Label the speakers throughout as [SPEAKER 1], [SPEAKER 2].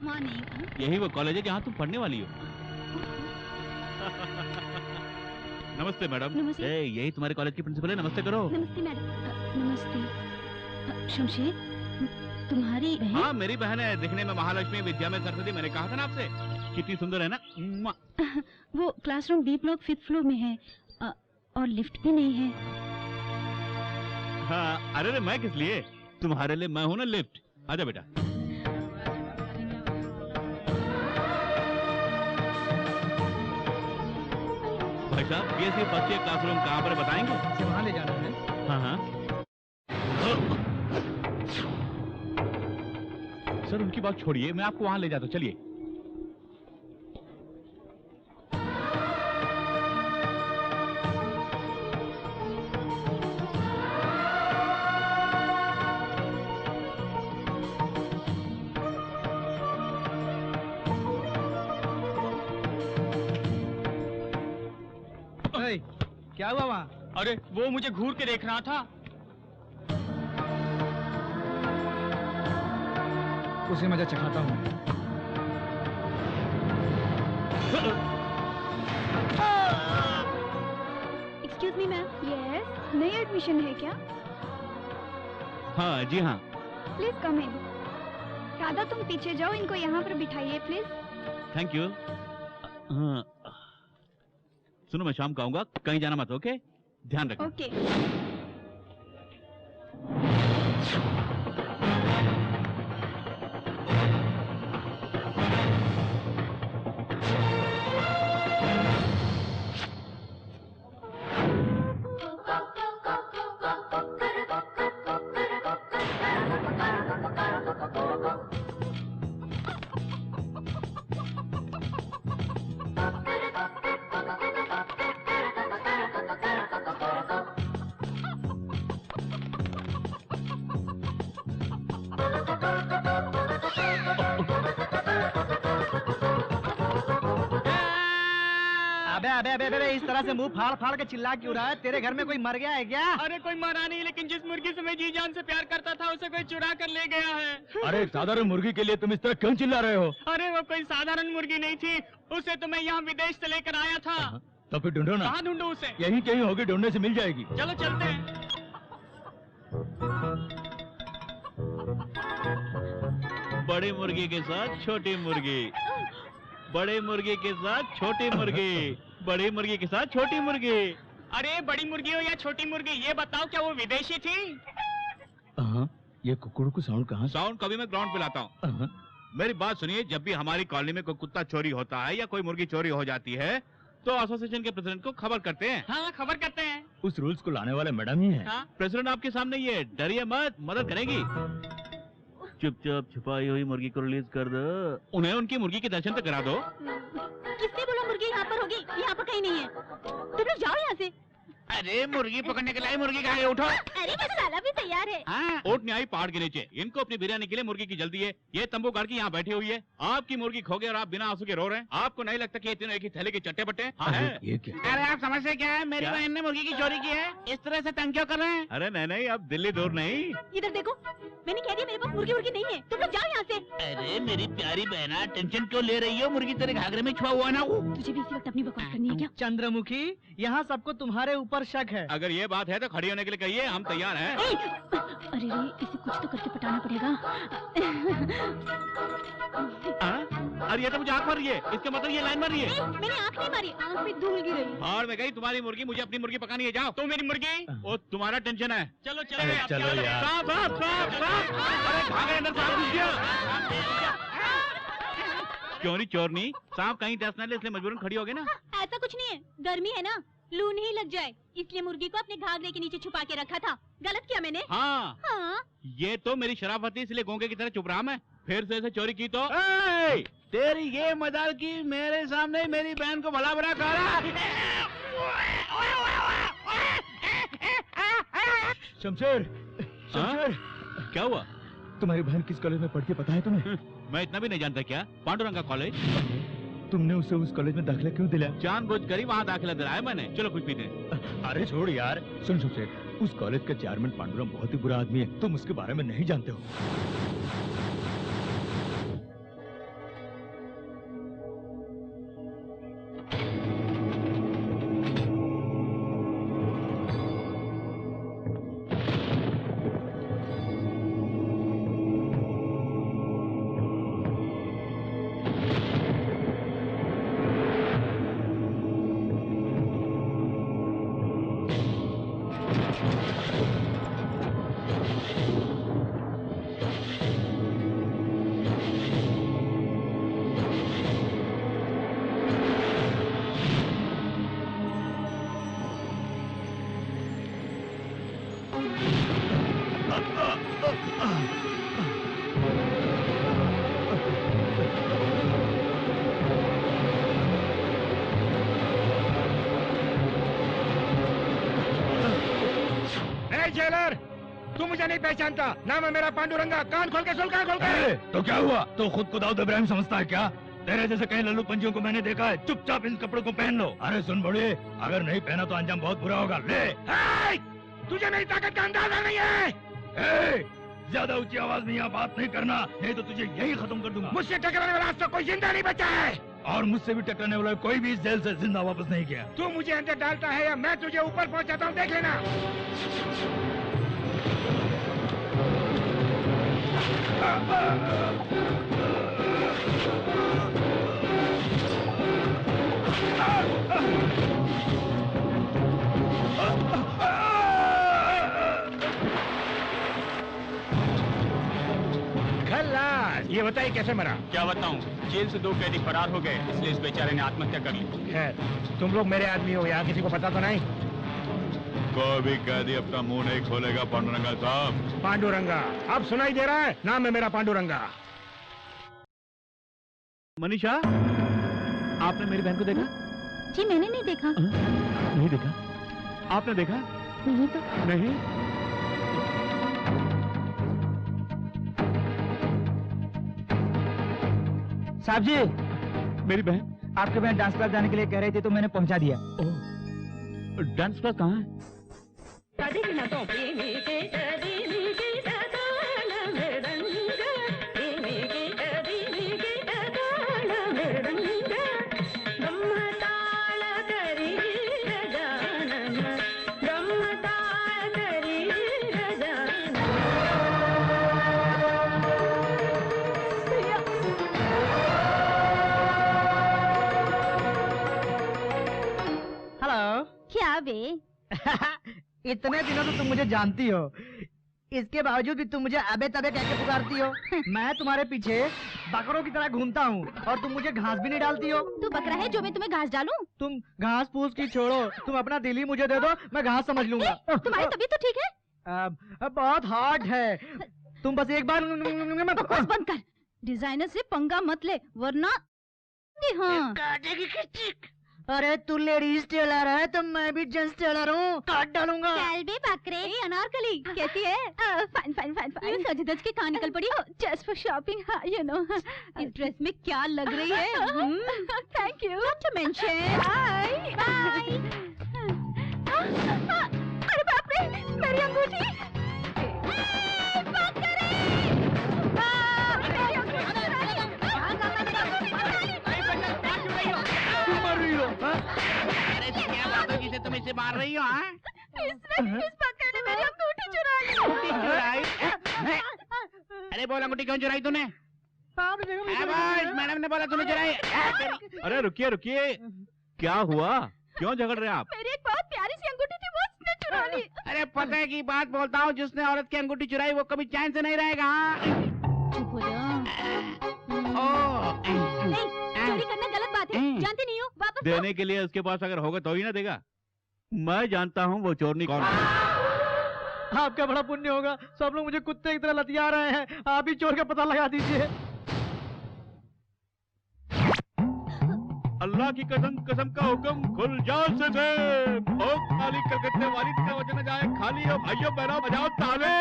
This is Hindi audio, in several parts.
[SPEAKER 1] मॉर्निंग। यही वो कॉलेज है जहाँ तुम पढ़ने वाली हो। नमस्ते मैडम।
[SPEAKER 2] नमस्ते।
[SPEAKER 1] यही तुम्हारे कॉलेज की प्रिंसिपल है, नमस्ते करो।
[SPEAKER 2] नमस्ते मैडम। नमस्ते। शमशेर तुम्हारी बहन?
[SPEAKER 1] हाँ मेरी बहन है, दिखने में महालक्ष्मी विद्या में सरस्वती। मैंने कहा था ना आपसे, कितनी सुंदर है ना।
[SPEAKER 2] वो classroom B block 5th floor में है और लिफ्ट भी नहीं है।
[SPEAKER 1] हाँ अरे मैं किस लिए, तुम्हारे लिए मैं हूँ ना लिफ्ट। आजा बेटा। भाई साहब BSc फर्स्ट ईयर क्लासरूम कहाँ पर बताएंगे?
[SPEAKER 3] वहाँ ले जाना है।
[SPEAKER 1] हाँ हाँ सर उनकी बात छोड़िए, मैं आपको वहाँ ले जाता हूँ, चलिए।
[SPEAKER 3] क्या हुआ वहाँ?
[SPEAKER 4] अरे वो मुझे घूर के देख रहा था।
[SPEAKER 3] उसे मजा चखाता हूँ।
[SPEAKER 2] Excuse me ma'am. यस, नई एडमिशन है क्या?
[SPEAKER 1] हाँ जी हाँ।
[SPEAKER 2] प्लीज कम इन। राधा तुम पीछे जाओ, इनको यहाँ पर बिठाइए प्लीज।
[SPEAKER 1] Thank you. सुनो मैं शाम को आऊंगा, कहीं जाना मत, ओके? ध्यान रखना।
[SPEAKER 2] ओके।
[SPEAKER 3] अबे इस तरह से मुंह फाड़ फाड़ के चिल्ला क्यों रहा है? तेरे घर में कोई मर गया है क्या?
[SPEAKER 4] अरे कोई मरा नहीं, लेकिन जिस मुर्गी से मैं जी जान से प्यार करता था उसे कोई चुरा कर ले गया है।
[SPEAKER 1] अरे साधारण मुर्गी के लिए तुम इस तरह क्यों चिल्ला रहे हो?
[SPEAKER 4] अरे वो कोई साधारण मुर्गी नहीं थी, उसे तो मैं यहाँ विदेश से लेकर आया था।
[SPEAKER 1] तो फिर ढूंढो ना।
[SPEAKER 4] कहाँ ढूंढूं उसे?
[SPEAKER 1] यहीं कहीं होगी, ढूंढने से मिल जाएगी।
[SPEAKER 4] चलो चलते हैं।
[SPEAKER 1] बड़ी मुर्गी के साथ छोटी मुर्गी, बड़े मुर्गी के साथ छोटी मुर्गी, बड़ी मुर्गी के साथ छोटी मुर्गी।
[SPEAKER 4] अरे बड़ी मुर्गी हो या छोटी मुर्गी, ये बताओ क्या वो विदेशी थी?
[SPEAKER 1] ये कुकड़ू को साउंड कहाँ? साउंड कभी मैं ग्राउंड पे लाता हूँ। मेरी बात सुनिए, जब भी हमारी कॉलोनी में कोई कुत्ता चोरी होता है या कोई मुर्गी चोरी हो जाती है तो एसोसिएशन के प्रेसिडेंट को खबर करते हैं।
[SPEAKER 4] हाँ खबर करते हैं।
[SPEAKER 1] उस रूल्स को लाने वाले मैडम ही है।
[SPEAKER 4] हाँ?
[SPEAKER 1] प्रेसिडेंट आपके सामने ही है, डरिए मत, मदद करेगी। चुपचाप छुपाई हुई मुर्गी को रिलीज कर दो, उन्हें उनकी मुर्गी के दर्शन तो करा दो।
[SPEAKER 2] किसने बोला मुर्गी यहाँ पर होगी? यहाँ पर कहीं नहीं है। तुम लोग जाओ यहाँ से।
[SPEAKER 1] अरे मुर्गी पकड़ने के लिए मुर्गी कहाँ है? उठो।
[SPEAKER 2] अरे मसाला भी तैयार है।
[SPEAKER 1] हाँ, ओट नहीं आई पहाड़ के नीचे। इनको अपनी बिरयानी के लिए मुर्गी की जल्दी है। ये तंबू गाड़ की यहाँ बैठी हुई है। आपकी मुर्गी खो गई और आप बिना आंसू के रो रहे हैं। आपको नहीं लगता कि ये तीनों एक ही थैले के चट्टे बट्टे? हाँ है। ये क्या?
[SPEAKER 4] अरे आप समझते क्या है, मेरी बहन ने मुर्गी की चोरी की है, इस तरह से तंग क्यों कर रहे हैं?
[SPEAKER 1] अरे नहीं, अब दिल्ली दूर नहीं।
[SPEAKER 2] इधर देखो, मैंने कह दिया मेरे पास मुर्गी उर्गी नहीं है, तुम लोग जाओ यहाँ से।
[SPEAKER 1] अरे मेरी प्यारी बहना, टेंशन क्यों ले रही हो? मुर्गी तेरे घाघरे में छुपा हुआ ना।
[SPEAKER 2] तुझे भी इसी वक्त अपनी बकवास करनी है क्या?
[SPEAKER 3] चंद्रमुखी, यहाँ सबको तुम्हारे ऊपर शक है।
[SPEAKER 1] अगर ये बात है तो खड़ी होने के लिए कहिए, हम तैयार हैं।
[SPEAKER 2] अरे रे, इसे कुछ तो करके पटाना पड़ेगा।
[SPEAKER 1] अरे ये तो मुझे आँख मार रही है, इसका मतलब ये लाइन मार रही है।
[SPEAKER 2] मैंने आँख नहीं मारी, आँख में धूल गिरी।
[SPEAKER 1] और मैं गई तुम्हारी मुर्गी, मुझे अपनी मुर्गी पकानी है। जाओ।
[SPEAKER 4] तो मेरी मुर्गी?
[SPEAKER 1] वो तुम्हारा टेंशन है।
[SPEAKER 4] चलो चलो
[SPEAKER 1] चलो यार। साफ साफ साफ साफ। अरे घाघरे अंदर सांप घुस गया। क्यों नहीं चोरनी? सांप कहीं दस न ले, इसलिए मजबूरन खड़ी हो गई ना।
[SPEAKER 2] ऐसा कुछ नहीं है, गर्मी है ना, लू नहीं लग जाए, इसलिए मुर्गी को अपने घाघरे के नीचे छुपा के रखा था। गलत किया मैंने?
[SPEAKER 1] हाँ।
[SPEAKER 2] हाँ।
[SPEAKER 1] ये तो मेरी शराफत थी, इसलिए गोंगे की तरह चुप रहा मैं। फिर से ऐसे चोरी की तो तेरी ये मजाल की मेरे सामने मेरी बहन को भला बुरा कहा।
[SPEAKER 3] शमशेर, शमशेर,
[SPEAKER 1] क्या हुआ?
[SPEAKER 3] तुम्हारी बहन किस कॉलेज में पढ़ती है पता है तुम्हें?
[SPEAKER 1] मैं इतना भी नहीं जानता क्या? पांडुरंगा कॉलेज।
[SPEAKER 3] तुमने उसे उस कॉलेज में दाखिला क्यों दिलाया?
[SPEAKER 1] जानबूझकर ही वहाँ दाखिला दिलाया मैंने। चलो कुछ पीते हैं।
[SPEAKER 5] अरे छोड़ यार। सुन शमशेर, उस कॉलेज का चेयरमैन पांडुरंग बहुत ही बुरा आदमी है, तुम उसके बारे में नहीं जानते हो।
[SPEAKER 3] जेलर, तू मुझे नहीं पहचानता, नाम है मेरा पांडुरंगा। कान खोल के सुन, कान खोल के।
[SPEAKER 5] तो क्या हुआ? तो खुद को दाऊद इब्राहिम समझता है क्या? तेरे जैसे कई लल्लू पंजियों को मैंने देखा है। चुपचाप इन कपड़ों को पहन लो। अरे सुन बड़े, अगर नहीं पहना तो अंजाम बहुत बुरा होगा। ले।
[SPEAKER 3] तुझे मेरी ताकत का अंदाजा नहीं है।
[SPEAKER 5] ज्यादा ऊंची आवाज में यहाँ बात नहीं करना, नहीं तो तुझे यही खत्म कर दूंगा।
[SPEAKER 3] मुझसे टकराने वाला आज तक कोई जिंदा नहीं बचा है।
[SPEAKER 5] और मुझसे भी टकराने वाला कोई भी इस जेल से जिंदा वापस नहीं गया।
[SPEAKER 3] तू मुझे अंदर डालता है या मैं तुझे ऊपर पहुंचाता हूँ, देख लेना। खल्लास, ये बताइए कैसे मरा?
[SPEAKER 1] क्या बताऊं, जेल से 2 कैदी फरार हो गए, इसलिए इस बेचारे ने आत्महत्या कर ली।
[SPEAKER 3] खैर, तुम लोग मेरे आदमी हो, यहाँ किसी को पता तो नहीं?
[SPEAKER 1] कोई भी कैदी अपना मुंह नहीं खोलेगा पांडुरंगा साहब।
[SPEAKER 3] पांडुरंगा, अब सुनाई दे रहा है? नाम है मेरा पांडुरंगा।
[SPEAKER 1] मनीषा, आपने मेरी बहन को देखा?
[SPEAKER 2] जी मैंने नहीं देखा।
[SPEAKER 1] नहीं देखा? आपने देखा?
[SPEAKER 2] नहीं तो।
[SPEAKER 1] नहीं?
[SPEAKER 3] साहब जी,
[SPEAKER 1] मेरी बहन
[SPEAKER 3] आपके बहन डांस क्लास जाने के लिए कह रही थी तो मैंने पहुंचा दिया।
[SPEAKER 1] डांस क्लास कहाँ है?
[SPEAKER 2] क्या बे?
[SPEAKER 3] इतने दिनों से तुम मुझे जानती हो, इसके बावजूद भी तुम मुझे अबे तबे कह के पुकारती हो। मैं तुम्हारे पीछे बकरों की तरह घूमता हूँ और तुम मुझे घास भी नहीं डालती हो।
[SPEAKER 2] तू बकरा है जो मैं तुम्हें घास डालूं?
[SPEAKER 3] तुम घास फूस की छोड़ो, तुम अपना दिल ही मुझे दे दो, मैं घास समझ लूंगा।
[SPEAKER 2] तुम्हारी तबीयत तो ठीक है?
[SPEAKER 3] बहुत हार्ड है, तुम बस एक बार।
[SPEAKER 2] बकवास बंद कर, डिजाइनर से पंगा मत ले वरना। हाँ।
[SPEAKER 3] अरे तू लेडीज टेलर है तो मैं भी जेंट्स टेलर हूँ, काट डालूंगा।
[SPEAKER 2] चल बे बकरे। अनारकली कैसी है? Fine fine fine fine. सज धज के कहाँ निकल पड़ी हो? Just for shopping, you know. इस ड्रेस में क्या लग रही है? Thank you. Not to mention. Bye bye. अरे बाप रे, मेरी अंगूठी।
[SPEAKER 1] तुम इसे मार रही हो?
[SPEAKER 2] इसने इस बकरे ने मेरी अंगूठी चुरा ली।
[SPEAKER 1] अरे बोल, अंगूठी क्यों चुराई तूने? मैडम ने बोला तूने चुराई। अरे रुकिए रुकिए, क्या हुआ? क्यों झगड़ रहे हैं आप?
[SPEAKER 2] मेरी एक बहुत प्यारी सी अंगूठी थी, वो उसने चुरा ली।
[SPEAKER 1] अरे पता की बात बोलता हूँ, जिसने औरत की अंगूठी चुराई वो कभी चैन से नहीं रहेगा।
[SPEAKER 2] चुप हो जा। नहीं, चोरी करना गलत बात है, जानती नहीं हो? वापस दो।
[SPEAKER 1] देने के लिए उसके पास अगर होगा तो ही ना देगा। मैं जानता हूँ वो चोरनी कौन है।
[SPEAKER 3] आपका बड़ा पुण्य होगा, सब लोग मुझे कुत्ते की तरह लतिया रहे हैं, आप ही चोर का पता लगा दीजिए।
[SPEAKER 1] अल्लाह की कसम, कसम का हुक्म, खुल जाओ से ओ खाली कलकत्ते वाली का वजन जाए खाली। हो भाइयों बहनों, बजाओ ताले।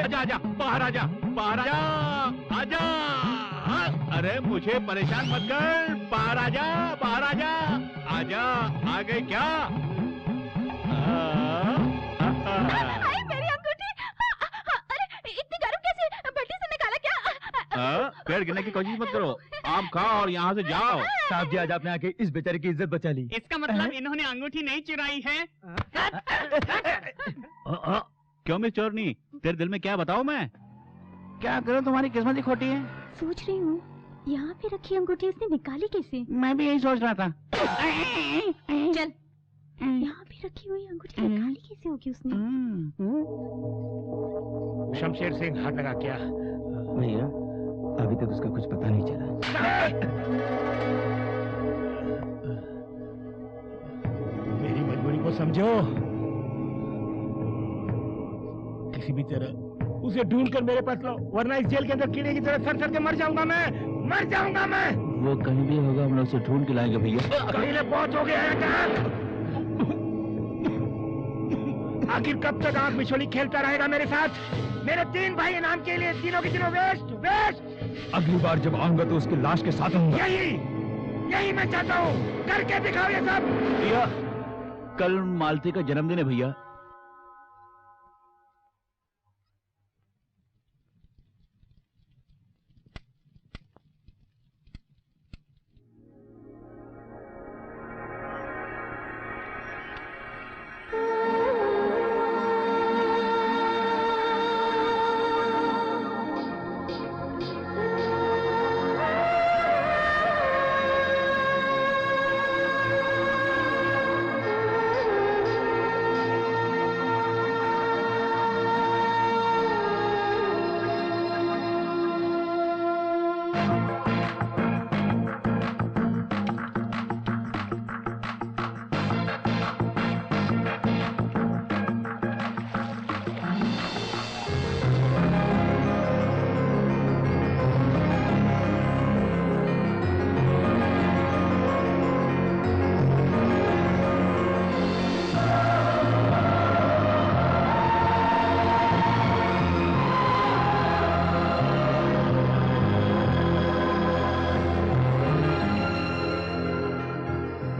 [SPEAKER 1] आजा आजा, बाहर आजा, बाहर आजा, आजा। अरे मुझे परेशान मत कर, बाहर आजा, बाहर आजा, आजा। आ गए क्या? पेड़ गिरने की कोशिश मत करो। आप खाओ और यहाँ से जाओ।
[SPEAKER 5] साहब जी, आज आपने आके इस बेचारे की इज्जत बचा ली।
[SPEAKER 4] इसका मतलब इन्होंने अंगूठी नहीं चुराई है।
[SPEAKER 1] क्यों मिस चोरनी, तेरे दिल में क्या बताओ मैं? क्या करूं, तुम्हारी किस्मत ही खोटी है।
[SPEAKER 2] सोच रही हूँ यहाँ पे रखी अंगूठी इसने निकाली कैसे?
[SPEAKER 1] मैं भी यही सोच रहा था।
[SPEAKER 2] चल, यहाँ पे रखी हुई अंगूठी निकाली कैसे होगी उसने?
[SPEAKER 6] शमशेर सिंह हाथ लगा क्या?
[SPEAKER 5] भैया, अभी तक उसका कुछ पता नहीं चला।
[SPEAKER 6] मेरी मजबूरी को समझो। किसी भी तरह उसे ढूंढकर मेरे पास लाओ, वरना इस जेल के अंदर कीड़े की तरह सर सर के मर जाऊंगा मैं।
[SPEAKER 1] वो कहीं भी होगा, हम लोग उसे ढूंढ के लाएंगे भैया।
[SPEAKER 6] कहीं ले पहुंचोगे आखिर कब तक आंख मिचोली खेलता रहेगा मेरे साथ? मेरे 3 भाई इनाम के लिए तीनों के तीनों वेस्ट।
[SPEAKER 5] अगली बार जब आऊंगा तो उसकी लाश के साथ आऊंगा।
[SPEAKER 6] यही मैं चाहता हूँ। करके दिखाओ ये सब।
[SPEAKER 1] भैया, कल मालती का जन्मदिन है भैया।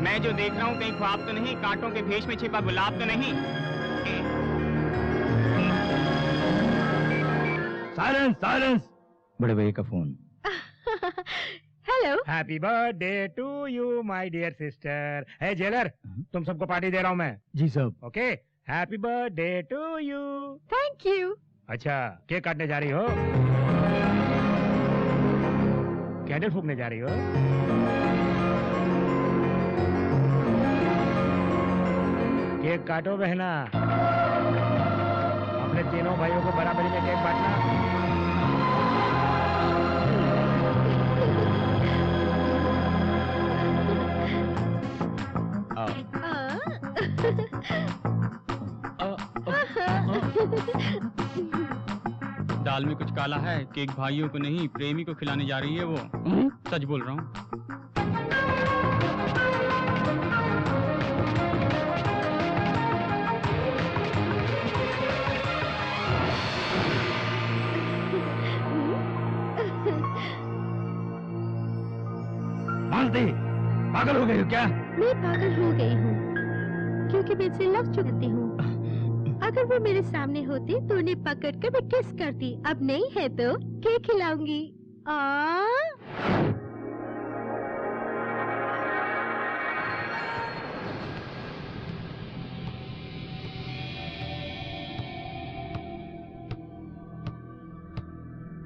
[SPEAKER 4] मैं जो देख रहा हूँ कहीं ख्वाब तो नहीं, कांटों के भेष में छिपा गुलाब तो नहीं।
[SPEAKER 5] Silence, silence. बड़े भैया का phone.
[SPEAKER 2] Hello.
[SPEAKER 6] Happy birthday to you my dear sister. है जेलर, तुम सबको पार्टी दे रहा हूँ मैं।
[SPEAKER 5] जी साहब।
[SPEAKER 6] Okay, happy birthday to you.
[SPEAKER 2] Thank you.
[SPEAKER 6] अच्छा, केक काटने जा रही हो? कैंडल फूकने जा रही हो? केक काटो बहना। अपने तीनों भाइयों को बराबरी में केक बांटना।
[SPEAKER 4] दाल में कुछ काला है। केक भाइयों को नहीं, प्रेमी को खिलाने जा रही है वो। सच बोल रहा हूँ।
[SPEAKER 5] मालती, पागल हो गई हो क्या?
[SPEAKER 2] मैं पागल हो गई हूँ क्योंकि मैं इससे लव चुकती हूँ। अगर वो मेरे सामने होती तो उन्हें पकड़ कर मैं किस करती। अब नहीं है तो केक खिलाऊंगी।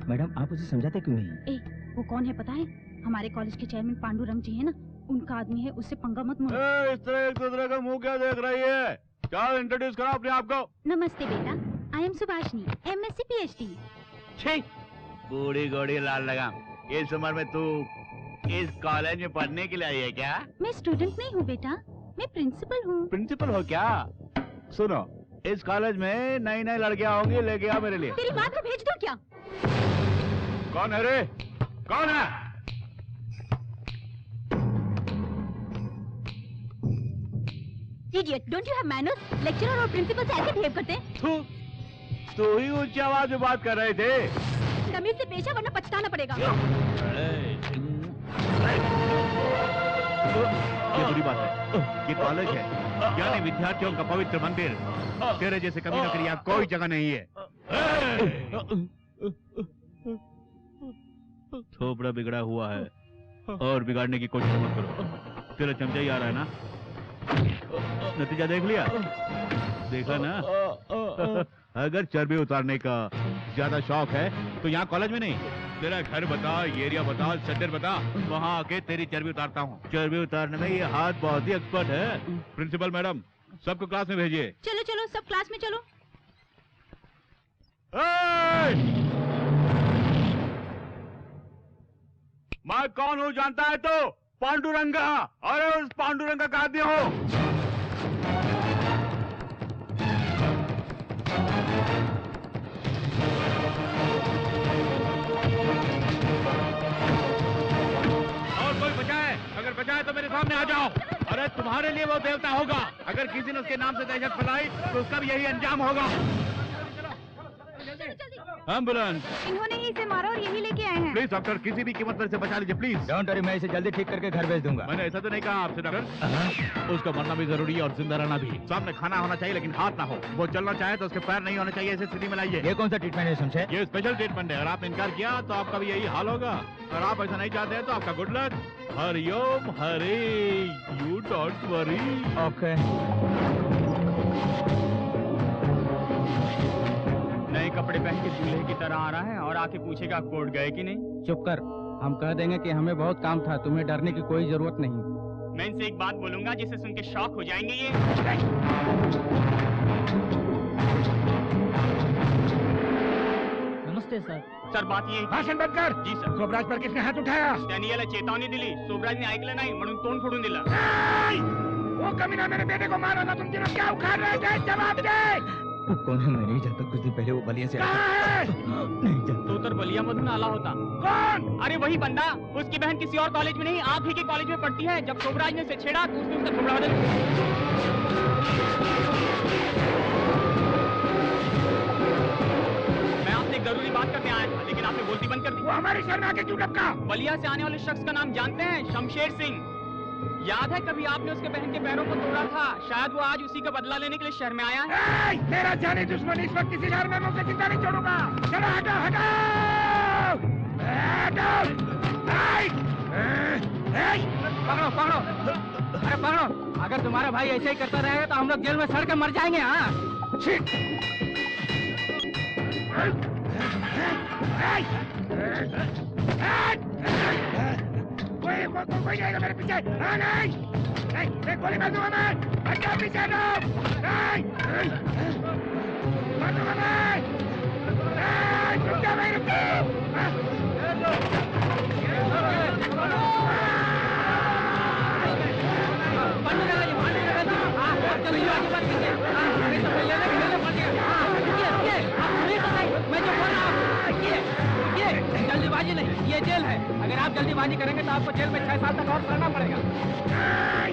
[SPEAKER 3] मैडम, आप उसे समझाते क्यों नहीं?
[SPEAKER 2] वो कौन है पता है? हमारे कॉलेज के चेयरमैन पांडुरंग जी है ना, उनका आदमी है। उससे पंगा मत लो।
[SPEAKER 1] इस तरह एक दूसरे का मुंह क्या देख रही है? चलो इंट्रोड्यूस करो अपने आप को।
[SPEAKER 2] नमस्ते बेटा, I am Subhashini, MSc PhD।
[SPEAKER 1] छी, बूढ़ी गोड़ी लाल लगाम। इस उम्र में तू इस कॉलेज में पढ़ने के लिए आई है क्या?
[SPEAKER 2] मैं स्टूडेंट नहीं हूँ बेटा, मैं प्रिंसिपल हूँ।
[SPEAKER 1] प्रिंसिपल हो क्या? सुनो, इस कॉलेज में नई नई लड़कियां होंगी, लेके आओ मेरे लिए।
[SPEAKER 2] तेरी माँ को भेज दो क्या?
[SPEAKER 1] कौन है रे? कौन है?
[SPEAKER 2] Idiot, don't you have manners? Lecturer और प्रिंसिपल से ऐसे बिहेव करते हैं?
[SPEAKER 1] तू ही ऊंची आवाज में बात कर रहे थे।
[SPEAKER 2] तमीज से पेशा वरना पछताना पड़ेगा।
[SPEAKER 1] ये बुरी बात है। ये कॉलेज है, यानी विद्यार्थियों का पवित्र मंदिर। तेरे जैसे कमी न करी यहाँ कोई जगह नहीं है। थोपड़ा बिगड़ा हुआ है और बिगाड़ने की कोशिश मत करो। तेरा चमचा ही आ रहा है ना? नतीजा देख लिया? देखा ना? अगर चर्बी उतारने का ज्यादा शौक है तो यहाँ कॉलेज में नहीं, तेरा घर बता, एरिया बता, सेंटर बता, वहाँ आके तेरी चर्बी उतारता हूँ। चर्बी उतारने में ये हाथ बहुत ही एक्सपर्ट है। प्रिंसिपल मैडम, सबको क्लास में भेजिए।
[SPEAKER 2] चलो चलो, सब क्लास में चलो।
[SPEAKER 1] मैं कौन हूँ जानता है तो? पांडुरंगा। अरे उस पांडुरंगा का आदमी हो। और कोई बचाए? अगर बचाए तो मेरे सामने आ जाओ। अरे तुम्हारे लिए वो देवता होगा। अगर किसी ने उसके नाम से दहशत फैलाई तो उसका भी यही अंजाम होगा। एम्बुलेंस।
[SPEAKER 2] इन्होंने ही इसे मारा और यही लेके आए हैं।
[SPEAKER 1] प्लीज डॉक्टर, किसी भी कीमत पर इसे बचा लीजिए प्लीज।
[SPEAKER 3] डोंट वरी, मैं इसे जल्दी ठीक करके घर भेज दूंगा।
[SPEAKER 1] मैंने ऐसा तो नहीं कहा आपसे डॉक्टर। उसका मरना भी जरूरी है और जिंदा रहना भी। सामने खाना होना चाहिए लेकिन हाथ ना हो। वो चलना चाहे तो उसके पैर नहीं होने चाहिए। इसे स्थिति में लाइए।
[SPEAKER 3] ये कौन सा ट्रीटमेंट है शमशेर?
[SPEAKER 1] ये स्पेशल ट्रीटमेंट है। अगर आपने इनकार किया तो आपका भी यही हाल होगा। और आप ऐसा नहीं चाहते हैं तो आपका good luck. Hariom Hare, you don't worry.
[SPEAKER 3] Okay.
[SPEAKER 4] नए कपड़े पहन के दूल्हे की तरह आ रहा है और आके पूछेगा कोर्ट गए कि नहीं।
[SPEAKER 3] चुप कर, हम कह देंगे कि हमें बहुत काम था, तुम्हें डरने की कोई जरूरत नहीं।
[SPEAKER 4] मैं इनसे एक बात बोलूंगा जिसे सुन के शॉक हो जाएंगे ये।
[SPEAKER 3] नमस्ते सर।
[SPEAKER 4] सर बात ये
[SPEAKER 6] भाषण बंद कर।
[SPEAKER 4] जी सर।
[SPEAKER 6] सोबराज पर किसने हाथ उठाया?
[SPEAKER 4] त्यांनी याला चेतावणी दिली, सोबराजने ऐकलं नाही म्हणून तोंड फोडून दिलं।
[SPEAKER 6] वो कमीना मेरे बेटे को मारा था, तुम तीनों क्या उखाड़ रहे थे? जवाब दे।
[SPEAKER 3] वो कौन है? मैं नहीं जानता। कुछ दिन पहले वो बलिया से
[SPEAKER 6] कहाँ है?
[SPEAKER 3] नहीं जानता।
[SPEAKER 4] तो उतर बलिया मधून आला होता।
[SPEAKER 6] कौन?
[SPEAKER 4] अरे वही बंदा। उसकी बहन किसी और कॉलेज में नहीं, आप ही के कॉलेज में पढ़ती है। जब सोबराज ने उसे छेड़ा तो उसने उसका थोबड़ा बदल। मैं आपसे एक जरूरी बात करने आया था लेकिन आपने बोलती बंद कर दी।
[SPEAKER 6] वो हमारी शहर में आके क्यों टपका?
[SPEAKER 4] बलिया से आने वाले शख्स का नाम जानते हैं? शमशेर सिंह। याद है कभी आपने उसके बहन के पैरों को तोड़ा था? शायद वो आज उसी का बदला लेने के लिए शहर में आया है।
[SPEAKER 6] तेरा जानी दुश्मन इस वक्त किसी शहर में मुझसे जिंदा नहीं छोड़ूंगा। चलो हटो हटो
[SPEAKER 3] पकड़ो पकड़ो, अरे पकड़ो। अगर तुम्हारा भाई ऐसे ही करता रहेगा तो हम लोग जेल में सड़ के मर जाएंगे। हाँ
[SPEAKER 6] कोई जाएगा मेरे पीछे। नहीं, गोली मार दूंगा मैं। हटो पीछे हटो। नहीं, मार दूंगा मैं। रुक जा भाई, रुक
[SPEAKER 3] जल्दीबाजी नहीं, ये जेल है। अगर आप जल्दीबाजी करेंगे तो आपको जेल में 6 साल तक और रहना पड़ेगा।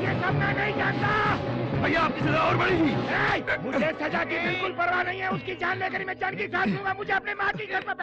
[SPEAKER 6] ये सब मैं नहीं जानता।
[SPEAKER 5] भैया आपकी सजा और बढ़ेगी।
[SPEAKER 6] मुझे सजा की बिल्कुल परवाह नहीं है। उसकी जान लेकर मैं जान की साथ लूंगा। मुझे अपने माँ की घर पर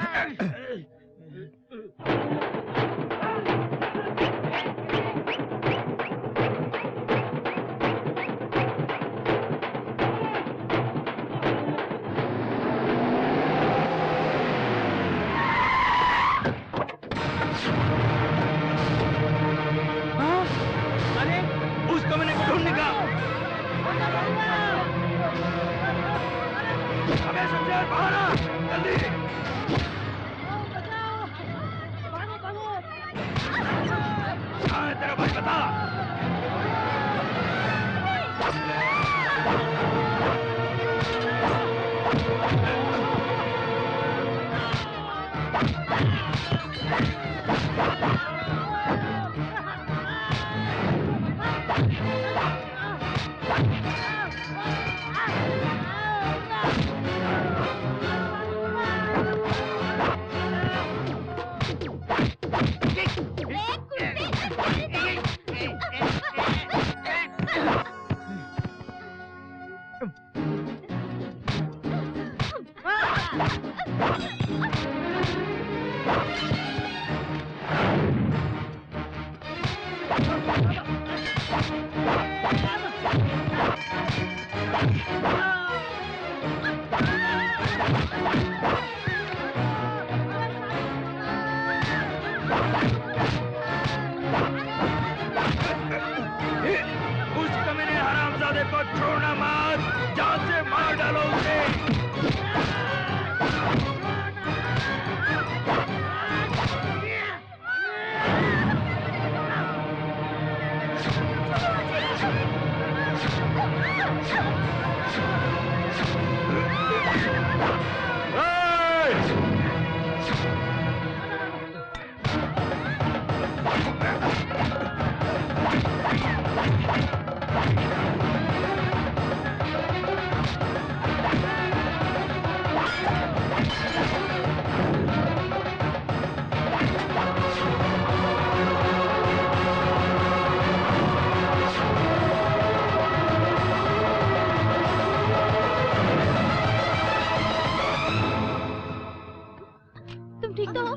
[SPEAKER 2] तुम ठीक तो हो?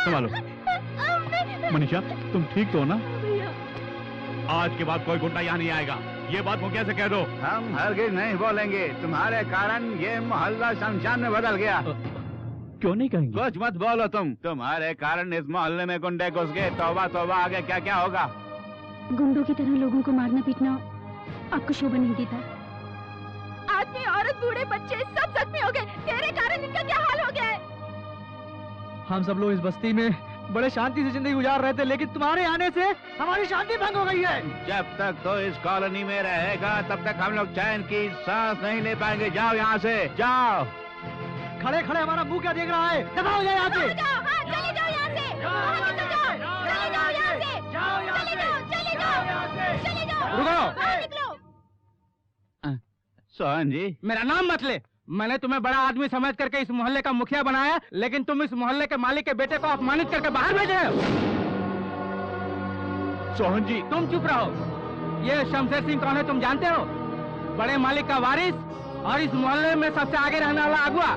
[SPEAKER 1] संभालो। मनीषा, तुम ठीक तो हो ना? आज के बाद कोई गुंडा यहाँ नहीं आएगा, ये बात मुखिया से कह दो।
[SPEAKER 7] हम हरगिज नहीं बोलेंगे, तुम्हारे कारण ये मोहल्ला शमशान में बदल गया।
[SPEAKER 1] क्यों नहीं कहेंगे?
[SPEAKER 7] कुछ मत बोलो तुम्हारे कारण इस मोहल्ले में गुंडे घुस गए। तौबा तौबा, आगे क्या क्या होगा।
[SPEAKER 2] गुंडों की तरह लोगों को मारना पीटना आपको शोभा नहीं देता। आदमी, औरत, बूढ़े, बच्चे सब जख्मी हो गए। तेरे कारण इनका क्या हाल हो गया है?
[SPEAKER 3] हम सब लोग इस बस्ती में बड़े शांति से जिंदगी गुजार रहे थे, लेकिन तुम्हारे आने से हमारी शांति भंग हो गई है।
[SPEAKER 7] जब तक तो इस कॉलोनी में रहेगा तब तक हम लोग चैन की सांस नहीं ले पाएंगे। जाओ यहाँ से, जाओ।
[SPEAKER 3] खड़े खड़े हमारा मुंह क्या देख रहा है? दफा हो जाए यहाँ से।
[SPEAKER 2] चले जाओ यहाँ से।
[SPEAKER 3] रुको।
[SPEAKER 7] सोहन जी,
[SPEAKER 4] मेरा नाम मत ले। मैंने तुम्हें बड़ा आदमी समझ करके इस मोहल्ले का मुखिया बनाया, लेकिन तुम इस मोहल्ले के मालिक के बेटे को अपमानित करके बाहर भेज रहे हो।
[SPEAKER 1] सोहन जी,
[SPEAKER 4] तुम चुप रहो। ये शमशेर सिंह कौन है तुम जानते हो? बड़े मालिक का वारिस और इस मोहल्ले में सबसे आगे रहने वाला अगुआ।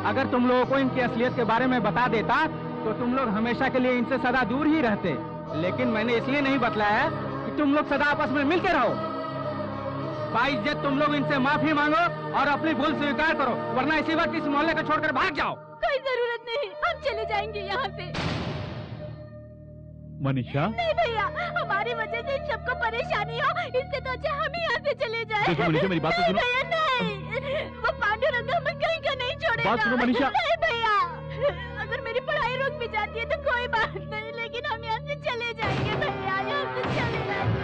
[SPEAKER 4] अगर तुम लोगों को इनकी असलियत के बारे में बता देता तो तुम लोग हमेशा के लिए इनसे सदा दूर ही रहते, लेकिन मैंने इसलिए नहीं बतलाया कि तुम लोग सदा आपस में मिलते रहो। बाइज्जत तुम लोग इनसे माफी मांगो और अपनी भूल स्वीकार करो, वरना इसी वक्त इस मोहल्ले को छोड़कर भाग जाओ।
[SPEAKER 2] कोई जरूरत नहीं, हम चले जाएंगे यहाँ से।
[SPEAKER 1] मनीषा,
[SPEAKER 2] नहीं भैया, हमारी वजह से इन सबको परेशानी हो, इससे तो अच्छा हम ही यहाँ से चले जाएं।
[SPEAKER 1] देखो मनीषा, मेरी बात तो सुनो।
[SPEAKER 2] भैया नहीं, वो पांडुरंग हमें कहीं का नहीं छोड़ेगा।
[SPEAKER 1] बात सुनो मनीषा।
[SPEAKER 2] नहीं भैया, अगर मेरी पढ़ाई रुक भी जाती है तो कोई बात नहीं, लेकिन हम यहाँ से चले जाएंगे भैया, यहाँ से चले जाएंगे।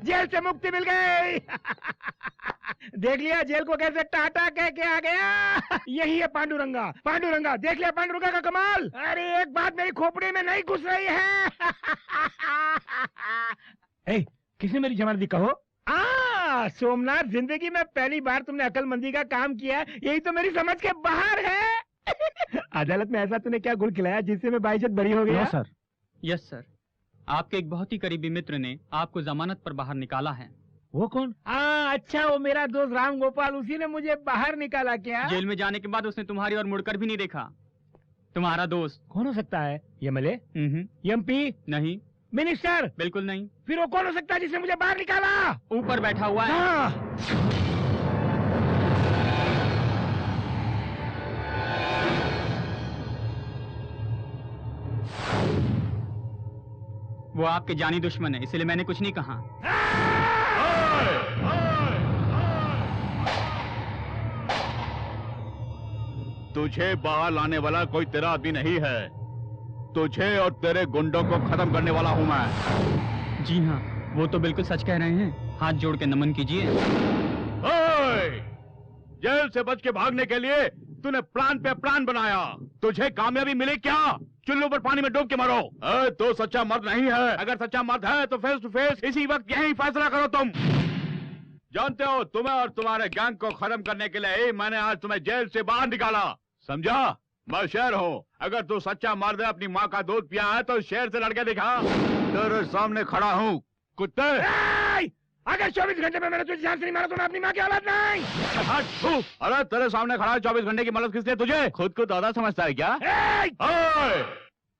[SPEAKER 6] जेल से मुक्ति मिल गई। देख लिया जेल को कैसे टाटा कह के आ गया। यही है पांडुरंगा। पांडुरंगा, देख लिया पांडुरंगा का कमाल। अरे एक बात मेरी खोपड़ी में नहीं घुस रही है। किसने मेरी जमानत दी कहो? सोमनाथ, जिंदगी में पहली बार तुमने अकलमंदी का काम किया, यही तो मेरी समझ के बाहर है। अदालत में ऐसा तूने क्या गुल खिलाया जिससे मैं बाइज्जत बरी हो गया?
[SPEAKER 4] सर। यस सर, आपके एक बहुत ही करीबी मित्र ने आपको जमानत पर बाहर निकाला है।
[SPEAKER 6] वो कौन? अच्छा, वो मेरा दोस्त राम गोपाल, उसी ने मुझे बाहर निकाला क्या?
[SPEAKER 4] जेल में जाने के बाद उसने तुम्हारी और मुड़कर भी नहीं देखा। तुम्हारा दोस्त
[SPEAKER 6] कौन हो सकता है? एमएलए? एमपी?
[SPEAKER 4] नहीं।
[SPEAKER 6] मिनिस्टर?
[SPEAKER 4] बिल्कुल नहीं।
[SPEAKER 6] फिर वो कौन हो सकता है जिसने मुझे बाहर निकाला?
[SPEAKER 4] ऊपर बैठा हुआ है। वो आपके जानी दुश्मन है, इसलिए मैंने कुछ नहीं कहा।
[SPEAKER 1] तुझे बाहर लाने वाला कोई तेरा आदमी नहीं है, तुझे और तेरे गुंडों को खत्म करने वाला हूँ मैं।
[SPEAKER 4] जी हाँ, वो तो बिल्कुल सच कह रहे हैं। हाथ जोड़ के नमन कीजिए।
[SPEAKER 1] जेल से बच के भागने के लिए तूने प्लान पे प्लान बनाया, तुझे कामयाबी मिली क्या? चुल्लू पर पानी में डूब के मरो। तो सच्चा मर्द नहीं है, अगर सच्चा मर्द है तो फेस टू फेस इसी वक्त यही फैसला करो। तुम जानते हो, तुम्हें और तुम्हारे गैंग को खत्म करने के लिए ही मैंने आज तुम्हें जेल से बाहर निकाला, समझा? मैं शेर हूँ, अगर तू सच्चा मर्द है, अपनी माँ का दूध पिया है तो शेर से लड़के दिखा। तेरे सामने खड़ा हूँ कुत्ते।
[SPEAKER 6] अगर 24 घंटे में मैंने तुझे जान से नहीं मारा तो मैं अपनी माँ की औलाद नहीं।
[SPEAKER 1] अरे तेरे सामने खड़ा है, 24 घंटे की मोहलत किसने तुझे? खुद को दादा समझता है क्या?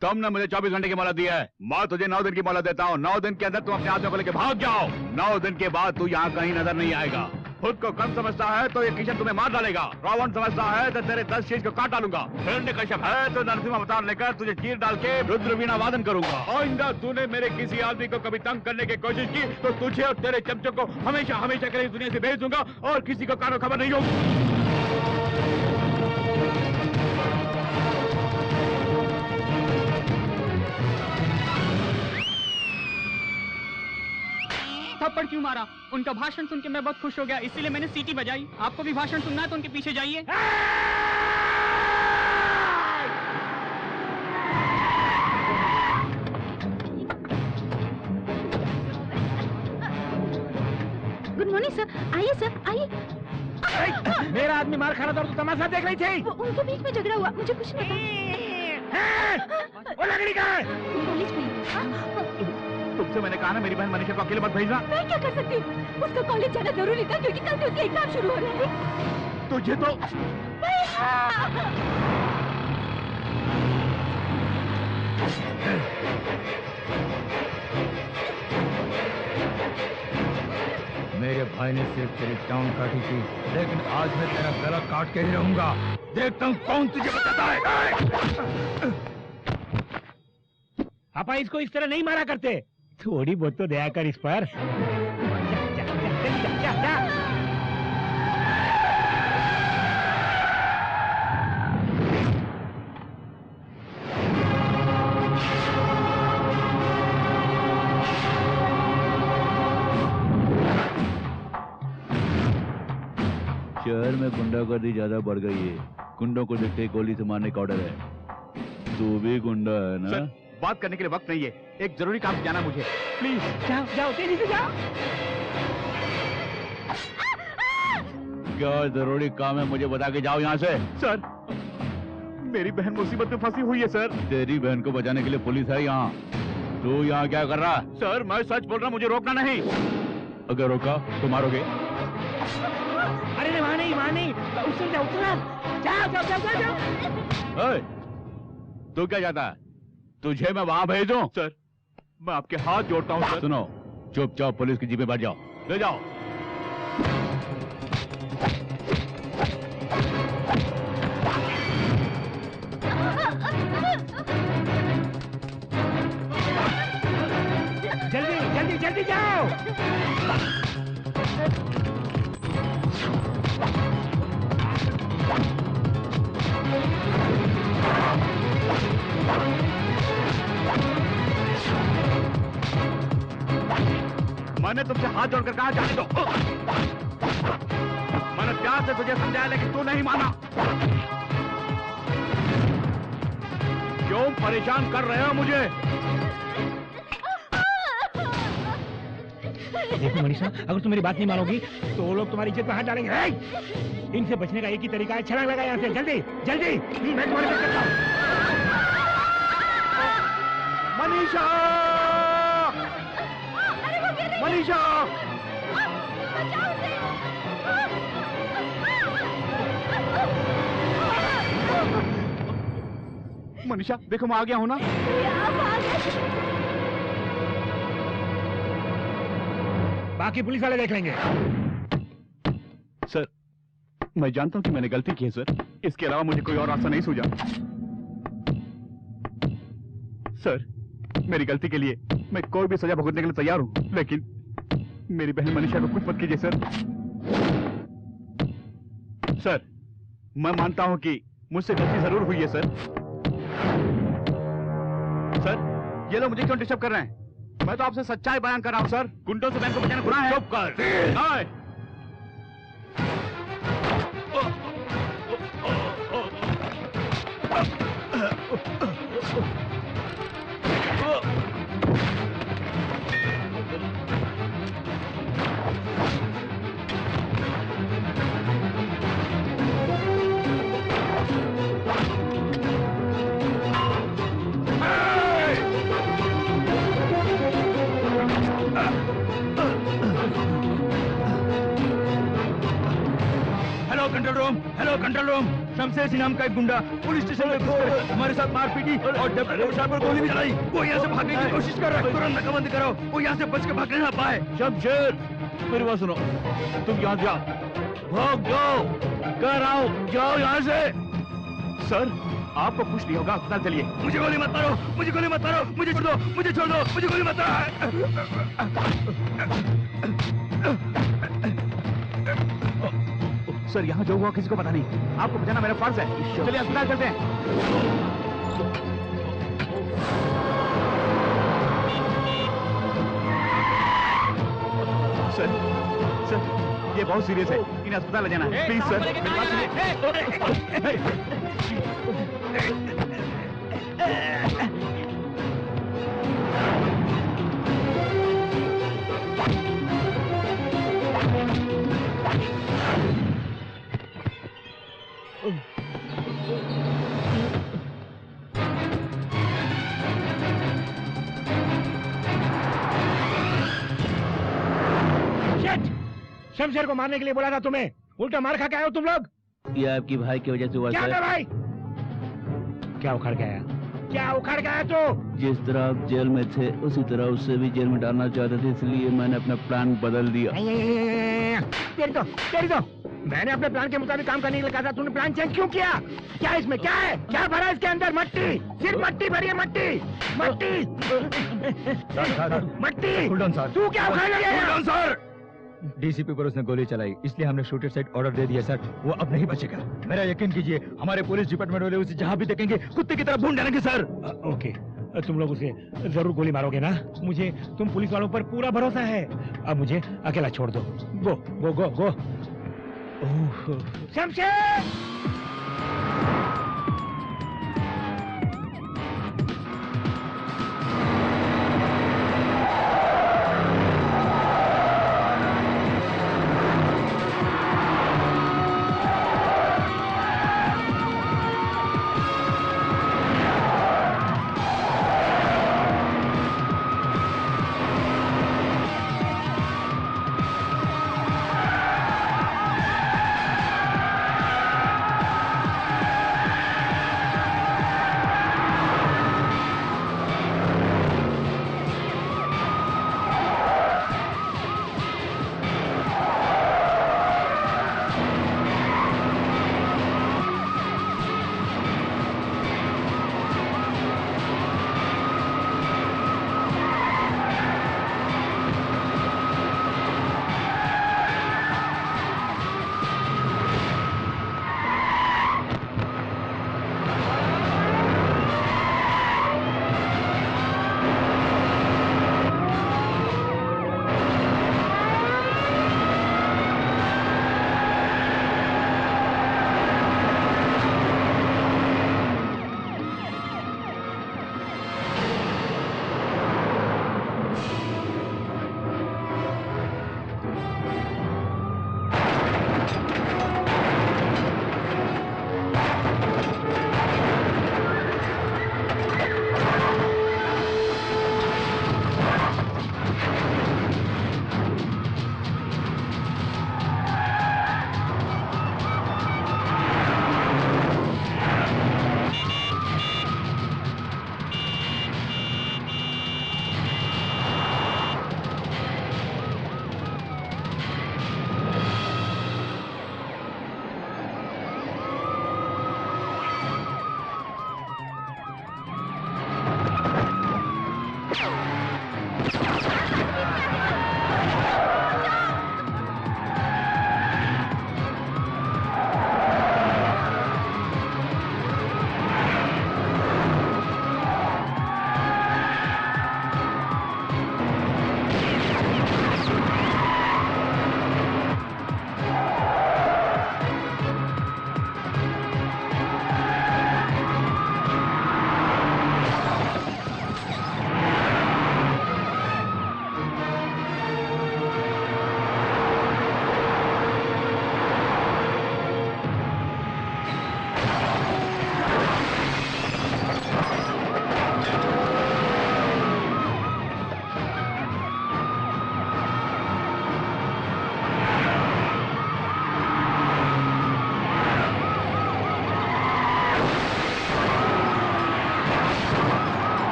[SPEAKER 1] तुमने मुझे 24 घंटे की मोहलत दी है, मैं तुझे 9 दिन की मोहलत देता हूँ। 9 दिन के अंदर तुम अपने आदमियों को लेकर भाग जाओ। 9 दिन के बाद तू यहाँ कहीं नजर नहीं आएगा। खुद को कम समझता है तो ये किशन तुम्हें मार डालेगा। रावण समझता है तो तेरे 10 शीश को काट डालूंगा। हिरण्यकश्यप है तो नरसिंह अवतार लेकर तुझे चीर डाल के रुद्र वीणा वादन करूंगा। आइंदा तूने मेरे किसी आदमी को कभी तंग करने की कोशिश की तो तुझे और तेरे चमचों को हमेशा हमेशा के लिए दुनिया से भेज दूंगा और किसी को कानो खबर नहीं होगी।
[SPEAKER 4] थप्पड़ क्यों मारा? उनका भाषण सुन के मैं बहुत खुश हो गया, इसीलिए मैंने सीटी बजाई। आपको भी भाषण सुनना है तो उनके पीछे जाइए।
[SPEAKER 2] गुड मॉर्निंग सर, आइए सर, आइए।
[SPEAKER 6] मेरा आदमी मार खा रहा था और तू तमाशा देख रही थी।
[SPEAKER 2] उनके बीच में झगड़ा हुआ, मुझे कुछ नहीं पता।
[SPEAKER 6] वो लकड़ी कहाँ है?
[SPEAKER 2] कॉलेज में।
[SPEAKER 1] तुमसे मैंने कहा ना मेरी बहन मनीषा को अकेले मत भेजना।
[SPEAKER 2] मैं क्या कर सकती हूँ? उसका कॉलेज जाना जरूरी था क्योंकि कल से उसके एग्जाम शुरू हो रहे हैं।
[SPEAKER 1] तुझे तो
[SPEAKER 5] मेरे भाई ने सिर्फ तेरी टांग काटी थी, लेकिन आज मैं तेरा गला काट के ही रहूंगा। देखता हूँ कौन तुझे बचाता है।
[SPEAKER 6] पापा इसको इस तरह नहीं मारा करते, थोड़ी बहुत तो दया कर इस पर। जा, जा, जा, जा, जा।
[SPEAKER 7] शहर में गुंडागर्दी ज्यादा बढ़ गई है। गुंडों को देखते ही गोली से मारने का ऑर्डर है। तू भी गुंडा है ना?
[SPEAKER 1] सर, बात करने के लिए वक्त नहीं है, एक जरूरी काम से जाना मुझे, प्लीज।
[SPEAKER 6] जाओ जाओ तेजी से जाओ।
[SPEAKER 7] क्या जरूरी काम है मुझे बता के जाओ यहाँ से।
[SPEAKER 1] सर, मेरी बहन मुसीबत में फंसी हुई है सर।
[SPEAKER 7] तेरी बहन को बचाने के लिए पुलिस है यहाँ। तू यहाँ क्या कर रहा?
[SPEAKER 1] सर, मैं सच बोल रहा हूँ, मुझे रोकना नहीं।
[SPEAKER 7] अगर रोका तो मारोगे।
[SPEAKER 6] अरे वहाँ नहीं, उतर जाओ, जाओ जाओ जाओ जाओ।
[SPEAKER 7] ओए, तू क्या चाहता है? तुझे मैं वहाँ भेजूं?
[SPEAKER 1] सर, मैं आपके हाथ जोड़ता हूँ सर।
[SPEAKER 7] सुनो, चुपचाप पुलिस की जीप में बैठ जाओ, ले जाओ।
[SPEAKER 6] जल्दी जल्दी जल्दी जाओ।
[SPEAKER 1] मैंने तुमसे हाथ जोड़कर कहा जाने दो। मैंने प्यार से तुझे समझाया लेकिन तू नहीं माना। क्यों परेशान कर रहे हो मुझे?
[SPEAKER 6] देखो मनीषा, अगर तुम मेरी बात नहीं मानोगी तो वो लोग तुम्हारी इज्जत पर हाथ डालेंगे। इनसे बचने का एक ही तरीका है, छलांग लगा यहाँ से, जल्दी जल्दी। मैं तुम्हारी मदद करता हूँ।
[SPEAKER 1] मनीषा, मनीषा, मनीषा देखो मैं आ गया हूँ ना।
[SPEAKER 6] बाकी पुलिस वाले देख लेंगे।
[SPEAKER 1] सर, मैं जानता हूँ कि मैंने गलती की है सर, इसके अलावा मुझे कोई और रास्ता नहीं सूझा। सर, मेरी गलती के लिए मैं कोई भी सजा भुगतने के लिए तैयार हूँ, लेकिन मेरी बहन मनीषा को कुछ मत कीजिए सर। सर, मैं मानता हूँ कि मुझसे गलती जरूर हुई है सर। सर, ये लोग मुझे क्यों डिस्टर्ब कर रहे हैं? मैं तो आपसे सच्चाई बयान कर रहा हूँ सर। गुंडों से बहन को बचाना गुनाह है।
[SPEAKER 7] चुप कर।
[SPEAKER 1] Hi.
[SPEAKER 5] Hello control room, Shamsher Singh नाम का एक गुंडा पुलिस स्टेशन में घुसकर हमारे साथ मारपीटी और डेप्यूटी साहब पर गोली भी चलाई। वो यहाँ से भागने की कोशिश कर रहा है, तुरंत नाकाबंदी करो, वो यहाँ से बच के भागने ना पाए।
[SPEAKER 7] शमशेर, मेरी बात सुनो, तुम यहाँ जाओ, भाग जाओ, कर आओ, जाओ यहाँ से।
[SPEAKER 1] सर, आपको कुछ नहीं होगा, अस्पताल चलिए।
[SPEAKER 5] मुझे गोली मत मारो, मुझे गोली मत मारो, मुझे छोड़ दो, मुझे छोड़ दो, मुझे गोली मत
[SPEAKER 1] सर, यहाँ जो हुआ किसी को पता नहीं, आपको बचाना मेरा फर्ज है। चलिए अस्पताल चलते हैं। सर सर ये बहुत सीरियस है, इन्हें अस्पताल ले जाना है। प्लीज सर मेरी बात
[SPEAKER 6] शमशेर को मारने के लिए बोला था तुम्हें, उल्टा मार खा के आए हो तुम लोग।
[SPEAKER 7] ये आपकी भाई की वजह से हुआ
[SPEAKER 6] क्या
[SPEAKER 7] सर।
[SPEAKER 6] था भाई? क्या उखाड़ के आया? क्या उखाड़ के आया तू?
[SPEAKER 7] जिस तरह आप जेल में थे उसी तरह उससे भी जेल में डालना चाहते थे, इसलिए मैंने अपना प्लान बदल दिया।
[SPEAKER 6] तेरी तो मैंने अपने प्लान के मुताबिक काम करने के लिए कहा था, तूने प्लान चेंज क्यों किया? क्या इसमें क्या है? क्या भरा इसके अंदर? मट्टी, सिर्फ मट्टी भरी है, मट्टी मट्टी मट्टी। तू क्या उखाड़ के आया?
[SPEAKER 5] सर डीसीपी पर उसने गोली चलाई, इसलिए हमने शूटर साइड ऑर्डर दे दिया सर। वो अब नहीं बचेगा, मेरा यकीन कीजिए। हमारे पुलिस डिपार्टमेंट वाले उसे जहाँ भी देखेंगे कुत्ते की तरह भून डालेंगे सर।
[SPEAKER 6] ओके, तुम लोग उसे जरूर गोली मारोगे ना? मुझे तुम पुलिस वालों पर पूरा भरोसा है। अब मुझे अकेला छोड़ दो। गो गो गो गो। शमशेर!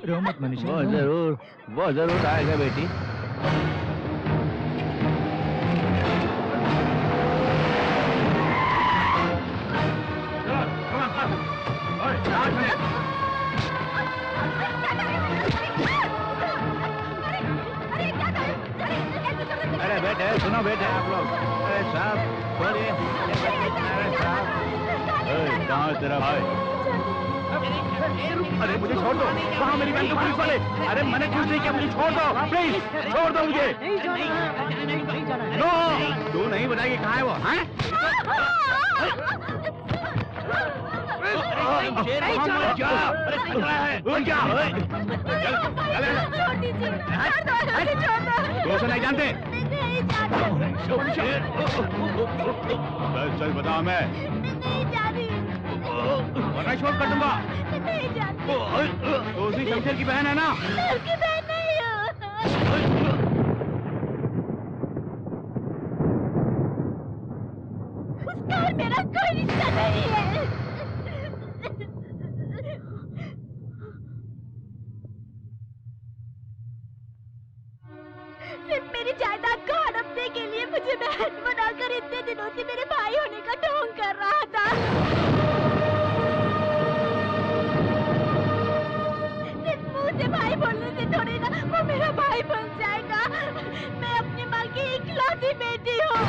[SPEAKER 5] रो मत मनीषा।
[SPEAKER 7] वो जरूर आएगा बेटी। सुनो बेटे आप लोग। अरे साहब बोलिए। अरे साहब कहाँ है तेरा भाई? अरे मुझे छोड़ दो, वहाँ मेरी बहन को पुलिस वाले। अरे मैंने कुछ नहीं किया, मुझे छोड़ दो प्लीज, छोड़ दो मुझे। नो, तू नहीं बताएगी कहाँ है वो? हैं? दोस्त नहीं जानते? चल बताओ मैं वरना शोर कर दूंगा। तो उसी शमशेर की बहन है ना?
[SPEAKER 2] उसकी बहन नहीं हो। उसका और मेरा कोई रिश्ता नहीं है। सिर्फ मेरी जायदाद को हड़पने के लिए मुझे बहन बनाकर इतने दिनों से मेरे भाई होने का ढोंग कर रहा था। मुझे भाई बोलने से थोड़ी ना वो मेरा भाई बन जाएगा। मैं अपनी माँ की इकलौती बेटी हूँ।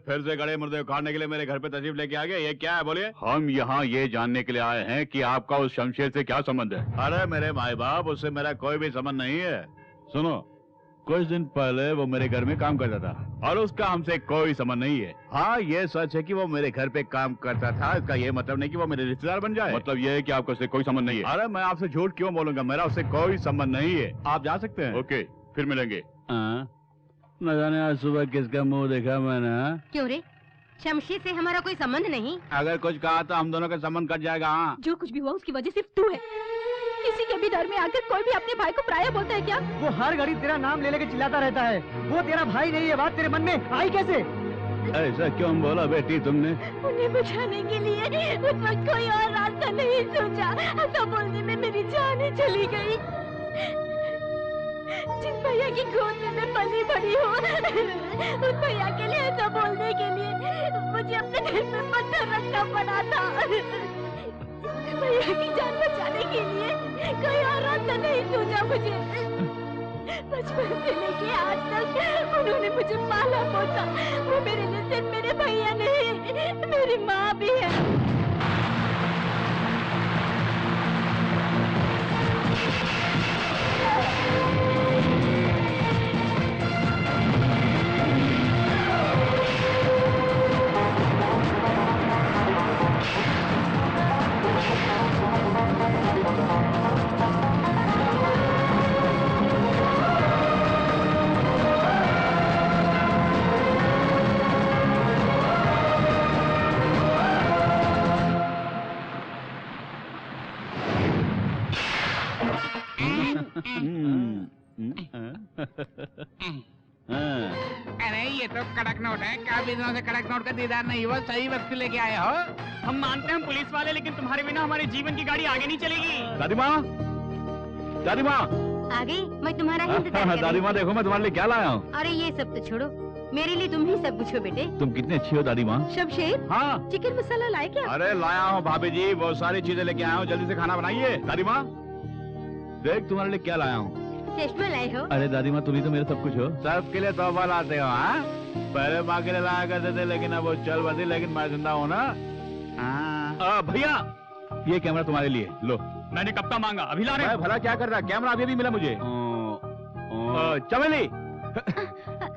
[SPEAKER 7] फिर से गड़े मुर्दे उखाड़ने के लिए मेरे घर पे तशरीफ लेके आ गए? ये क्या है बोलिए? हम यहाँ ये जानने के लिए आए हैं कि आपका उस शमशेर से क्या संबंध है। अरे मेरे माई बाप, उससे मेरा कोई भी संबंध नहीं है। सुनो, कुछ दिन पहले वो मेरे घर में काम करता था और उसका हमसे कोई संबंध नहीं है। हाँ ये सच है कि वो मेरे घर पे काम करता था, इसका ये मतलब नहीं कि वो मेरे रिश्तेदार बन जाए। मतलब ये है कि आपका उससे कोई संबंध नहीं है? अरे मैं आपसे झूठ क्यों बोलूंगा, मेरा उससे कोई संबंध नहीं है। आप जा सकते हैं। ओके, फिर मिलेंगे। न जाने आज सुबह किसका मुंह देखा मैंने।
[SPEAKER 8] क्यों रे, शमशेर से हमारा कोई संबंध नहीं?
[SPEAKER 7] अगर कुछ कहा तो हम दोनों का संबंध कट जाएगा।
[SPEAKER 2] जो कुछ भी हुआ उसकी वजह सिर्फ तू है। किसी के भी डर में आकर कोई भी अपने भाई को पराया बोलता है क्या?
[SPEAKER 3] वो हर घड़ी तेरा नाम ले लेके चिल्लाता रहता है। वो तेरा भाई नहीं है, बात तेरे मन में आई कैसे?
[SPEAKER 7] ऐसा क्यों बोला बेटी तुमने?
[SPEAKER 2] उन्हें बचाने के लिए उस वक्त कोई और रास्ता नहीं सोचा। ऐसा बोलने में मेरी जान ही चली गई। जिस भैया की गोद में मैं पली बड़ी हूँ, उस भैया के लिए ऐसा बोलने के लिए मुझे अपने दिल में पत्थर रखना पड़ा था। भैया की जान बचाने के लिए कोई और रास्ता नहीं सोचा मुझे। बचपन से लेके आज तक उन्होंने मुझे पाला पोसा। वो मेरे लिए सिर्फ मेरे भैया नहीं, मेरी माँ भी है।
[SPEAKER 9] अरे ये तो कड़क नोट है। काफी दिनों से कड़क नोट का दीदार नहीं हुआ, सही वक्त लेके आए हो।
[SPEAKER 4] हम मानते हैं पुलिस वाले, लेकिन तुम्हारे बिना हमारे जीवन की गाड़ी आगे नहीं चलेगी।
[SPEAKER 7] दादी माँ, दादी माँ
[SPEAKER 8] आ गई। मैं तुम्हारा ही इंतजार कर रही
[SPEAKER 7] दादी माँ देखो मैं तुम्हारे लिए क्या लाया हूँ।
[SPEAKER 8] अरे ये सब तो छोड़ो, मेरे लिए तुम ही सब कुछ हो बेटे।
[SPEAKER 7] तुम कितनी अच्छी हो दादी माँ।
[SPEAKER 2] शमशेर,
[SPEAKER 7] हाँ
[SPEAKER 2] चिकन मसाला लाए क्या?
[SPEAKER 7] अरे लाया हूँ भाभी जी, बहुत सारी चीजें लेके आया हूँ, जल्दी से खाना बनाइए। दादी माँ देख तुम्हारे लिए क्या लाया हूँ।
[SPEAKER 8] चश्मा लाए हो?
[SPEAKER 7] अरे दादी माँ तुम ही तो मेरे सब कुछ हो। सबके लिए तोहफा लाते हो। हाँ पहले माँ के लिए लाया करते थे, लेकिन अब वो चल बसी, लेकिन मैं जिंदा हूँ ना। भैया ये कैमरा तुम्हारे लिए लो।
[SPEAKER 4] मैंने कब का मांगा, अभी ला रहे हैं।
[SPEAKER 7] भला क्या कर रहा, कैमरा अभी भी मिला मुझे। चमेली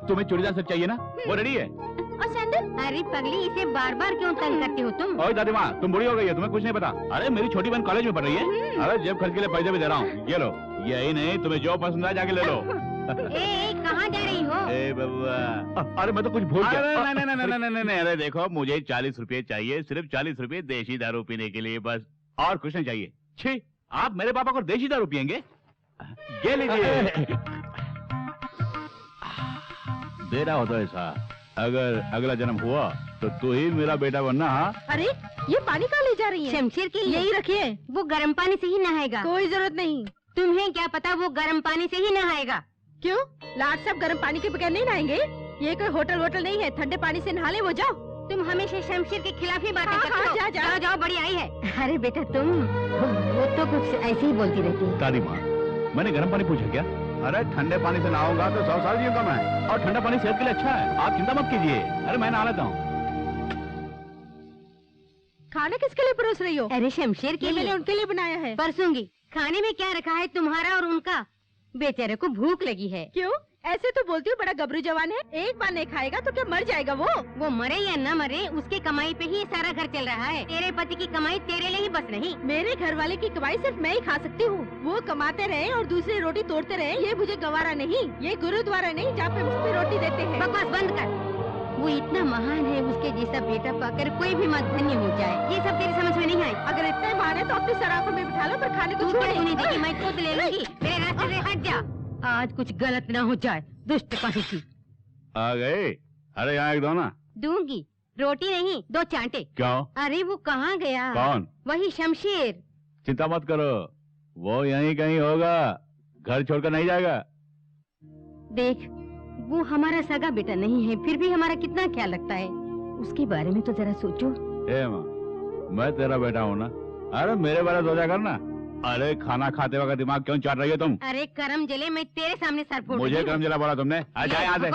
[SPEAKER 7] तुम्हें चूड़ीदार सेट चाहिए ना, वो रेडी है।
[SPEAKER 2] और सैंडल?
[SPEAKER 8] अरे पगली, इसे बार बार क्यों तंग करते हो तुम?
[SPEAKER 7] ओए दादी माँ तुम बुरी हो गई है, तुम्हें कुछ नहीं पता। अरे मेरी छोटी बहन कॉलेज में पढ़ रही है। अरे जेब खर्च के लिए पैसे भी दे रहा हूँ, ये लो। यही नहीं, तुम्हें जो पसंद है जाके ले लो।
[SPEAKER 8] ए कहाँ जा रही हो?
[SPEAKER 7] ए बब्बा, अरे मैं तो कुछ भूल गया। नहीं, अरे देखो मुझे 40 रुपए चाहिए, सिर्फ 40 रुपए देशी दारू पीने के लिए, बस और कुछ नहीं चाहिए। छी, आप मेरे पापा को देशी दारू पियेंगे? ये लीजिए। दे रहा हो तो ऐसा, अगर अगला जन्म हुआ तो तू ही मेरा बेटा बनना। हाँ
[SPEAKER 2] अरे ये पानी कहाँ ले जा रही है?
[SPEAKER 8] शमशेर के लिए
[SPEAKER 2] यही रखिए।
[SPEAKER 8] वो गर्म पानी से ही नहाएगा।
[SPEAKER 2] कोई जरूरत नहीं।
[SPEAKER 8] तुम्हें क्या पता वो गर्म पानी से ही नहाएगा।
[SPEAKER 2] क्यों? लाट सब गर्म पानी के बगैर नहीं नहाएंगे? ये कोई होटल नहीं है, ठंडे पानी से नहा ले। वो जाओ।
[SPEAKER 8] तुम हमेशा शमशेर के खिलाफ ही बातें करते हो।
[SPEAKER 2] जाओ
[SPEAKER 8] जाओ, बड़ी आई है। अरे बेटा तुम, वो तो कुछ ऐसे ही बोलती रहती है।
[SPEAKER 7] दादी माँ, मैंने गर्म पानी पूछा क्या? अरे ठंडे पानी से नहाऊंगा तो 100 साल जीऊंगा मैं, और ठंडा पानी सेहत के लिए अच्छा है, आप चिंता मत कीजिए। अरे मैं नहा लेता हूँ।
[SPEAKER 2] खाना किसके लिए परोस रही हो?
[SPEAKER 8] अरे शमशेर के लिए।
[SPEAKER 2] मैंने उनके लिए बनाया है।
[SPEAKER 8] परसूंगी। खाने में क्या रखा है तुम्हारा और उनका? बेचारे को भूख लगी है।
[SPEAKER 2] क्यों? ऐसे तो बोलती हूँ बड़ा गबरू जवान है, एक बार नहीं खाएगा तो क्या मर जाएगा वो
[SPEAKER 8] मरे या न मरे, उसकी कमाई पे ही सारा घर चल रहा है। तेरे पति की कमाई तेरे लिए ही बस नहीं।
[SPEAKER 2] मेरे घर वाले की कमाई सिर्फ मैं ही खा सकती हूँ। वो कमाते रहे और दूसरी रोटी तोड़ते रहे, ये मुझे गवारा नहीं। ये गुरुद्वारा नहीं जहाँ पे मुझे रोटी देते हैं।
[SPEAKER 8] बकवास बंद कर। वो इतना महान है, उसके जैसा बेटा पाकर कोई भी मत धन्य हो जाए। ये सब तेरी समझ में नहीं आई।
[SPEAKER 2] अगर इतने महान है तो अपनी सराखों में बिठा लो, पर खाने को छोड़
[SPEAKER 8] नहीं देगी। मैं खुद ले लूंगी। मेरे रास्ते से हट जा, आज कुछ गलत न हो जाए। दुष्ट कहीं की
[SPEAKER 7] आ गए। अरे यहाँ एक दो ना।
[SPEAKER 8] दूंगी, रोटी नहीं, 2 चांटे।
[SPEAKER 7] क्यों?
[SPEAKER 8] अरे वो कहाँ गया?
[SPEAKER 7] कौन?
[SPEAKER 8] वही शमशेर।
[SPEAKER 7] चिंता मत करो, वो यहीं कहीं होगा, घर छोड़कर नहीं जाएगा।
[SPEAKER 8] देख, वो हमारा सगा बेटा नहीं है, फिर भी हमारा कितना ख्याल रखता है। उसके बारे में तो जरा सोचो।
[SPEAKER 7] ए माँ, मैं तेरा बेटा हूँ ना। अरे मेरे बारे सोचा कर ना। अरे खाना खाते वक्त दिमाग क्यों चाट रही हो तुम?
[SPEAKER 8] अरे करम जले, मैं तेरे सामने सर फोड़।
[SPEAKER 7] मुझे करम जला बोला तुमने? आ जाए यहाँ से।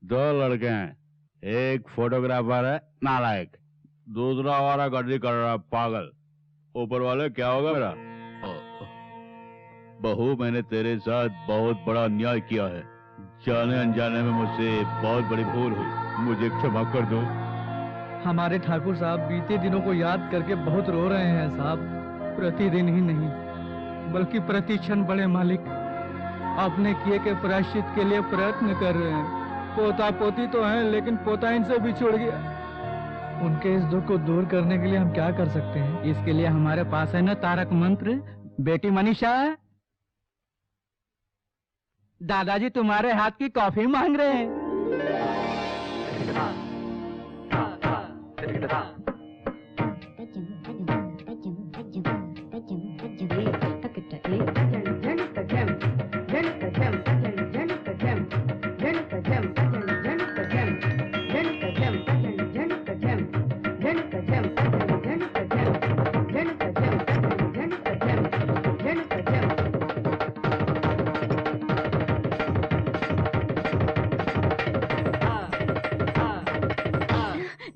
[SPEAKER 7] 2 लड़के हैं, एक फोटोग्राफर है नालायक, दूसरा वाला गड्डी कर रहा पागल। ऊपर वाले क्या होगा मेरा? बहू, मैंने तेरे साथ बहुत बड़ा अन्याय किया है। जाने अनजाने में मुझसे बहुत बड़ी भूल हुई, मुझे क्षमा कर दो।
[SPEAKER 3] हमारे ठाकुर साहब बीते दिनों को याद करके बहुत रो रहे हैं साहब। प्रतिदिन ही नहीं बल्कि प्रति क्षण बड़े मालिक अपने किए के प्रायश्चित के लिए प्रयत्न कर रहे हैं। पोता पोती तो हैं, लेकिन पोता इनसे बिछुड़ गया। उनके इस दुख को दूर करने के लिए हम क्या कर सकते हैं?
[SPEAKER 4] इसके लिए हमारे पास है ना तारक मंत्र। बेटी मनीषा, दादाजी तुम्हारे हाथ की कॉफी मांग रहे हैं।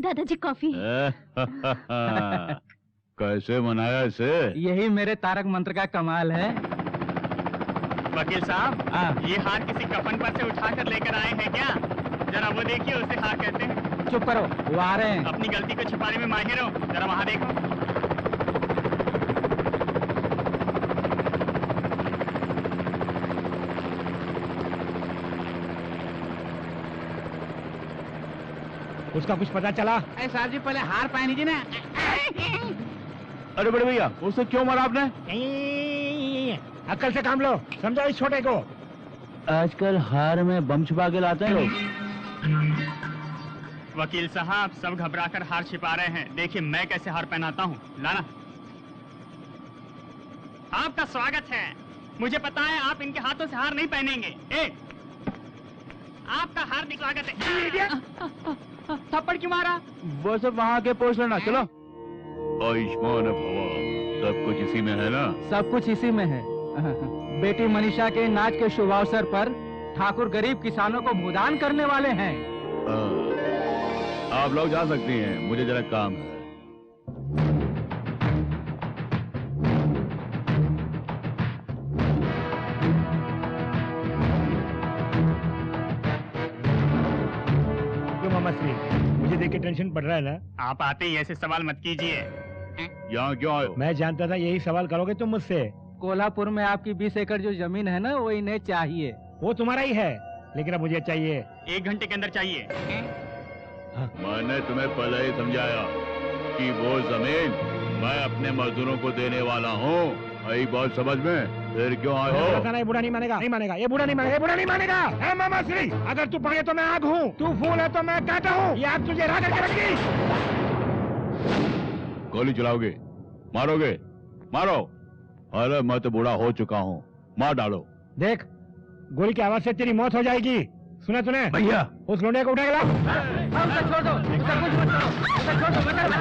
[SPEAKER 2] दादाजी कॉफी।
[SPEAKER 7] कैसे मनाया इसे?
[SPEAKER 4] यही मेरे तारक मंत्र का कमाल है।
[SPEAKER 9] वकील साहब, ये हार किसी कफन पर से उठाकर लेकर आए हैं क्या? जरा वो देखिए, उसे हार कहते हैं।
[SPEAKER 4] चुप करो, वो आ रहे हैं।
[SPEAKER 9] अपनी गलती को छिपाने में माहिर हो, जरा वहाँ देखो।
[SPEAKER 6] उसका कुछ पता चला?
[SPEAKER 9] अरे साहब जी, पहले हार पहन लीजिए ना।
[SPEAKER 7] अरे बड़े भैया, उसे क्यों मारा आपने?
[SPEAKER 6] अक्ल से काम लो, समझो इस छोटे को।
[SPEAKER 7] आजकल हार में बम छुपा के लाते हैं लोग।
[SPEAKER 9] वकील साहब, सब घबराकर हार छिपा रहे हैं। देखिए मैं कैसे हार पहनाता हूँ। लाना। आपका स्वागत है। मुझे पता है आप इनके हाथों से हार नहीं पहनेंगे। आपका हार्दिक स्वागत है।
[SPEAKER 4] थप्पड़ क्यों मारा?
[SPEAKER 7] वो सब वहाँ के पोस्ट लेना। चलो। आयुष्मान भवा, सब कुछ इसी में है ना?
[SPEAKER 4] सब कुछ इसी में है। बेटी मनीषा के नाच के शुभ अवसर पर ठाकुर गरीब किसानों को भूदान करने वाले हैं।
[SPEAKER 7] आप लोग जा सकती हैं, मुझे जरा काम है।
[SPEAKER 6] मुझे देख के टेंशन पड़ रहा है ना?
[SPEAKER 9] आप आते ही ऐसे सवाल मत कीजिए।
[SPEAKER 7] यहाँ क्यों आए हो?
[SPEAKER 6] मैं जानता था यही सवाल करोगे तुम मुझसे।
[SPEAKER 4] कोल्हापुर में आपकी 20 एकड़ जो जमीन है ना, वो इन्हें चाहिए।
[SPEAKER 6] वो तुम्हारा ही है, लेकिन अब मुझे चाहिए।
[SPEAKER 9] 1 घंटे के अंदर चाहिए।
[SPEAKER 7] मैंने तुम्हें पहले ही समझाया कि वो जमीन मैं अपने मजदूरों को देने वाला हूँ। आई बात समझ में? फिर क्यों आए हो?
[SPEAKER 6] ये बूढ़ा नहीं मानेगा, नहीं मानेगा, ये बूढ़ा नहीं मानेगा, ये बूढ़ा नहीं मानेगा। ए मामा श्री, अगर तू पाए तो मैं आग हूँ, तू फूल है तो मैं कांटा हूँ। ये आग तुझे राह करके रखेगी।
[SPEAKER 7] गोली चलाओगे? मारोगे? मारो। अरे मैं तो बूढ़ा हो चुका हूँ, मार डालो।
[SPEAKER 6] देख, गोली की आवाज से तेरी मौत हो जाएगी। सुना तूने?
[SPEAKER 5] भैया
[SPEAKER 6] उस लोंडे को उठा के ला।
[SPEAKER 4] छोड़ दो, सर कुछ मत करो, सर छोड़ दो, बचा लो।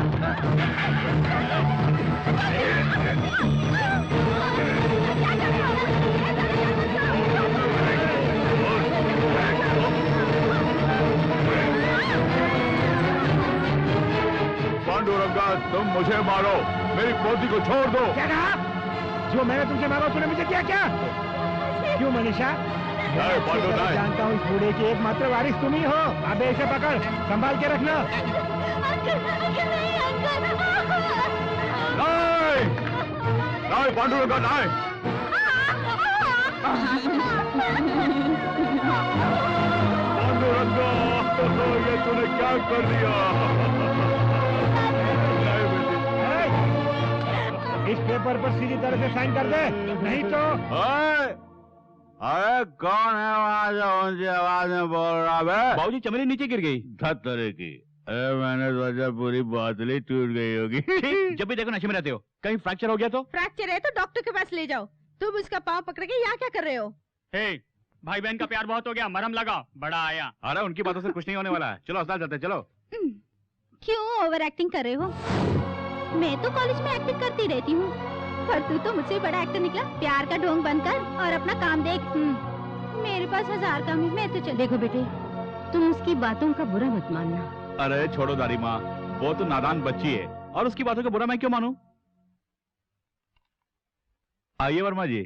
[SPEAKER 7] पांडुरंगा, तुम मुझे मारो, मेरी पोती को छोड़ दो।
[SPEAKER 6] क्या कहा? जो मैंने तुमसे मांगा तूने मुझे किया क्या? क्यों मनीषा? जानता हूँ इस बूढ़े की एकमात्र वारिस तुम ही हो। अबे इसे पकड़, संभाल के रखना।
[SPEAKER 7] नहीं, पांडुरंगा नहीं। पांडुरंगा, ये तूने क्या कर दिया?
[SPEAKER 6] इस पेपर पर सीधी तरह से साइन कर दे, नहीं तो।
[SPEAKER 7] अरे कौन है वहाँ जो ऊंची आवाज में बोल रहा है?
[SPEAKER 1] बाबूजी चमेली नीचे गिर गई।
[SPEAKER 7] धत्तरे की। अरे मैंने सोचा पूरी बोतली टूट गई होगी।
[SPEAKER 1] जब भी देखो नशे में रहते हो, कहीं फ्रैक्चर हो गया तो?
[SPEAKER 2] फ्रैक्चर है तो डॉक्टर के पास ले जाओ। तुम उसका पाँव पकड़ के यहाँ क्या कर रहे हो?
[SPEAKER 9] हे, भाई बहन का प्यार बहुत हो गया, मरहम लगा, बड़ा आया।
[SPEAKER 1] अरे उनकी बातों से कुछ नहीं होने वाला है। चलो अस्पताल चलते, चलो।
[SPEAKER 2] क्यों ओवर एक्टिंग कर रहे हो? मैं तो कॉलेज में एक्टिंग करती रहती हूँ, पर तू तो मुझसे बड़ा एक्टर निकला। प्यार का ढोंग बंद कर और अपना काम देख। मेरे पास 1000 काम है, मैं तो चल।
[SPEAKER 8] देखो बेटे, तुम उसकी बातों का बुरा मत मानना।
[SPEAKER 1] अरे छोड़ो दादी माँ, वो तो नादान बच्ची है और उसकी बातों का बुरा मैं क्यों मानूं? आइए वर्मा जी।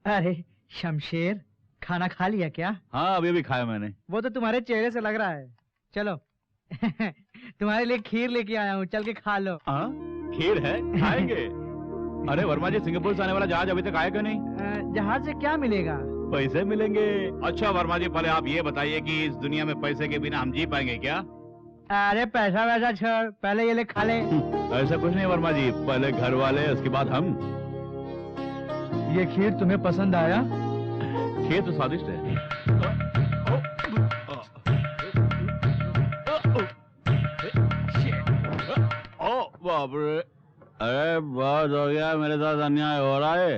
[SPEAKER 3] अरे शमशेर, खाना खा लिया क्या?
[SPEAKER 1] हाँ अभी खाया मैंने।
[SPEAKER 3] वो तो तुम्हारे चेहरे से लग रहा है। चलो तुम्हारे लिए खीर लेके आया हूँ, चल के खा लो।
[SPEAKER 1] हाँ खीर है, खाएंगे। अरे वर्मा जी, सिंगापुर से आने वाला जहाज अभी तक आया क्यों नहीं?
[SPEAKER 3] जहाज से क्या मिलेगा?
[SPEAKER 1] पैसे मिलेंगे। अच्छा वर्मा जी, पहले आप ये बताइए कि इस दुनिया में पैसे के बिना हम जी पाएंगे क्या?
[SPEAKER 3] अरे पैसा वैसा छोड़, पहले ये ले खा ले।
[SPEAKER 1] ऐसा कुछ नहीं वर्मा जी, पहले घर वाले उसके बाद हम।
[SPEAKER 3] ये खीर तुम्हें पसंद आया?
[SPEAKER 1] खीर तो स्वादिष्ट है। बाप रे, अरे बहुत हो गया, मेरे साथ अन्याय हो रहा है।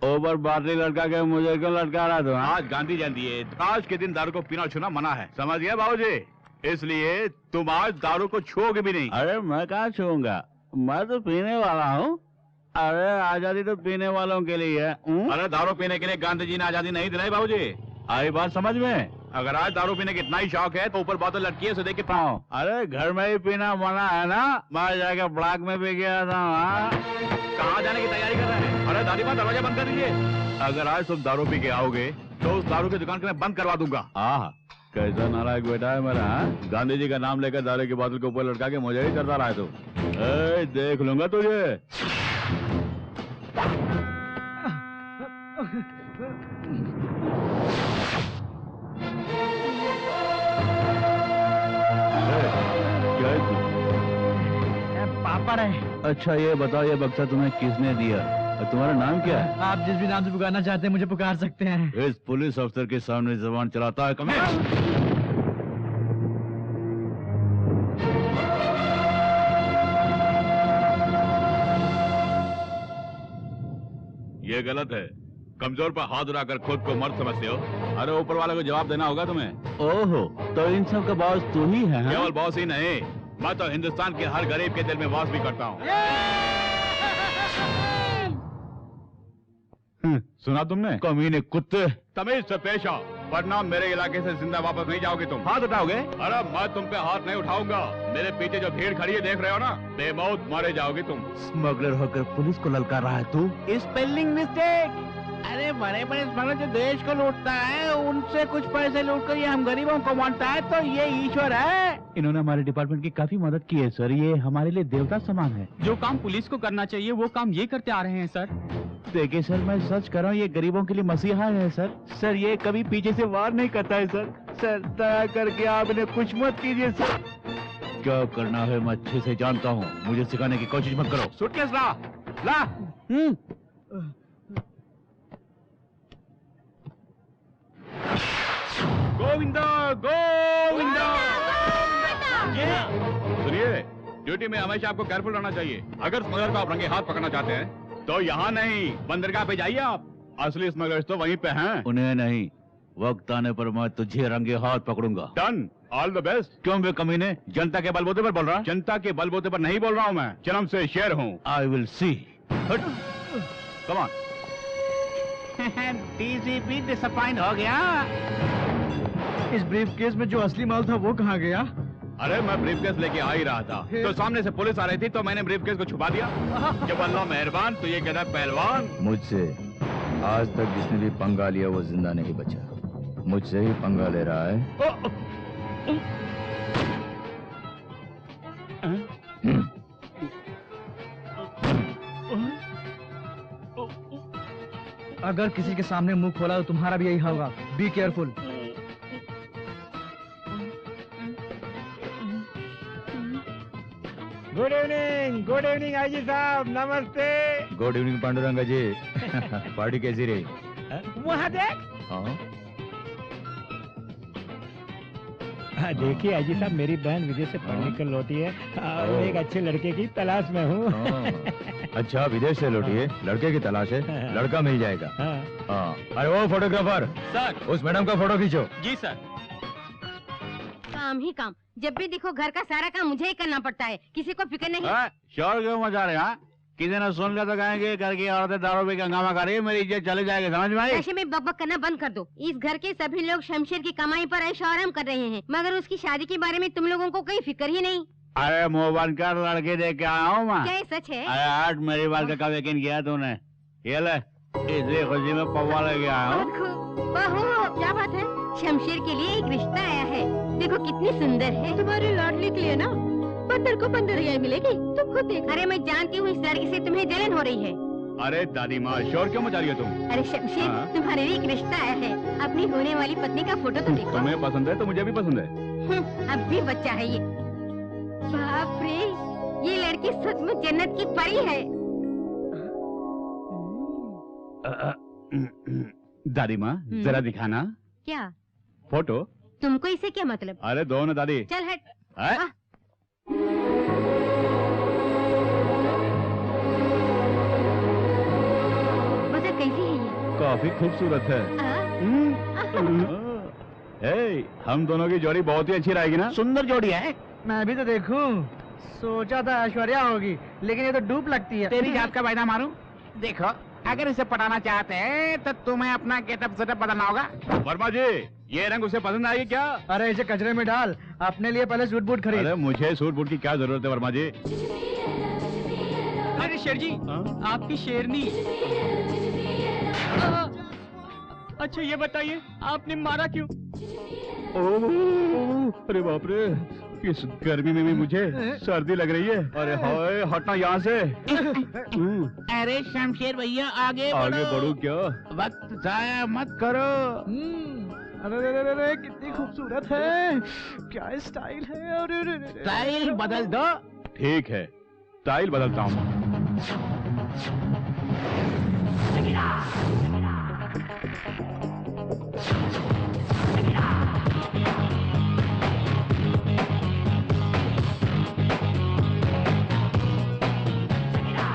[SPEAKER 1] ऊपर बाटली लटका के मुझे क्यों लटका रहा था? आज गांधी जयंती है, आज के दिन दारू को पीना छूना मना है, समझ गया बाबूजी? इसलिए तुम आज दारू को छूओगे भी नहीं। अरे मैं कहाँ छूऊंगा, मैं तो पीने वाला हूँ। अरे आजादी तो पीने वालों के लिए है। अरे दारू पीने के लिए गांधी जी ने आजादी नहीं दिलाई बाबूजी, आई बात समझ में? अगर आज दारू पीने की इतना ही शौक है तो ऊपर बोतल लटकी है, उसे देख के पाओ। अरे घर में ही पीना मना है ना, मैं जाकर ब्लॉक में भी गया था। कहाँ जाने की तैयारी कर रहे हैं? अरे दादी माँ, दरवाजा बंद कर दीजिए। अगर आज तुम दारू पी के आओगे तो उस दारू की दुकान को मैं बंद करवा दूंगा। हाँ, कैसा नालायक बेटा है मेरा। गांधी जी का नाम लेकर दारू की बोतल के ऊपर लटका के मुझे ही करता रहा है तू। देख लूंगा तुझे।
[SPEAKER 3] पापा रहे।
[SPEAKER 1] अच्छा ये बताओ, ये बक्सा तुम्हें किसने दिया और तुम्हारा नाम क्या है?
[SPEAKER 3] आप जिस भी नाम से पुकारना चाहते हैं मुझे पुकार सकते हैं।
[SPEAKER 1] इस पुलिस अफसर के सामने जबान चलाता है कम। ये गलत है, कमजोर पर हाथ उठाकर खुद को मर्द समझते हो। अरे ऊपर वाले को जवाब देना होगा तुम्हें। ओहो, तो इन सब का बॉस तू ही है? केवल बॉस ही नहीं, मैं तो हिंदुस्तान के हर गरीब के दिल में वास भी करता हूँ। सुना तुमने? कमीने कुत्ते, तमीज से पेश आओ, वरना मेरे इलाके से जिंदा वापस नहीं जाओगे तुम। हाथ उठाओगे? अरे मैं तुम पे हाथ नहीं उठाऊंगा। मेरे पीछे जो भीड़ खड़ी है देख रहे हो ना, बेमौत मारे जाओगे तुम। स्मगलर होकर पुलिस को ललकार रहा है तू।
[SPEAKER 4] Spelling mistake. अरे बड़े बड़े स्मगलर जो देश को लूटता है, उनसे कुछ पैसे लूट कर ये हम गरीबों को बांटता है, तो ये ईश्वर है।
[SPEAKER 1] इन्होंने हमारे डिपार्टमेंट की काफी मदद की है सर, ये हमारे लिए देवता समान है।
[SPEAKER 9] जो काम पुलिस को करना चाहिए वो काम ये करते आ रहे हैं सर।
[SPEAKER 1] देखिए सर, मैं सच कर रहा हूँ, ये गरीबों के लिए मसीहा है सर। सर ये कभी पीछे से वार नहीं करता है सर। सर दया करके आप इन्हें कुछ मत कीजिए सर। क्या करना है मैं अच्छे से जानता हूँ, मुझे सिखाने की कोशिश मत करो। सूटकेस ला ला।
[SPEAKER 7] गोविंदा गोविंदा। सुनिए, ड्यूटी में हमेशा आपको केयरफुल रहना चाहिए। अगर स्मगलर को आप रंगे हाथ पकड़ना चाहते हैं तो यहाँ नहीं, बंदरगाह पे जाइए आप। असली स्मगलर्स तो वहीं पे हैं।
[SPEAKER 10] उन्हें नहीं, वक्त आने पर मैं तुझे रंगे हाथ पकड़ूंगा।
[SPEAKER 7] Done, all the best.
[SPEAKER 10] क्यों बे कमीने, जनता के बलबूते पर बोल रहा?
[SPEAKER 7] जनता के बलबूते पर नहीं बोल रहा हूँ मैं, जन्म से शेर हूँ।
[SPEAKER 10] I will see.
[SPEAKER 7] Come on.
[SPEAKER 9] DCP disappoint हो गया।
[SPEAKER 3] इस ब्रीफकेस में जो असली माल था वो कहाँ गया?
[SPEAKER 7] अरे मैं ब्रीफकेस लेके आ ही रहा था तो सामने से पुलिस आ रही थी तो मैंने ब्रीफकेस को छुपा दिया। जब अल्लाह मेहरबान तो ये कहता है पहलवान।
[SPEAKER 10] मुझसे आज तक जिसने भी पंगा लिया वो जिंदा नहीं बचा। मुझसे ही पंगा ले रहा है।
[SPEAKER 3] अगर किसी के सामने मुंह खोला तो तुम्हारा भी यही होगा। Be careful.
[SPEAKER 6] Good evening IG साहब, नमस्ते।
[SPEAKER 10] गुड इवनिंग पांडुरंगा जी। पार्टी कैसी रही?
[SPEAKER 6] वहाँ देख। हाँ देखिए आईजी साहब, मेरी बहन विदेश से पढ़ कर लौटी है और मैं एक अच्छे लड़के की तलाश में हूँ।
[SPEAKER 10] अच्छा, विदेश से लौटी है, लड़के की तलाश है, लड़का मिल जाएगा। हाँ। अरे वो फोटोग्राफर
[SPEAKER 9] सर,
[SPEAKER 10] उस मैडम का फोटो खींचो।
[SPEAKER 9] जी सर।
[SPEAKER 8] काम ही काम, जब भी देखो घर का सारा काम मुझे ही करना पड़ता है, किसी को फिक्र नहीं।
[SPEAKER 10] शोर क्यों मचा रहे हैं? किसी ने सुन लिया तो कहेंगे घर की औरतें दारू पी के हंगामा कर रही है, मेरी इज्जत चले जाएगी, समझ में आई?
[SPEAKER 8] ऐसे में बकबक करना बंद कर दो। इस घर के सभी लोग शमशेर की कमाई पर ऐशो आराम कर रहे हैं, मगर उसकी शादी के बारे में तुम लोगों को कोई फिक्र ही नहीं।
[SPEAKER 10] अरे मुंह बंद कर, लड़के देख के आया हूँ मैं।
[SPEAKER 8] क्या ये सच है?
[SPEAKER 10] अरे आज मेरी बात का कब यकीन किया तूने? ये ले, इसी खुशी में पौवा लेके आया हूँ।
[SPEAKER 8] बहू, क्या बात है? शमशेर के लिए एक रिश्ता आया है, देखो कितनी सुंदर है। तुम्हारे लाडली के लिए ना बंदर को बंदरियाई मिलेगी, तुम खुद देखो। अरे मैं जानती हूँ इस लड़की से तुम्हें जलन हो रही है।
[SPEAKER 7] अरे दादी माँ, शोर क्यों मचा रही हो तुम?
[SPEAKER 8] अरे शमशेर, तुम्हारे लिए एक रिश्ता आया है, अपनी होने वाली पत्नी का फोटो तो देखो।
[SPEAKER 7] तुम्हें पसंद है तो मुझे भी पसंद है।
[SPEAKER 8] अब भी बच्चा है ये। बाप रे, ये लड़की सचमुच जन्नत की परी है।
[SPEAKER 7] दादी माँ जरा दिखाना।
[SPEAKER 8] क्या
[SPEAKER 7] फोटो?
[SPEAKER 8] तुमको इससे क्या मतलब?
[SPEAKER 7] अरे दो ना दादी।
[SPEAKER 8] चल हट। बता कैसी है ये?
[SPEAKER 7] काफी खूबसूरत है। ए, हम दोनों की जोड़ी बहुत ही अच्छी रहेगी ना?
[SPEAKER 9] सुंदर जोड़ी है।
[SPEAKER 3] मैं भी तो देखूं। सोचा था ऐश्वर्या होगी, लेकिन ये तो डूब लगती है।
[SPEAKER 9] तेरी जात का वायदा मारूं? देखो, अगर इसे पटाना चाहते हैं तो तुम्हें अपना गेटअप सेटअप बदलना होगा।
[SPEAKER 7] वर्मा जी, ये रंग उसे पसंद आएगी क्या?
[SPEAKER 3] अरे इसे कचरे में डाल, अपने लिए पहले सूट बूट खरीद।
[SPEAKER 7] अरे मुझे सूट बूट की क्या जरूरत है वर्मा जी?
[SPEAKER 9] अरे शेर जी, आपकी शेरनी। अच्छा ये बताइए, आपने मारा क्यों?
[SPEAKER 7] अरे बाप रे, इस गर्मी में भी मुझे सर्दी लग रही है। अरे हाय, हटना यहाँ से।
[SPEAKER 9] अरे शमशेर भैया, आगे
[SPEAKER 7] बढ़ू क्या?
[SPEAKER 9] वक्त जाया मत करो।
[SPEAKER 3] अरे कितनी खूबसूरत है, क्या स्टाइल है। अरे
[SPEAKER 9] स्टाइल बदल दो।
[SPEAKER 7] ठीक है, स्टाइल बदलता हूँ।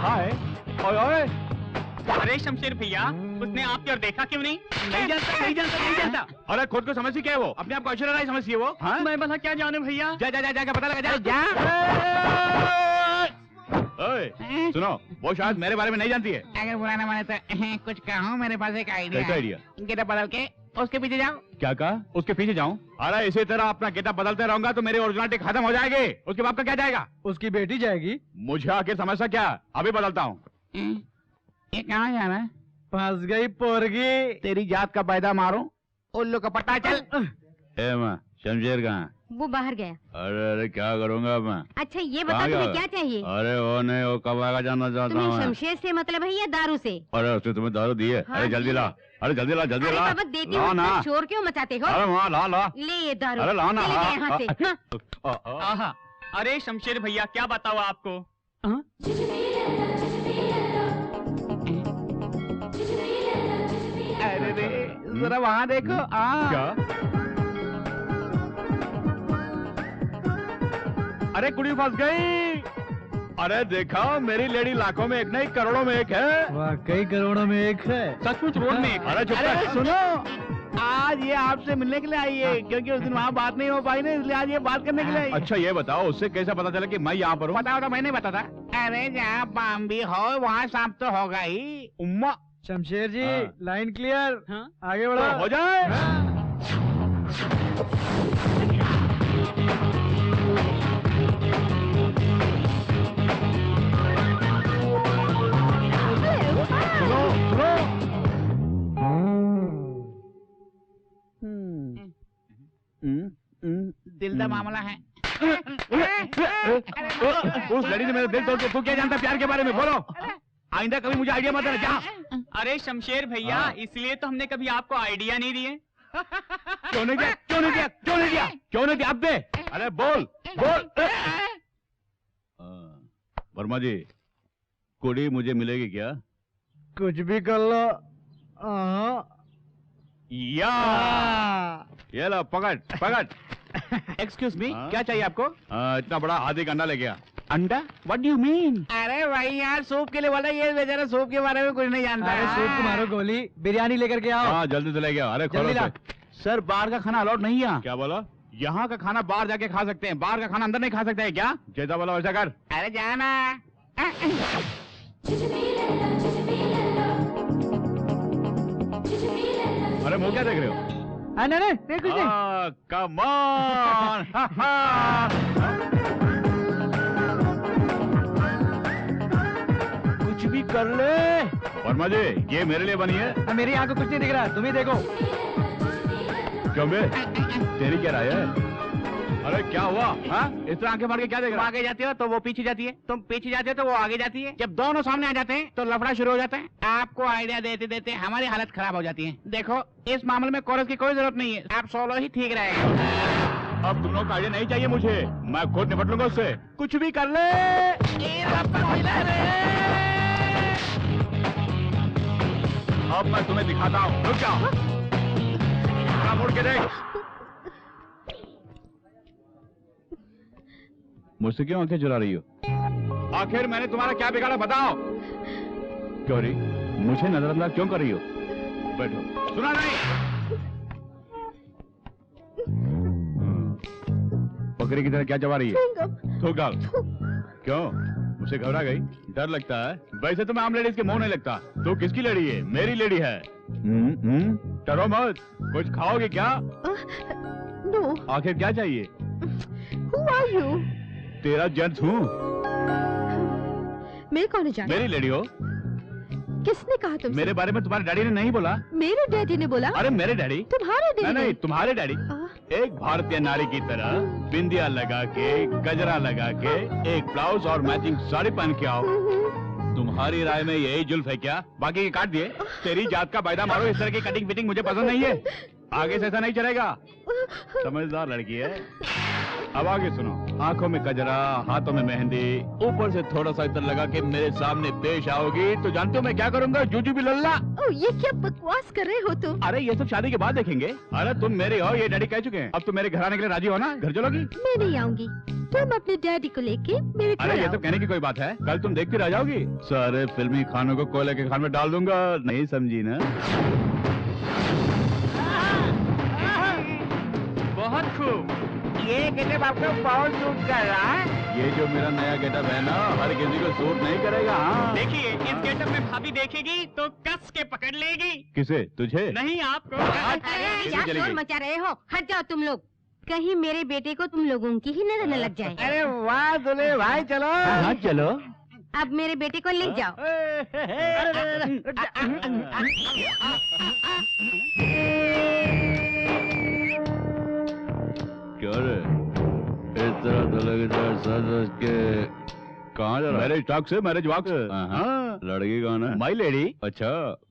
[SPEAKER 7] हाय, ओए।
[SPEAKER 9] अरे शमशेर भैया, उसने आपकी ओर देखा क्यों नहीं? नहीं जानता।
[SPEAKER 7] अरे खुद को समझी क्या है वो? अपने आप को ऐश्वर्या राय समझती है वो? हाँ?
[SPEAKER 9] मैं भला क्या जानू भैया?
[SPEAKER 7] जा पता लगा जा। ओए, सुनो, वो शायद मेरे बारे में नहीं जानती है।
[SPEAKER 9] अगर बुरा ना माने तो कुछ कहूँ, मेरे पास एक आइडिया
[SPEAKER 7] कैसा आइडिया?
[SPEAKER 9] गेटअप बदल के उसके पीछे जाओ।
[SPEAKER 7] क्या कहा? उसके पीछे जाऊं? अरे इसी तरह अपना गेटअप बदलते रहूंगा तो मेरी ओरिजिनलिटी खत्म हो जाएगी। उसके बाप का क्या जाएगा?
[SPEAKER 3] उसकी बेटी जाएगी।
[SPEAKER 7] मुझे आखिर समस्या क्या? अभी बदलता हूँ।
[SPEAKER 9] ये कहाँ जाना है?
[SPEAKER 3] फंस गई पोरगी।
[SPEAKER 9] तेरी जात का पैदा मारूं, उल्लू का पट्टा चल।
[SPEAKER 10] माँ, शमशेर कहाँ?
[SPEAKER 8] वो बाहर गया।
[SPEAKER 10] अरे क्या करूँगा मैं?
[SPEAKER 8] अच्छा ये बता, तुम्हें क्या चाहिए?
[SPEAKER 10] अरे वो नहीं, वो कब आएगा जानना चाहता हूँ।
[SPEAKER 8] तुम्हें शमशेर से मतलब है या दारू से?
[SPEAKER 10] अरे उसने तुम्हें दारू दी है? अरे जल्दी ला, अरे जल्दी ला।
[SPEAKER 8] अरे बाबा देती हूँ, इतना शोर क्यों मचाते हो?
[SPEAKER 10] अरे माँ ला।
[SPEAKER 8] ले ये दारू।
[SPEAKER 10] अरे ला ना।
[SPEAKER 8] यहाँ से।
[SPEAKER 9] आहा, अरे शमशेर भैया क्या बताओ आपको? अरे रे, जरा वहाँ देखो।
[SPEAKER 7] क्या? अरे कुड़ी फंस गई। अरे देखा, मेरी लेडी लाखों में एक नहीं करोड़ों में एक है।
[SPEAKER 3] वाकई करोड़ों में एक है।
[SPEAKER 9] सचमुच रोड में एक।
[SPEAKER 7] अरे चुप कर।
[SPEAKER 10] सुनो, आज ये आपसे मिलने के लिए आई है, क्योंकि उस दिन वहाँ बात नहीं हो पाई ना, इसलिए आज ये बात करने के लिए आई है।
[SPEAKER 7] अच्छा ये बताओ, उससे कैसा पता चला कि मैं यहाँ पर हूँ?
[SPEAKER 10] पता होता मैंने बता था। अरे जहाँ बाम्बी हो वहाँ सांप तो होगा ही।
[SPEAKER 7] उम्मा
[SPEAKER 3] शमशेर जी,
[SPEAKER 7] हाँ।
[SPEAKER 3] Line clear.
[SPEAKER 9] हाँ?
[SPEAKER 3] आगे बढ़ो।
[SPEAKER 7] तो हो जाए। सुनो सुनो।
[SPEAKER 10] दिल का मामला है।
[SPEAKER 7] उस लड़ी ने मेरा दिल तोड़ के, तू क्या जानता प्यार के बारे में? बोलो, आइंदा कभी मुझे आइडिया मत देना। जा।
[SPEAKER 9] अरे शमशेर भैया,
[SPEAKER 7] हाँ।
[SPEAKER 9] इसलिए तो हमने कभी आपको आइडिया नहीं दिए।
[SPEAKER 7] क्यों नहीं दिया? क्यों नहीं दिया? क्यों नहीं दिया? क्यों नहीं दिया? अब दे। अरे बोल बोल। वर्मा जी, कुड़ी मुझे मिलेगी क्या?
[SPEAKER 3] कुछ भी कर लो। हाँ।
[SPEAKER 7] या ये लो, पकड़ पकड़।
[SPEAKER 10] एक्सक्यूज मी,
[SPEAKER 7] हाँ?
[SPEAKER 10] क्या चाहिए आपको?
[SPEAKER 7] इतना बड़ा हाथी का अंडा ले गया।
[SPEAKER 10] अंडा? What do you mean? अरे भाई यार, सूप के लिए बोला, ये बेचारा सूप के बारे में कुछ नहीं जानता।
[SPEAKER 3] अरे सूप को मारो गोली, बिरयानी लेकर के आओ।
[SPEAKER 7] हाँ जल्दी से ले गया। अरे खोलो
[SPEAKER 3] जल्दी ला।
[SPEAKER 7] उसे।
[SPEAKER 10] सर, बाहर का खाना अलाउड नहीं है।
[SPEAKER 7] क्या बोला?
[SPEAKER 10] यहाँ का खाना बाहर जाके खा सकते हैं, बाहर का खाना अंदर नहीं खा सकते हैं क्या?
[SPEAKER 7] जैसा बोला वैसा कर।
[SPEAKER 10] अरे जाना।
[SPEAKER 7] अरे मुँह क्या देख रहे हो?
[SPEAKER 3] नहीं कुछ नहीं।
[SPEAKER 7] Come on.
[SPEAKER 10] कुछ भी कर ले।
[SPEAKER 7] वर्मा जी, ये मेरे लिए बनी है।
[SPEAKER 3] मेरी आंख को कुछ नहीं दिख रहा, तुम ही देखो।
[SPEAKER 7] क्यों बे? तेरी क्या राय है? अरे क्या हुआ? हाँ? इस तरह आंखें मार के क्या देख
[SPEAKER 10] तुम
[SPEAKER 7] रहा?
[SPEAKER 10] आगे जाते हो तो वो पीछे जाती है, तुम पीछे जाते हो तो वो आगे जाती है। जब दोनों सामने आ जाते हैं तो लफड़ा शुरू हो जाता है। आपको आइडिया देते देते हमारी हालत खराब हो जाती है। देखो, इस मामले में कोरस की कोई जरूरत नहीं है, आप सोलो ही ठीक रहेगा।
[SPEAKER 7] अब तुम लोग का आइडिया नहीं चाहिए मुझे, मैं खुद निपट लूंगा उससे।
[SPEAKER 10] कुछ भी कर ले।
[SPEAKER 7] अब मैं तुम्हें दिखाता हूँ। रुक जाओ। थोड़ा मुड़ के देख। मुझसे क्यों आंखें चुरा रही हो? आखिर मैंने तुम्हारा क्या बिगाड़ा बताओ? गौरी, मुझे नजरअंदाज क्यों कर रही हो? बैठो। सुना नहीं? बकरी की तरह क्या चबा रही है? थूक डाल। क्यों? मुझसे घबरा गई? डर लगता है? वैसे तो मैं आम लेडीज के मुंह नहीं लगता। तो किसकी लेडी है? मेरी लेडी है। डरो मत। कुछ खाओगे क्या?
[SPEAKER 8] नो।
[SPEAKER 7] आखिर क्या चाहिए?
[SPEAKER 8] Who are you?
[SPEAKER 7] तेरा जेंट्स हूँ।
[SPEAKER 8] मैं कौन जान?
[SPEAKER 7] मेरी लेडी हो।
[SPEAKER 8] किसने कहा तुमसे?
[SPEAKER 7] मेरे बारे में तुम्हारे डैडी ने नहीं बोला?
[SPEAKER 8] मेरे डैडी ने बोला।
[SPEAKER 7] अरे मेरे डैडी?
[SPEAKER 8] तुम्हारे डैडी?
[SPEAKER 7] नहीं, तुम्हारे डैडी। एक भारतीय नारी की तरह बिंदिया लगा के, गजरा लगा के, एक ब्लाउज और मैचिंग साड़ी पहन के आओ। तुम्हारी राय में यही जुल्फ है क्या? बाकी के काट दिए। तेरी जात का वायदा मारो, इस तरह की कटिंग फिटिंग मुझे पसंद नहीं है। आगे से ऐसा नहीं चलेगा। समझदार लड़की है। अब आगे सुनो। आंखों में गजरा, हाथों में मेहंदी, ऊपर से थोड़ा सा इतर लगा के मेरे सामने पेश आओगी तो जानते हो मैं क्या करूंगा? जूजू भी लल्ला।
[SPEAKER 8] ओह, ये क्या बकवास कर रहे हो तुम?
[SPEAKER 7] अरे ये सब शादी के बाद देखेंगे। अरे तुम मेरी हो, ये डैडी कह चुके हैं। अब तुम मेरे घर आने के लिए राजी हो ना? घर चलोगी?
[SPEAKER 8] मैं नहीं आऊंगी। तुम अपने डैडी को लेके मेरे घर
[SPEAKER 7] अरे ये
[SPEAKER 8] आओ।
[SPEAKER 7] सब कहने की कोई बात है? कल तुम देखती रह जाओगी। सारे फिल्मी खानों को कोयले के खान में डाल दूंगा। नहीं समझी ना?
[SPEAKER 9] बहुत खूब।
[SPEAKER 10] ये गेटअप आपको बहुत सूट कर रहा है।
[SPEAKER 7] ये जो मेरा नया गेटअप है ना, हर किसी को सूट नहीं करेगा। हाँ।
[SPEAKER 9] देखिए, इस गेटअप में भाभी देखेगी तो कस के पकड़ लेगी।
[SPEAKER 7] किसे? तुझे?
[SPEAKER 9] नहीं, आपको।
[SPEAKER 8] अरे
[SPEAKER 7] किसी
[SPEAKER 8] क्या
[SPEAKER 7] चली
[SPEAKER 8] शोर
[SPEAKER 7] गई?
[SPEAKER 8] मचा रहे हो? हट जाओ तुम लोग। कहीं मेरे बेटे को तुम लोगों की ही नजर न लग जाए।
[SPEAKER 10] अरे वाह दुल्हे भाई, चलो।
[SPEAKER 3] हाँ चलो।
[SPEAKER 8] अब मेरे बेटे को ले जाओ।
[SPEAKER 7] क्या रे? इस तरह दुल्हे की तरह सज के कहाँ जा रहा? मैरिज टॉक से, मैरिज वॉक से। हाँ। लड़की कौन है? माई लेडी। अच्छा,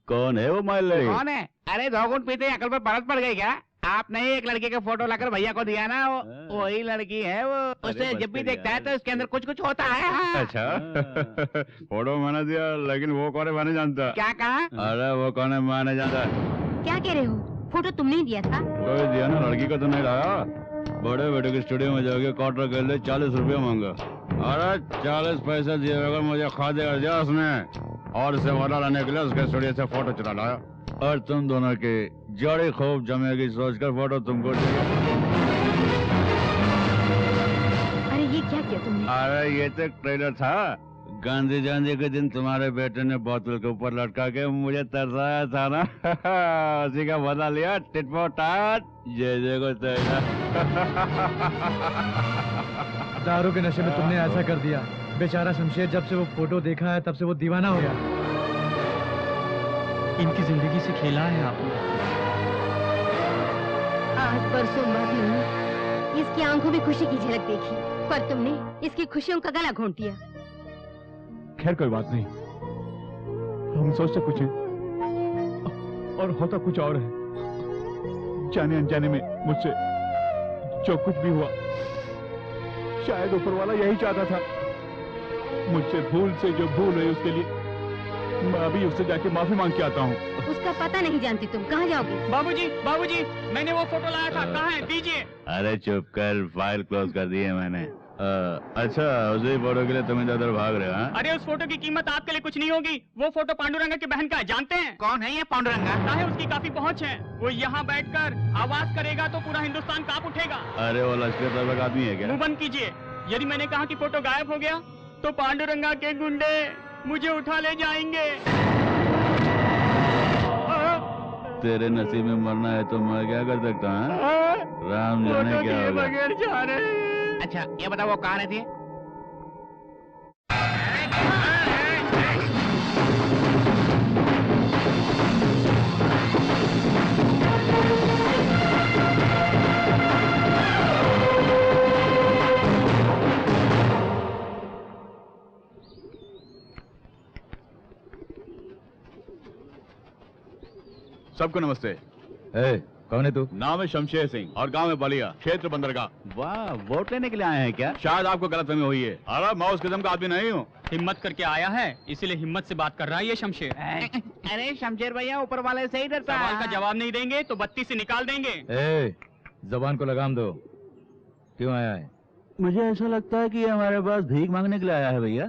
[SPEAKER 7] कौन है वो माई लेडी?
[SPEAKER 10] कौन है? अरे दो घूंट पीते अकल पर परत पड़ गई क्या? आपने एक लड़के का फोटो लाकर भैया को दिया ना, वही लड़की है वो। उसे जब भी देखता है तो उसके अंदर कुछ कुछ होता है। हाँ।
[SPEAKER 7] अच्छा। फोटो मैंने दिया, लेकिन वो कौन है मैंने जानता।
[SPEAKER 10] क्या कहा?
[SPEAKER 7] अरे वो कौन है मैंने जानता।
[SPEAKER 8] क्या कह रहे हो? फोटो तुमने ही दिया था?
[SPEAKER 7] कोई दिया ना, लड़की को तो नहीं लाया। बड़े बेटे के स्टूडियो में जाके क्वार्टर के लिए 40 रुपया मांगा। अरे 40 पैसे दिए बगैर मुझे खाते कर दिया उसने, और इसे वादा लाने के लिए उसके स्टूडियो से फोटो चुरा लाया। और तुम दोनों की जोड़ी खूब जमेगी सोचकर फोटो तुमको चाहिए।
[SPEAKER 8] अरे ये क्या किया तुमने?
[SPEAKER 7] अरे ये तो ट्रेलर था। गांधी जयंती के दिन तुम्हारे बेटे ने बोतल के ऊपर लटका के मुझे तरसाया था ना। उसी का बदला लिया, टिट फॉर टैट, जय को तेरा।
[SPEAKER 3] दारू के नशे में तुमने ऐसा कर दिया। बेचारा शमशेर जब से वो फोटो देखा है तब से वो दीवाना हो गया।
[SPEAKER 4] इनकी जिंदगी से खेला है आपने।
[SPEAKER 8] आज परसों मत इसकी आंखों में खुशी की झलक देखी, पर तुमने इसकी खुशियों का गला घोंट दिया।
[SPEAKER 1] खैर कोई बात नहीं, हम सोचते कुछ है और होता कुछ और है। जाने अनजाने में मुझसे जो कुछ भी हुआ, शायद ऊपर वाला यही चाहता था। मुझसे भूल से जो भूल हुई उसके लिए मैं अभी उससे जाके माफी मांग के आता हूँ।
[SPEAKER 8] उसका पता नहीं जानती तुम, कहाँ जाओगे?
[SPEAKER 9] बाबूजी, बाबूजी, मैंने वो फोटो लाया था, कहाँ है? दीजिए।
[SPEAKER 7] अरे चुप कर, फाइल क्लोज कर दी है मैंने। अच्छा, उसी फोटो के लिए तुम इधर भाग रहे हो?
[SPEAKER 9] अरे उस फोटो की कीमत आपके लिए कुछ नहीं होगी। वो फोटो पांडुरंगा की बहन का है, जानते हैं?
[SPEAKER 10] कौन है ये पांडुरंगा?
[SPEAKER 9] है उसकी काफी पहुंच है। वो यहाँ बैठकर आवाज करेगा तो पूरा हिंदुस्तान कांप उठेगा।
[SPEAKER 7] अरे वो लश्कर तैयबा का आदमी है क्या?
[SPEAKER 9] मुंह बंद कीजिए। यदि मैंने कहा कि फोटो गायब हो गया तो पांडुरंगा के गुंडे मुझे उठा ले जाएंगे।
[SPEAKER 7] तेरे नसीब में मरना है तो मैं क्या कर सकता हूँ? राम जाने क्या होगा।
[SPEAKER 9] बगैर जा रहे।
[SPEAKER 10] अच्छा ये बताओ वो कहाँ रहती है?
[SPEAKER 7] सबको नमस्ते।
[SPEAKER 1] कौन है तू?
[SPEAKER 7] नाम है शमशेर सिंह और गांव है बलिया, क्षेत्र बंदरगाह। वाह, वोट लेने के लिए आए हैं क्या? शायद आपको गलतफहमी हुई है। अरे मैं उस किस्म का आदमी नहीं हूँ।
[SPEAKER 9] हिम्मत करके आया है, इसीलिए हिम्मत से बात कर रहा है ये शमशेर।
[SPEAKER 10] अरे शमशेर भैया ऊपर वाले से ही डरता है।
[SPEAKER 9] सवाल का जवाब नहीं देंगे तो बत्ती से निकाल देंगे।
[SPEAKER 1] जबान को लगाम दो। क्यों आया है?
[SPEAKER 7] मुझे ऐसा लगता है कि ये हमारे पास भीख मांगने के लिए आया है भैया।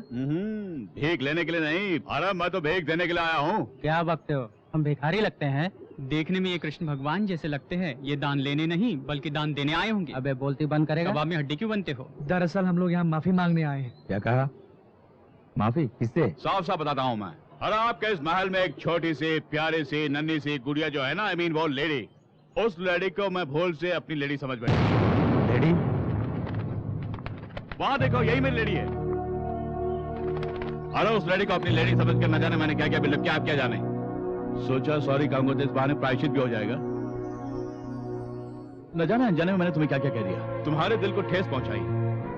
[SPEAKER 7] भीख लेने के लिए नहीं, अरे मैं तो भीख देने के लिए आया हूँ।
[SPEAKER 3] क्या बकते हो? हम भिखारी लगते हैं?
[SPEAKER 9] देखने में ये कृष्ण भगवान जैसे लगते हैं। ये दान लेने नहीं बल्कि दान देने आए होंगे।
[SPEAKER 3] अबे बोलती बंद करेगा?
[SPEAKER 9] कबाब में हड्डी क्यों बनते हो?
[SPEAKER 3] दरअसल हम लोग यहाँ माफी मांगने आए हैं।
[SPEAKER 1] क्या कहा? माफी किससे?
[SPEAKER 7] साफ साफ बताता हूँ मैं। अरे आपके इस महल में एक छोटी सी प्यारी सी नन्ही सी गुड़िया जो है ना, आई मीन वो लेडी, उस लेडी को मैं भूल से अपनी लेडी समझ बैठा।
[SPEAKER 1] लेडी?
[SPEAKER 7] वहाँ देखो, यही मेरी लेडी है। अरे उस लेडी को अपनी लेडी समझ कर न जाने मैंने क्या क्या बिल्कुल क्या आप क्या जाने। सोचा सॉरी कहूंगा तो इस बहाने प्रायश्चित भी हो जाएगा। न जाने अनजाने में मैंने तुम्हें क्या क्या कह दिया, तुम्हारे दिल को ठेस पहुंचाई।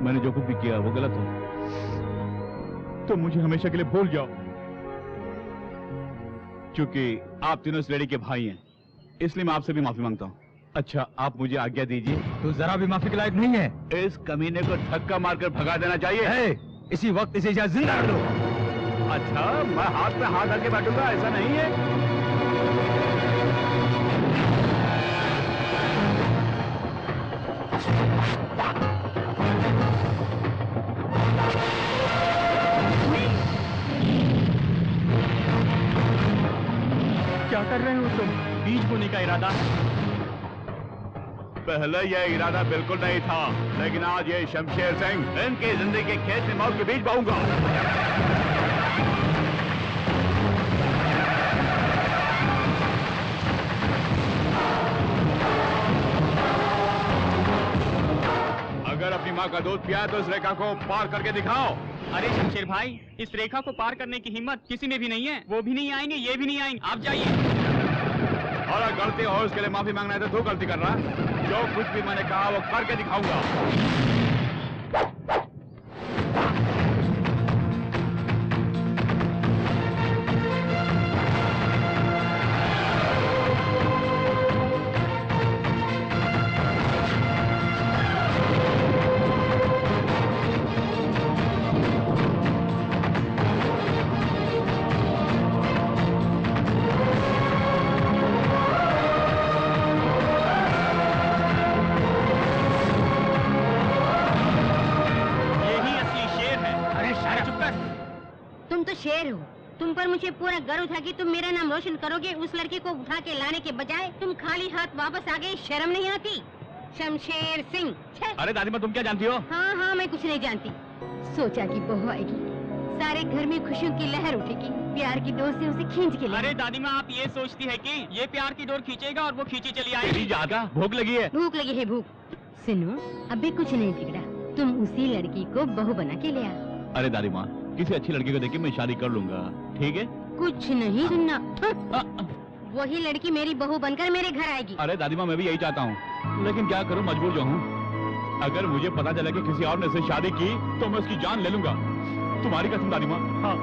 [SPEAKER 7] मैंने जो कुछ भी किया वो गलत हो तो मुझे हमेशा के लिए भूल जाओ। क्योंकि आप तीनों इस लेडी के भाई हैं, इसलिए मैं आपसे भी माफी मांगता हूँ। अच्छा आप मुझे आज्ञा दीजिए।
[SPEAKER 1] तू जरा भी माफी के लायक नहीं है।
[SPEAKER 7] इस कमीने को धक्का मारकर भगा देना चाहिए।
[SPEAKER 1] इसी वक्त इसे यहाँ जिंदा कर दो।
[SPEAKER 7] अच्छा मैं हाथ पे हाथ डाल के बैठूंगा, ऐसा नहीं है।
[SPEAKER 9] क्या कर रहे हो तुम? बीज बोने का इरादा है?
[SPEAKER 7] पहले यह इरादा बिल्कुल नहीं था, लेकिन आज ये शमशेर सिंह इनकी जिंदगी के खेत में मौत के बीज बोऊंगा। अगर अपनी माँ का दूध पिया तो इस रेखा को पार करके दिखाओ।
[SPEAKER 9] अरे शमशेर भाई, इस रेखा को पार करने की हिम्मत किसी में भी नहीं है। वो भी नहीं आएंगे, ये भी नहीं आएंगे, आप जाइए।
[SPEAKER 7] और अगर गलती हो उसके लिए माफी मांगना है तो तू गलती कर रहा है। जो कुछ भी मैंने कहा वो करके दिखाऊंगा।
[SPEAKER 8] शेर हो। तुम पर मुझे पूरा गर्व था कि तुम मेरा नाम रोशन करोगे। उस लड़की को उठा के लाने के बजाय तुम खाली हाथ वापस आ गए। शर्म नहीं आती? शमशेर सिंह।
[SPEAKER 1] अरे दादी माँ, तुम क्या जानती हो?
[SPEAKER 8] हाँ, मैं कुछ नहीं जानती। सोचा कि बहू आएगी, सारे घर में खुशियों की लहर उठेगी, प्यार की डोर से उसे खींच के ले।
[SPEAKER 9] अरे दादी माँ, आप ये सोचती है कि ये प्यार की डोर खींचेगा और वो खींची चली आएगी?
[SPEAKER 1] ज्यादा भूख लगी है।
[SPEAKER 8] भूख लगी है, भूख। सुनो, अभी कुछ नहीं बिगड़ा। तुम उसी लड़की को बहू बना के ले आओ।
[SPEAKER 1] अरे दादी माँ, किसी अच्छी लड़की को देख के मैं शादी कर लूंगा, ठीक है?
[SPEAKER 8] कुछ नहीं सुनना। वही लड़की मेरी बहू बनकर मेरे घर आएगी।
[SPEAKER 1] अरे दादी माँ, मैं भी यही चाहता हूँ, लेकिन क्या करूँ, मजबूर जो हूँ। अगर मुझे पता चला कि किसी और ने इससे शादी की तो मैं उसकी जान ले लूंगा। तुम्हारी कसम दादी माँ। हाँ।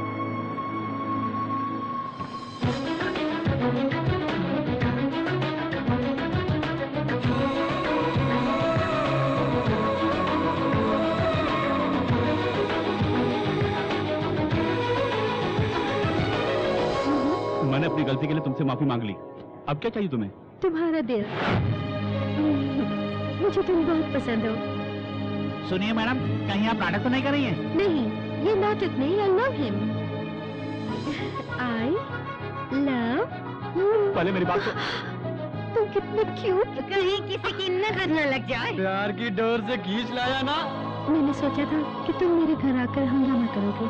[SPEAKER 1] मैंने अपनी गलती के लिए तुमसे माफी मांग ली। अब क्या चाहिए तुम्हें?
[SPEAKER 8] तुम्हारा दिल। मुझे तुम बहुत पसंद हो।
[SPEAKER 10] सुनिए मैडम, कहीं आप नाटक तो नहीं कर रही हैं?
[SPEAKER 8] नहीं, ये नाटक नहीं। I love him. I love him.
[SPEAKER 1] पहले मेरी बात तो।
[SPEAKER 8] तुम कितने क्यूट। कहीं किसी की नजर न लग जाए।
[SPEAKER 3] प्यार की डोर से खींच लाया ना।
[SPEAKER 8] मैंने सोचा था कि तुम मेरे घर आकर हंगामा करोगे,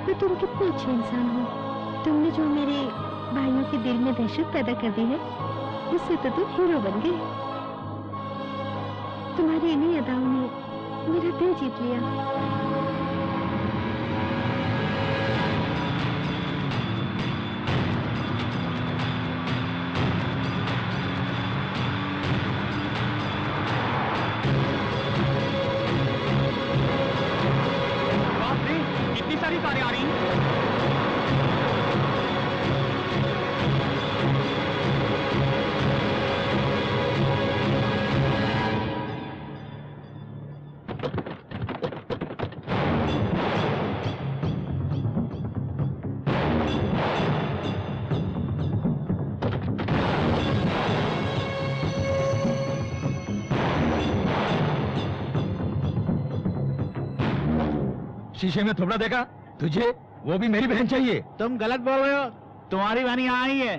[SPEAKER 8] पर तुम कितने अच्छे इंसान हो। तुमने जो मेरे भाइयों के दिल में दहशत पैदा कर दी है, उससे तो तुम हीरो बन गए। तुम्हारी इन्हीं अदाओं ने मेरा दिल जीत लिया।
[SPEAKER 9] इतनी सारी कारें आ रही हैं।
[SPEAKER 5] शीशे में थोड़ा देखा तुझे? वो भी मेरी बहन चाहिए।
[SPEAKER 10] तुम गलत बोल रहे हो, तुम्हारी बहन यहाँ आई है।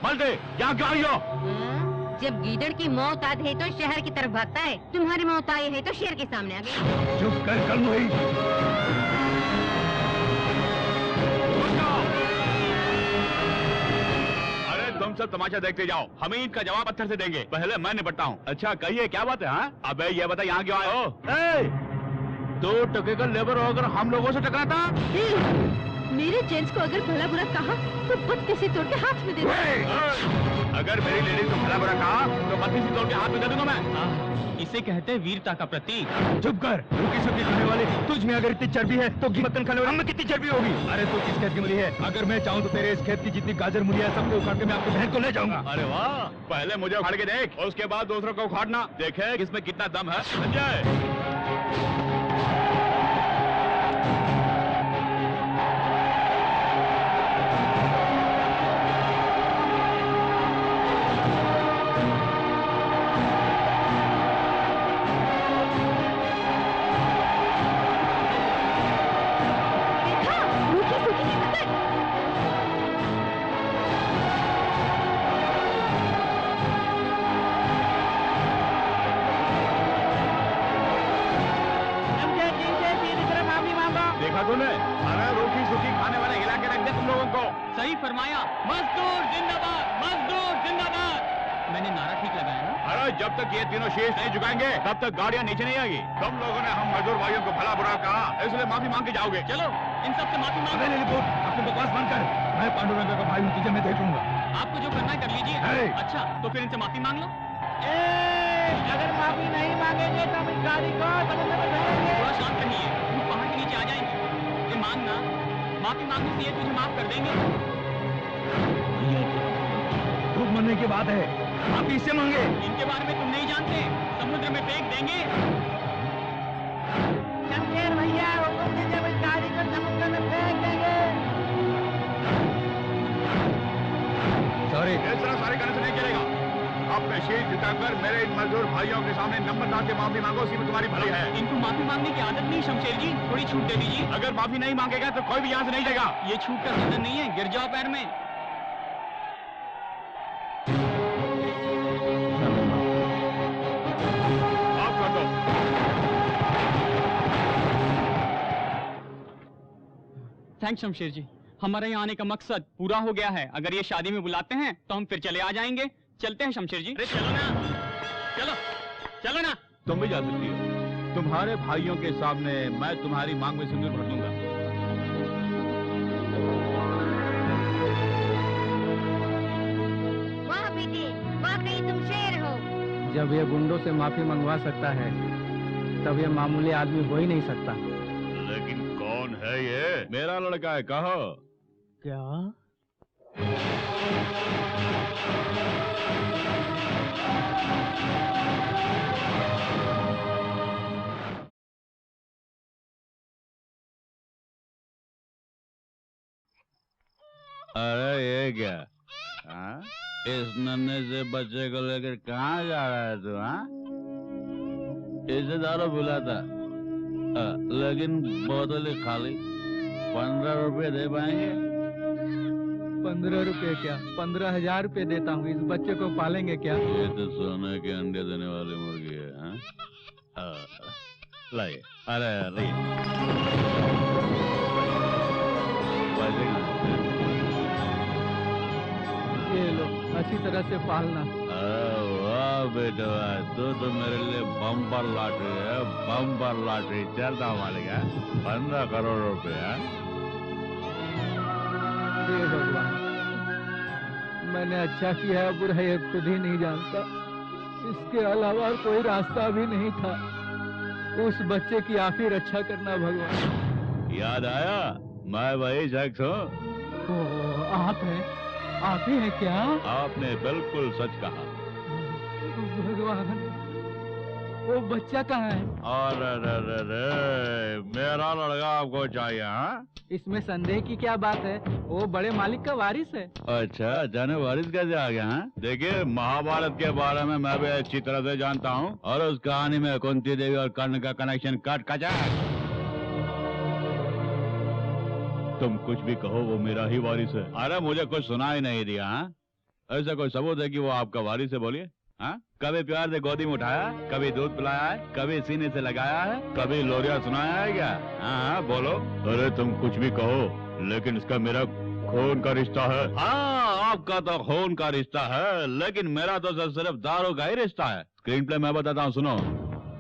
[SPEAKER 1] मलते, यहाँ क्यों आई हो?
[SPEAKER 8] जब गीदड़ की मौत आती है तो शहर की तरफ भागता है। तुम्हारी मौत आई है तो शेर के सामने आ गई।
[SPEAKER 5] चुप कर कल वही।
[SPEAKER 1] अरे तुम सब तमाशा देखते जाओ, हम ईद का जवाब पत्थर से देंगे। पहले मैं निपटता हूँ। अच्छा कहिए, क्या बात है? हाँ, अबे ये बता, यहाँ क्यों आए हो?
[SPEAKER 10] 2 टके का लेबर होकर हम लोगों से टकराता?
[SPEAKER 8] मेरे जेंट्स को अगर भला बुरा कहा तो बत्ती से तोड़ के हाथ में दे दो।
[SPEAKER 1] अगर मेरी लेडीज को भला बुरा कहा तो बत्ती से तोड़ के हाथ में दे दूंगा मैं।
[SPEAKER 9] इसे कहते हैं वीरता का प्रतीक।
[SPEAKER 5] चुप कर, रुकी सुखी खाने वाले। तुझ में अगर इतनी चर्बी है तो मक्खन खाने वाले हम में कितनी चर्बी होगी? अरे तू किस खेत की मूली है? अगर मैं चाहूँ तो तेरे इस खेत की जितनी गाजर मूली है सबको उखाड़ के मैं आपकी बहन को ले जाऊंगा।
[SPEAKER 1] अरे वाह, पहले मुझे उखाड़ के देख, उसके बाद दूसरों को उखाड़ना। देखे किसमें कितना दम है। संजय, तूने? अरे रोटी सूखी खाने वाले हिला के रख दे तुम लोगों को।
[SPEAKER 9] सही फरमाया। मजदूर जिंदाबाद, मजदूर जिंदाबाद। मैंने नारा ठीक लगाया ना?
[SPEAKER 1] अरे जब तक ये तीनों शीश नहीं झुकाएंगे तब तक गाड़ियाँ नीचे नहीं आएगी। तुम लोगों ने हम मजदूर भाइयों को भला बुरा कहा, इसलिए माफी मांग के जाओगे।
[SPEAKER 9] चलो इन सब से माफी मांगो।
[SPEAKER 5] अपनी बकवास बंद कर। मैं पांडुरंग का भाई हूँ, तुझे मैं देख लूंगा।
[SPEAKER 9] आपको जो करना है कर लीजिए। अच्छा तो फिर इनसे माफी मांग लो।
[SPEAKER 10] अगर माफी नहीं मांगेंगे तो हम इस गाड़ी को समुद्र में फेंकेंगे।
[SPEAKER 9] थोड़ा शांत रहिए, वो पहाड़ के नीचे आ जाएंगे। ये मांगना, माफी मांगने से ये तुझे माफ कर देंगे।
[SPEAKER 5] खूब मरने की बात है, आप इससे मांगे।
[SPEAKER 9] इनके बारे में तुम नहीं जानते, समुद्र में फेंक देंगे।
[SPEAKER 10] शमशेर भैया हुक्म दीजिए, इस गाड़ी को समुद्र में फेंक देंगे।
[SPEAKER 5] सॉरी,
[SPEAKER 1] इस तरह सारे करने से नहीं चलेगा। अब
[SPEAKER 7] पे शीश झुकाकर मेरे इन मजदूर भाइयों के सामने नंबरदार से माफी मांगो, उसी में तुम्हारी भलाई है।
[SPEAKER 9] इनको माफी मांगने की आदत नहीं शमशेर जी, थोड़ी छूट दे दीजिए।
[SPEAKER 7] अगर माफी नहीं मांगेगा तो कोई भी यहाँ से नहीं जाएगा।
[SPEAKER 9] ये छूट का सीजन नहीं है, गिर जाओ पैर में।
[SPEAKER 7] आप कर दो।
[SPEAKER 9] थैंक्स शमशेर जी, हमारे यहाँ आने का मकसद पूरा हो गया है। अगर ये शादी में बुलाते हैं तो हम फिर चले आ जाएंगे। चलते हैं शमशेर जी।
[SPEAKER 1] अरे चलो ना, चलो चलो ना।
[SPEAKER 7] तुम भी जा सकती हो। तुम्हारे भाइयों के सामने मैं तुम्हारी मांग में सिंदूर भर दूंगा।
[SPEAKER 8] वाह बेटी, वाकई तुम शेर हो।
[SPEAKER 3] जब ये गुंडों से माफी मंगवा सकता है तब ये मामूली आदमी हो ही नहीं सकता।
[SPEAKER 7] लेकिन कौन है ये? मेरा लड़का है, कहो।
[SPEAKER 3] क्या?
[SPEAKER 7] अरे ये क्या? हाँ? इस नन्हे से बच्चे को लेकर कहाँ जा रहा है तू? हाँ? इसे दारू पिलाता, लेकिन बोतल खाली। 15 रुपए दे पाएंगे?
[SPEAKER 3] 15 रुपए क्या, 15,000 रुपए देता हूँ। इस बच्चे को पालेंगे क्या?
[SPEAKER 7] ये तो सोने के अंडे देने वाली मुर्गी है। हाँ? लाइए, अरे लाइए।
[SPEAKER 3] ये लो, अच्छी तरह से पालना।
[SPEAKER 7] अरे वाह बेटा, तू तो मेरे लिए बम्पर लॉटरी है, बम्पर लॉटरी। चलता हूँ मालिक। 15 करोड़ रुपया।
[SPEAKER 3] हे भगवान, मैंने अच्छा किया है बुरा ये खुद ही नहीं जानता। इसके अलावा कोई रास्ता भी नहीं था। उस बच्चे की आप ही रक्षा करना भगवान।
[SPEAKER 7] याद आया, मैं वही शख्स हूँ।
[SPEAKER 3] आप हैं? आप ही हैं क्या?
[SPEAKER 7] आपने बिल्कुल सच कहा।
[SPEAKER 3] भगवान, वो बच्चा कहाँ है?
[SPEAKER 7] अरे मेरा लड़का आपको चाहिए? हाँ?
[SPEAKER 3] इसमें संदेह की क्या बात है? वो बड़े मालिक का वारिस है।
[SPEAKER 7] अच्छा, जाने वारिस कैसे आ गया? हाँ? देखिए, महाभारत के बारे में मैं भी अच्छी तरह से जानता हूँ, और उस कहानी में कुंती देवी और कर्ण का कनेक्शन कट कचा। तुम कुछ भी कहो, वो मेरा ही वारिस है। अरे मुझे कुछ सुना ही नहीं दिया। हाँ? ऐसा कोई सबूत है कि वो आपका वारिस है? बोलिए। हाँ? कभी प्यार से गोदी में उठाया, कभी दूध पिलाया है, कभी सीने से लगाया है, कभी लोरिया सुनाया है क्या? हाँ बोलो। अरे तुम कुछ भी कहो, लेकिन इसका मेरा खून का रिश्ता है। हाँ, आपका तो खून का रिश्ता है, लेकिन मेरा तो सिर्फ दारू का ही रिश्ता है। स्क्रीन प्ले मैं बताता हूँ, सुनो।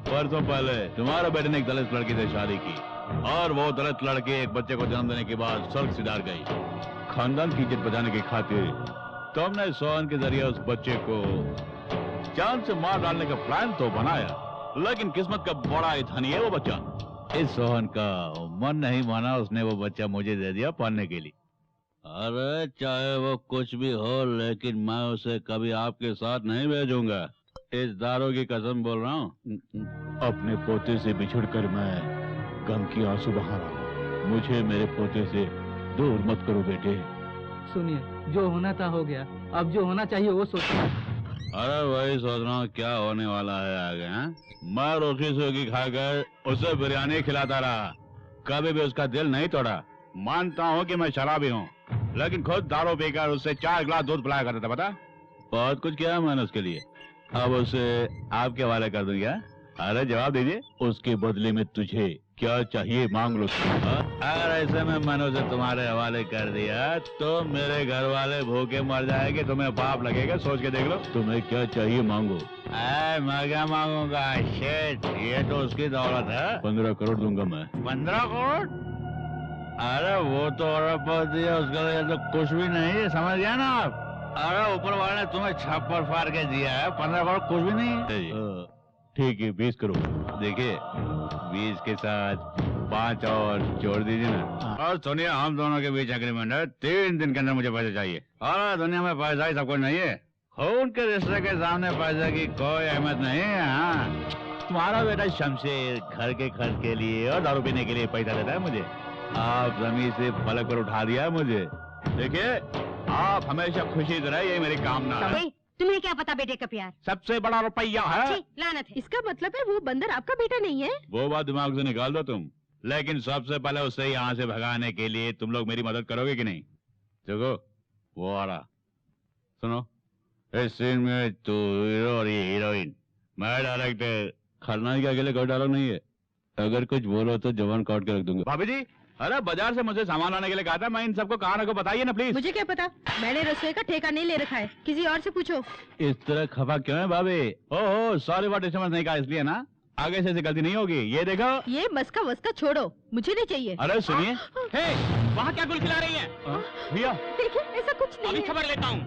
[SPEAKER 7] परसों पहले तुम्हारे बेटे ने एक दलित लड़की से शादी की, और वो दलित लड़की एक बच्चे को जन्म देने के बाद स्वर्ग सिधार गई। खानदान की इज्जत बचाने की खातिर तुमने सोहन के जरिए उस बच्चे को जान से मार डालने का प्लान तो बनाया, लेकिन किस्मत का बड़ा ही धनी है वो बच्चा। इस सोहन का मन नहीं माना, उसने वो बच्चा मुझे दे दिया पालने के लिए। अरे चाहे वो कुछ भी हो, लेकिन मैं उसे कभी आपके साथ नहीं भेजूंगा। इस दारू की कसम बोल रहा हूँ। अपने पोते से बिछुड़कर मैं गम की आंसू बहा रहा हूँ। मुझे मेरे पोते से दूर मत करो बेटे।
[SPEAKER 3] सुनिए, जो होना था हो गया, अब जो होना चाहिए वो सोचिए।
[SPEAKER 7] अरे वही सोच रहा हूँ क्या होने वाला है आगे। मैं रोटी सूखी खाकर उसे बिरयानी खिलाता रहा, कभी भी उसका दिल नहीं तोड़ा। मानता हूँ कि मैं शराबी हूँ, लेकिन खुद दारू पीकर उससे 4 गिलास दूध पिलाया करता था। पता, बहुत कुछ किया मैंने उसके लिए। अब उसे आपके हवाले कर दूंगा। अरे जवाब दीजिए, उसके बदले में तुझे क्या चाहिए मांग लो। अगर ऐसे में मैंने उसे तुम्हारे हवाले कर दिया तो मेरे घर वाले भूखे मर जाएंगे, तुम्हें पाप लगेगा। सोच के देख लो, तुम्हें क्या चाहिए मांगो। मैं क्या मांगूंगा? शेट, ये तो उसकी दौलत है। 15 करोड़ दूंगा मैं। 15 करोड़? अरे वो तो अरबपति है, उसके लिए तो कुछ भी नहीं है, समझ गया ना आप? अरे ऊपर वाले ने तुम्हें छप्पर फाड़ के दिया है, 15 करोड़ कुछ भी नहीं है। ठीक है, 20 करोड़। देखिए, 20 के साथ 5 और जोड़ दीजिए ना। और सुनिए, हम दोनों के बीच एग्रीमेंट है, 3 दिन के अंदर मुझे पैसे चाहिए। और दुनिया में पैसा ही सब कुछ नहीं है। खून के रिश्ते के सामने पैसे की कोई अहमियत नहीं है। हाँ, तुम्हारा बेटा शमशेर घर के खर्च के लिए और दारू पीने के लिए पैसा देता है मुझे। आप जमीन से पलक पर उठा दिया है मुझे। देखिए, आप हमेशा खुशी से रहे, यही मेरी कामना है।
[SPEAKER 8] तुम्हें क्या पता बेटे का प्यार?
[SPEAKER 7] सबसे बड़ा रुपया है।
[SPEAKER 8] छी, लानत है। इसका मतलब है वो बंदर आपका बेटा नहीं है?
[SPEAKER 7] वो बात दिमाग से निकाल दो तुम, लेकिन सबसे पहले उससे यहाँ से भगाने के लिए तुम लोग मेरी मदद करोगे कि नहीं? देखो वो आ रहा। सुनो, इस सीन में तू हीरो और ये हीरोइन, मैं डायरेक्टर। खलनायक के अकेले कोई डायलॉग नहीं है, अगर कुछ बोलो तो जवान काट के रख दूंगा। भाभी जी, अरे बाजार से मुझे सामान लाने के लिए कहा था, मैं इन सबको कहाँ रखो बताइए ना प्लीज।
[SPEAKER 8] मुझे क्या पता, मैंने रसोई का ठेका नहीं ले रखा है, किसी और से पूछो।
[SPEAKER 7] इस तरह खफा क्यों है भाभी? ओहो सॉरी व्हाट समझ नहीं कहा इसलिए ना, आगे से ऐसी गलती नहीं होगी। ये देखो,
[SPEAKER 8] ये मस्का वस्का छोड़ो, मुझे नहीं चाहिए।
[SPEAKER 7] अरे सुनिए,
[SPEAKER 9] वहाँ क्या गुल खिला रही है?
[SPEAKER 7] भैया
[SPEAKER 8] देखिए ऐसा कुछ नहीं
[SPEAKER 9] अभी
[SPEAKER 8] है।
[SPEAKER 9] खबर लेता हूँ।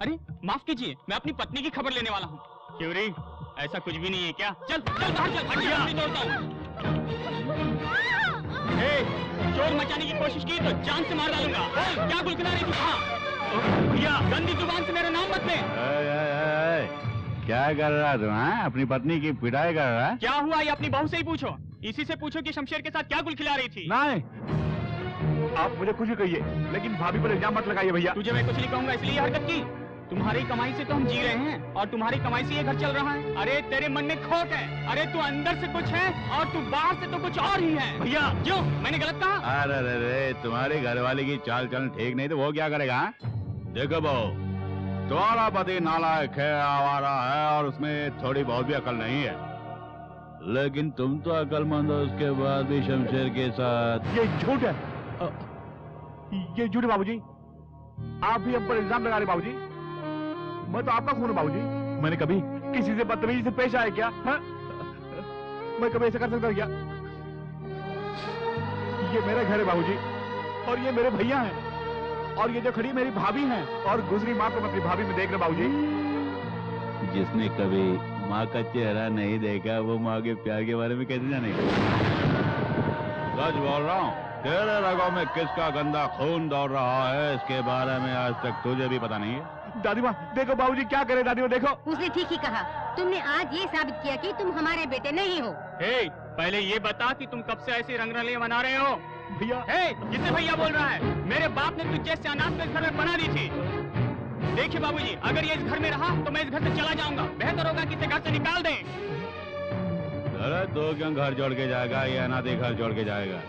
[SPEAKER 9] अरे माफ कीजिए, मैं अपनी पत्नी की खबर लेने वाला हूँ। क्यों रे, ऐसा कुछ भी नहीं है क्या? चल चल बाहर चल, हटिया नहीं तोड़ता हूँ। शोर मचाने की कोशिश की तो जान से मार डालूंगा। क्या गुल खिला रही थी? हाँ भैया, गंदी जुबान से मेरा नाम मत ले।
[SPEAKER 7] क्या कर रहा तू? अपनी पत्नी की पिटाई कर रहा है?
[SPEAKER 9] क्या हुआ ये अपनी बहू से ही पूछो, इसी से पूछो कि शमशेर के साथ क्या गुल खिला रही थी।
[SPEAKER 7] नहीं, आप मुझे कुछ भी कहिए, लेकिन भाभी पर इल्जाम मत लगाइए भैया।
[SPEAKER 9] तुझे मैं कुछ नहीं कहूंगा इसलिए हरकत की। तुम्हारी कमाई से तो हम जी रहे हैं और तुम्हारी कमाई से ये घर चल रहा है। अरे तेरे मन में खोट है, अरे तू अंदर से कुछ है और तू बाहर से तो कुछ और ही है। भैया क्यों, मैंने गलत कहा?
[SPEAKER 7] अरे तुम्हारी घरवाली की चाल चलन ठीक नहीं तो वो क्या करेगा? देखो बहू, तुम्हारा पति नालायक है, आवारा है और उसमें थोड़ी बहुत भी अकल नहीं है, लेकिन तुम तो अकलमंद हो, उसके बाद भी शमशेर के साथ। ये झूठ है, ये झूठ है बाबूजी। आप भी हम पर इल्जाम लगा रहे बाबूजी। मैं तो आपका खून हूं बाबूजी। मैंने कभी किसी से बदतमीजी से पेश आया क्या? हा? मैं कभी ऐसा कर सकता क्या? ये मेरा घर है बाबूजी और ये मेरे भैया हैं और ये जो खड़ी मेरी भाभी हैं और गुजरी माँ को मैं अपनी भाभी में देख रहा बाबूजी। जिसने कभी माँ का चेहरा नहीं देखा वो माँ के प्यार के बारे में कैसे जानेगा? सच बोल रहा हूँ, तेरे रगों में किसका गंदा खून दौड़ रहा है इसके बारे में आज तक तुझे भी पता नहीं है। दादी माँ देखो बाबूजी क्या करे, दादी माँ देखो।
[SPEAKER 8] उसने ठीक ही कहा, तुमने आज ये साबित किया कि तुम हमारे बेटे नहीं हो।
[SPEAKER 9] पहले ये बता कि तुम कब से ऐसी रंगरलियां बना रहे हो?
[SPEAKER 7] भैया
[SPEAKER 9] जिसे भैया बोल रहा है, मेरे बाप ने तुझे से अनाथ इस घर में बना दी थी। देखिए बाबूजी, अगर ये इस घर में रहा तो मैं इस घर से चला जाऊंगा। बेहतर होगा कि इसे घर से निकाल दें।
[SPEAKER 7] अरे तो क्यों घर छोड़ के जाएगा, ये अनाथ घर छोड़ के जाएगा?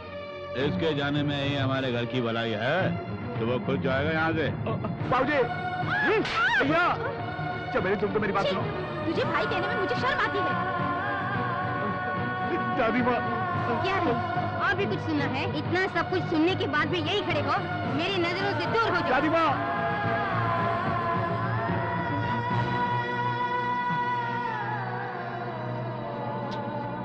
[SPEAKER 7] इसके जाने में ही हमारे घर की भलाई है, तो वो खुद जाएगा यहाँ से। बाबूजी भैया, चल तुम तो मेरी बात सुनो।
[SPEAKER 8] तुझे भाई कहने में मुझे शर्म आती है।
[SPEAKER 7] दादी माँ
[SPEAKER 8] क्या है? और भी कुछ सुनना है? इतना सब कुछ सुनने के बाद भी यही खड़े हो, मेरी नजरों से दूर हो जाओ।
[SPEAKER 7] दादी माँ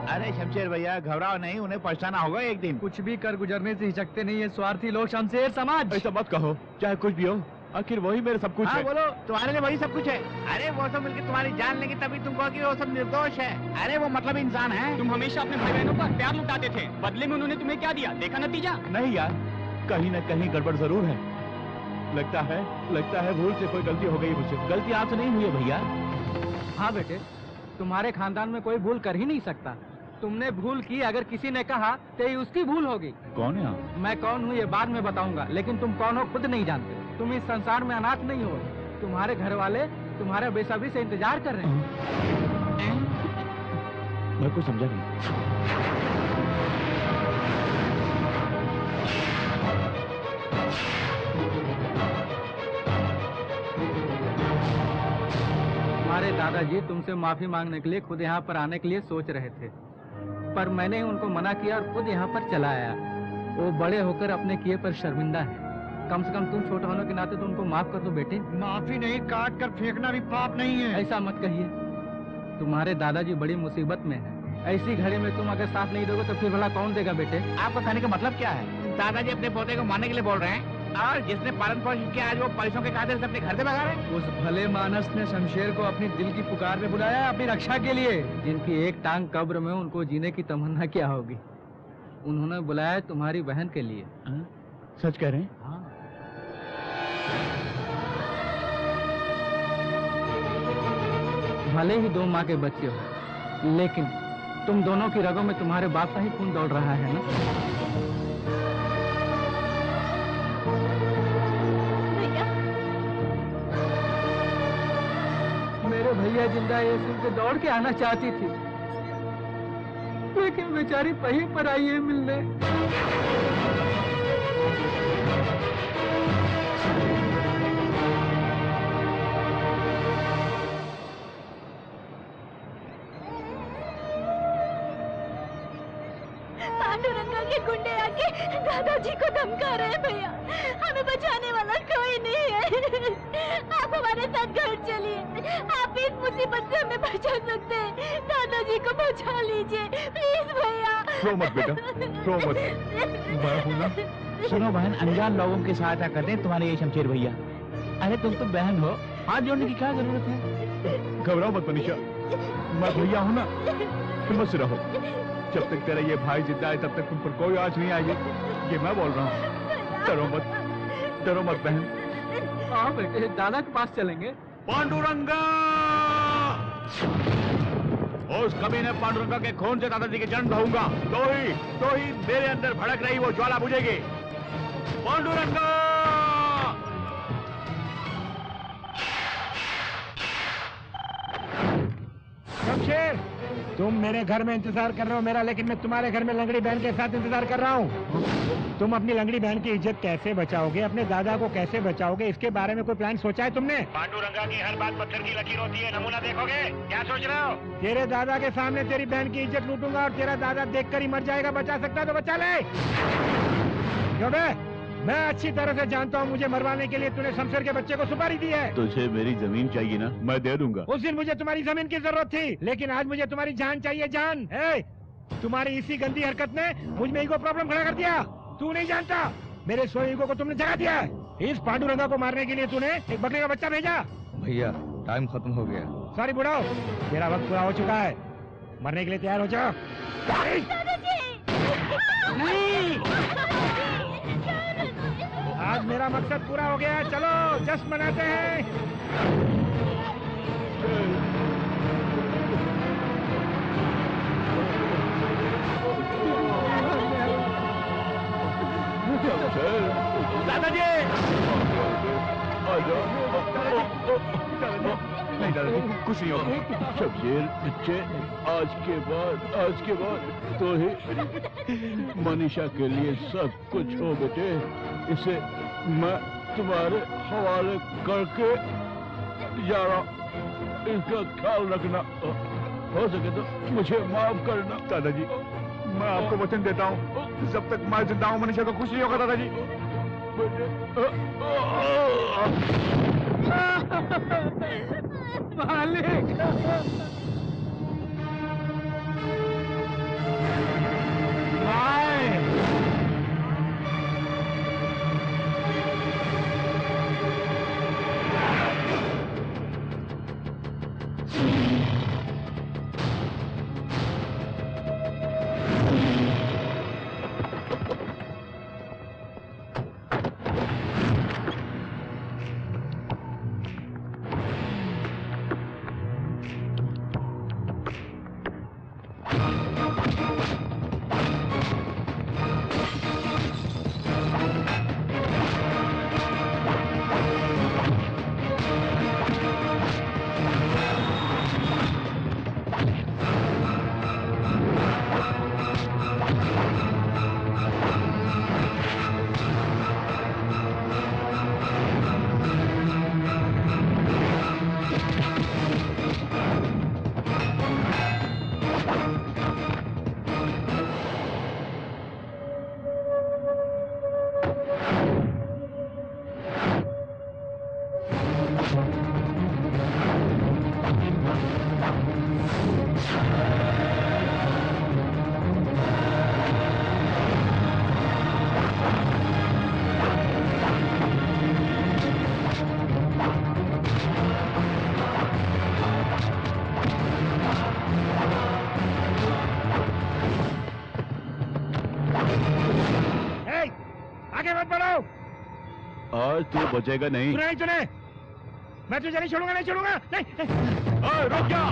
[SPEAKER 7] अरे शमशेर भैया घबराओ नहीं, उन्हें पछताना होगा एक दिन।
[SPEAKER 3] कुछ भी कर गुजरने से हिचकते नहीं है स्वार्थी लोग शमशेर समाज।
[SPEAKER 7] ऐसा मत कहो, चाहे कुछ भी हो, आखिर वही मेरे सब कुछ है।
[SPEAKER 10] बोलो, तुम्हारे लिए वही सब कुछ है। अरे वो सब मिलकर तुम्हारी जान लेंगे तभी तुम कहोगे वो सब निर्दोष है। अरे वो मतलब इंसान है।
[SPEAKER 9] तुम हमेशा अपने भाई बहनों पर प्यार लुटाते थे, बदले में उन्होंने तुम्हें क्या दिया? देखा नतीजा?
[SPEAKER 7] नहीं यार, कहीं न कहीं गड़बड़ जरूर है। लगता है भूल से कोई गलती हो गई मुझसे। गलती आपसे नहीं हुई है भैया।
[SPEAKER 3] हाँ बेटे, तुम्हारे खानदान में कोई भूल कर ही नहीं सकता। तुमने भूल की, अगर किसी ने कहा तो ये उसकी भूल होगी।
[SPEAKER 7] कौन है आप?
[SPEAKER 3] मैं कौन हूँ ये बाद में बताऊंगा, लेकिन तुम कौन हो खुद नहीं जानते। तुम इस संसार में अनाथ नहीं हो, तुम्हारे घर वाले तुम्हारे बेसब्री से इंतजार कर रहे हैं।
[SPEAKER 7] मैं कुछ समझा नहीं।
[SPEAKER 3] हमारे दादाजी तुमसे माफी मांगने के लिए खुद यहाँ पर आने के लिए सोच रहे थे, पर मैंने उनको मना किया और खुद यहाँ पर चला आया। वो बड़े होकर अपने किए पर शर्मिंदा है। कम से कम तुम छोटे होने के नाते तो उनको माफ कर दो बेटे।
[SPEAKER 6] माफी नहीं, काट कर फेंकना भी पाप नहीं है।
[SPEAKER 3] ऐसा मत कहिए, तुम्हारे दादाजी बड़ी मुसीबत में है। ऐसी घड़ी में तुम अगर साथ नहीं दोगे तो फिर भला कौन देगा बेटे?
[SPEAKER 10] आपका कहने का मतलब क्या है? दादाजी अपने पोते को मारने के लिए बोल रहे हैं और जिसने पालन पोषण किया आज वो पैसों के कातिल से अपने घर से भगा रहे।
[SPEAKER 3] उस भले मानस ने शमशेर को अपनी दिल की पुकार में बुलाया, अपनी रक्षा के लिए। जिनकी एक टांग कब्र में, उनको जीने की तमन्ना क्या होगी? उन्होंने बुलाया तुम्हारी बहन के लिए।
[SPEAKER 7] सच कह रहे हैं?
[SPEAKER 3] हाँ। भले ही दो माँ के बच्चे हो, लेकिन तुम दोनों की रगों में तुम्हारे बाप का ही खून दौड़ रहा है ना?
[SPEAKER 2] भैया
[SPEAKER 3] भैया जिंदा ये सुन के दौड़ के आना चाहती थी, लेकिन बेचारी वहीं पर आई है मिलने।
[SPEAKER 2] पांडुरंगा के गुंडे आके दादाजी को धमका रहे हैं भैया। हमें बचाने वाला कोई नहीं है। आप हमारे साथ घर चलिए, आप इस मुसीबत से हमें बचा सकते हैं। दादाजी को बचा लीजिए प्लीज भैया।
[SPEAKER 7] रो मत बेटा, रो मत, मैं हूं ना।
[SPEAKER 10] सुनो बहन, अनजान लोगों की सहायता करते हैं तुम्हारे ये शमशेर भैया। अरे तुम तो बहन हो, हाथ जोड़ने की क्या जरूरत है?
[SPEAKER 7] घबराओ मत मनीषा, मैं भैया हूं ना, हिम्मत से रहो। जब तक तेरा ये भाई जिंदा है तब तक तुम पर कोई आँच नहीं आएगी, ये मैं बोल रहा हूँ। डरो मत, डरो मत बहन।
[SPEAKER 3] हाँ बेटे, दादा के पास चलेंगे।
[SPEAKER 7] पांडुरंगा! उस कमीने पांडुरंगा के खून से दादाजी की जन्म रहूंगा, तो ही मेरे अंदर भड़क रही वो ज्वाला बुझेगी। पांडुरंगा!
[SPEAKER 6] शमशेर, तुम मेरे घर में इंतजार कर रहे हो मेरा, लेकिन मैं तुम्हारे घर में लंगड़ी बहन के साथ इंतजार कर रहा हूँ। तुम अपनी लंगड़ी बहन की इज्जत कैसे बचाओगे, अपने दादा को कैसे बचाओगे, इसके बारे में कोई प्लान सोचा है तुमने? पांडुरंगा की हर बात पत्थर की लकीर होती है, नमूना देखोगे? क्या सोच रहे हो? तेरे दादा के सामने तेरी बहन की इज्जत लूटूंगा और तेरा दादा देखकर ही मर जाएगा। बचा सकता है तो बचा ले। क्यों बे? मैं अच्छी तरह से जानता हूँ मुझे मरवाने के लिए तूने शमशेर के बच्चे को सुपारी दी है।
[SPEAKER 7] तुझे मेरी जमीन चाहिए ना, मैं दे दूंगा।
[SPEAKER 6] उस दिन मुझे तुम्हारी जमीन की जरूरत थी, लेकिन आज मुझे तुम्हारी जान चाहिए, जान। तुम्हारी इसी गंदी हरकत ने मुझ में ईगो प्रॉब्लम खड़ा कर दिया। तू नहीं जानता, मेरे सोए ईगो को तुमने जगा दिया। इस पांडुरंगा को मारने के लिए तूने एक बकरे का बच्चा भेजा।
[SPEAKER 3] भैया टाइम खत्म हो गया।
[SPEAKER 6] सॉरी बुढ़ाओ, तेरा वक्त पूरा हो चुका है, मरने के लिए तैयार हो जाओ। आज मेरा मकसद पूरा हो गया, चलो जश्न मनाते हैं।
[SPEAKER 7] दादाजी! नहीं दादाजी, कुछ नहीं होगा। शमशेर बच्चे, आज के बाद तो ही मनीषा के लिए सब कुछ हो बेटे। इसे मैं तुम्हारे हवाले करके जा रहा, इसका ख्याल रखना। हो सके तो मुझे माफ करना। दादाजी, मैं आपको वचन देता हूँ, जब तक मैं जिंदा हूँ मनीषा को कुछ नहीं होगा। दादाजी
[SPEAKER 3] मालिक,
[SPEAKER 7] आज तू बचेगा नहीं।
[SPEAKER 6] सुना नहीं तूने? मैं तुझे नहीं छोड़ूंगा, नहीं छोड़ूंगा, नहीं।
[SPEAKER 7] रुक जा।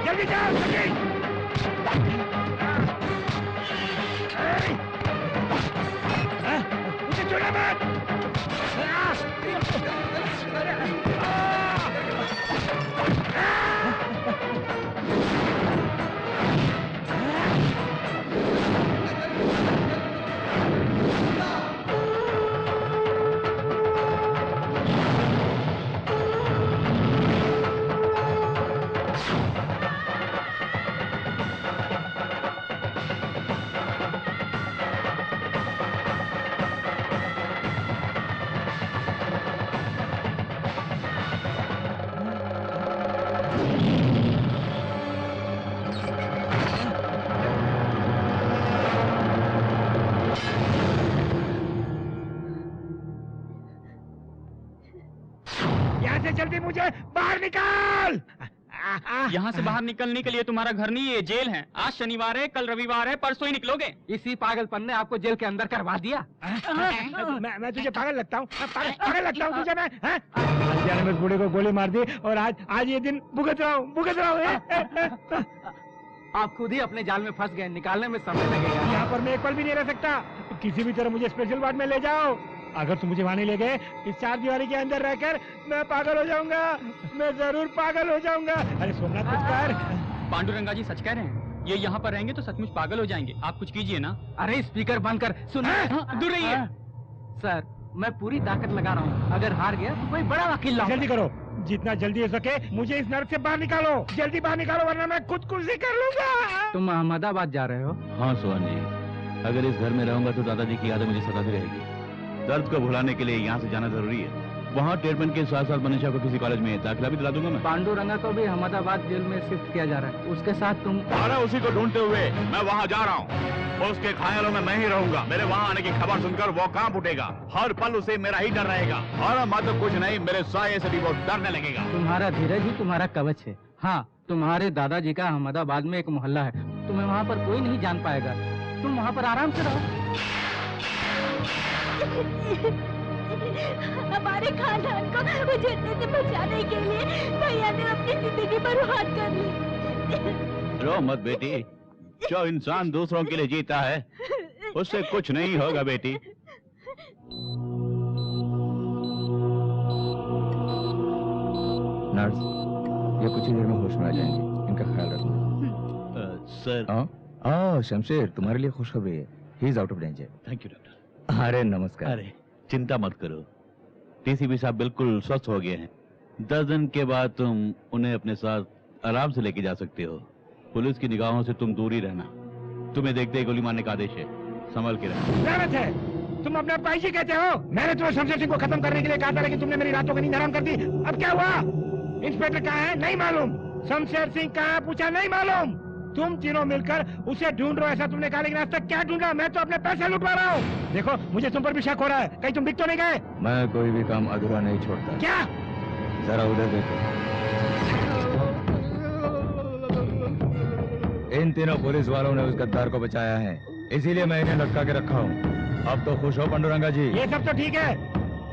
[SPEAKER 6] जल्दी जाओ जल्दी। मुझे छोड़ना मत। जल्दी मुझे बाहर निकाल।
[SPEAKER 9] यहाँ से बाहर निकलने के लिए तुम्हारा घर नहीं, ये जेल है। आज शनिवार है, कल रविवार है, परसों ही निकलोगे।
[SPEAKER 4] इसी पागलपन ने आपको जेल के अंदर करवा दिया।
[SPEAKER 6] मैं तुझे पागल लगता हूँ? पागल लगता हूँ तुझे मैं? जाने में बूढ़े को गोली मार दी और आज ये दिन भुगत रहा हूँ।
[SPEAKER 4] आप खुद ही अपने जाल में फंस गए, निकालने में समय लगेगा।
[SPEAKER 6] यहाँ पर मैं एक पल भी नहीं रह सकता। किसी भी तरह मुझे स्पेशल वार्ड में ले जाओ। अगर तुम मुझे वहाँ नहीं ले गए, इस चार दीवारी के अंदर रहकर मैं पागल हो जाऊंगा। मैं जरूर पागल हो जाऊंगा। अरे सोमनाथ कुछ कर।
[SPEAKER 9] पांडुरंगा जी सच कह रहे हैं, ये यहाँ पर रहेंगे तो सचमुच पागल हो जाएंगे। आप कुछ कीजिए ना।
[SPEAKER 4] अरे स्पीकर बंद कर, सुनिए।
[SPEAKER 9] दूर रहिए।
[SPEAKER 4] सर मैं पूरी ताकत लगा रहा हूँ, अगर हार गया तो कोई बड़ा वकील लाऊंगा।
[SPEAKER 6] जल्दी करो, जितना जल्दी हो सके मुझे इस नरक से बाहर निकालो। जल्दी बाहर निकालो वरना मैं खुदकुशी कर लूंगा।
[SPEAKER 4] तुम अहमदाबाद जा रहे हो?
[SPEAKER 7] हाँ सोहन जी, अगर इस घर में रहूंगा तो दादाजी की यादें मुझे सताती रहेगी। दर्द को भुलाने के लिए यहाँ से जाना जरूरी है। वहाँ ट्रीटमेंट के साथ साथ मनीषा को किसी कॉलेज में दाखिला भी दिला दूंगा मैं।
[SPEAKER 4] पांडुरंगा को भी अहमदाबाद जेल में शिफ्ट किया जा रहा है, उसके साथ तुम।
[SPEAKER 7] अरे उसी को ढूंढते हुए मैं वहाँ जा रहा हूँ। उसके ख्यालों में मैं ही रहूंगा। मेरे वहाँ आने की खबर सुनकर वो कांप उठेगा। हर पल उसे मेरा ही डर रहेगा। और मैं तो कुछ नहीं, मेरे साये से भी वो डरने लगेगा।
[SPEAKER 4] तुम्हारा धीरज ही तुम्हारा कवच है। हाँ, तुम्हारे दादाजी का अहमदाबाद में एक मोहल्ला है, तुम्हें वहाँ पर कोई नहीं जान पाएगा। तुम वहाँ पर आराम से रहो।
[SPEAKER 2] हमारे खानदान को उजड़ने से बचाने के लिए भैया ने अपनी जिंदगी बर्बाद कर ली।
[SPEAKER 7] रो मत बेटी, जो इंसान दूसरों के लिए जीता है उससे कुछ नहीं होगा बेटी।
[SPEAKER 5] नर्स, ये कुछ ही देर में होश में आ जाएंगे, इनका ख्याल रखना।
[SPEAKER 7] सर।
[SPEAKER 5] शमशेर, तुम्हारे लिए खुशखबरी है। He is out of danger.
[SPEAKER 7] Thank you doctor.
[SPEAKER 5] अरे नमस्कार।
[SPEAKER 7] अरे चिंता मत करो, टीसीपी साहब बिल्कुल स्वस्थ हो गए हैं। 10 दिन के बाद तुम उन्हें अपने साथ आराम से लेके जा सकते हो। पुलिस की निगाहों से तुम दूर ही रहना। तुम्हें देखते ही गोली मारने का आदेश है, संभल के रहना।
[SPEAKER 6] गलत है, तुम अपने भाई जी कहते हो। मैंने तुम्हें शमशेर सिंह को खत्म करने के लिए कहा था, लेकिन तुमने मेरी रातों की नींद हराम कर दी। अब क्या हुआ? इंस्पेक्टर कहाँ है? नहीं मालूम। शमशेर सिंह कहाँ? पूछा, नहीं मालूम। तुम तीनों मिलकर उसे ढूंढ रहे हो ऐसा तुमने कहा, लेकिन आज तक क्या ढूंढा? मैं तो अपने पैसे लुटवा रहा हूँ। देखो, मुझे तुम पर भी शक हो रहा है। कहीं तुम दिख तो नहीं गए?
[SPEAKER 5] मैं कोई भी काम अधूरा नहीं छोड़ता।
[SPEAKER 6] क्या?
[SPEAKER 5] जरा उधर देखो। इन तीनों पुलिस वालों ने उस गद्दार को बचाया है, इसीलिए मैं इन्हें लटका के रखा हूँ। अब तो खुश हो पांडुरंगा जी?
[SPEAKER 6] ये सब तो ठीक है,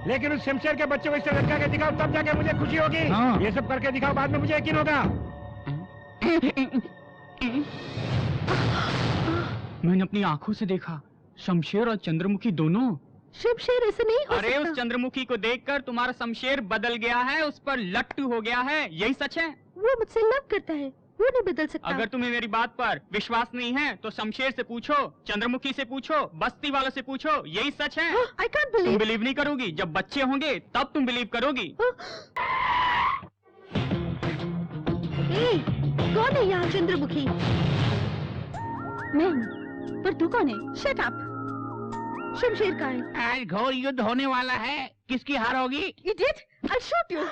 [SPEAKER 6] लेकिन उस शमशेर के बच्चे को इससे लटका के दिखाओ, तब जाके मुझे खुशी होगी।
[SPEAKER 4] हाँ।
[SPEAKER 6] ये सब करके दिखाओ, बाद में मुझे यकीन होगा।
[SPEAKER 9] मैंने अपनी आंखों से देखा, शमशेर और चंद्रमुखी दोनों।
[SPEAKER 8] शमशेर ऐसे नहीं हो
[SPEAKER 9] अरे
[SPEAKER 8] सकता।
[SPEAKER 9] उस चंद्रमुखी को देखकर तुम्हारा शमशेर बदल गया है, उस पर लट्टू हो गया है, यही सच है?
[SPEAKER 8] वो मुझसे लव करता है, वो नहीं बदल सकता।
[SPEAKER 9] अगर तुम्हें मेरी बात पर विश्वास नहीं है तो शमशेर से पूछो, चंद्रमुखी से पूछो, बस्ती वालों से पूछो, यही सच है।
[SPEAKER 8] I can't
[SPEAKER 9] तुम
[SPEAKER 8] believe।
[SPEAKER 9] बिलीव नहीं करोगी, जब बच्चे होंगे तब तुम बिलीव करोगी।
[SPEAKER 8] ए, कौन है यहाँ चंद्रमुखी?
[SPEAKER 2] मैं हूँ, पर तू कौन है?
[SPEAKER 8] Shut up. शमशेर का है।
[SPEAKER 10] आज घोर युद्ध होने वाला है, किसकी हार होगी?
[SPEAKER 8] Idiot, I'll shoot you।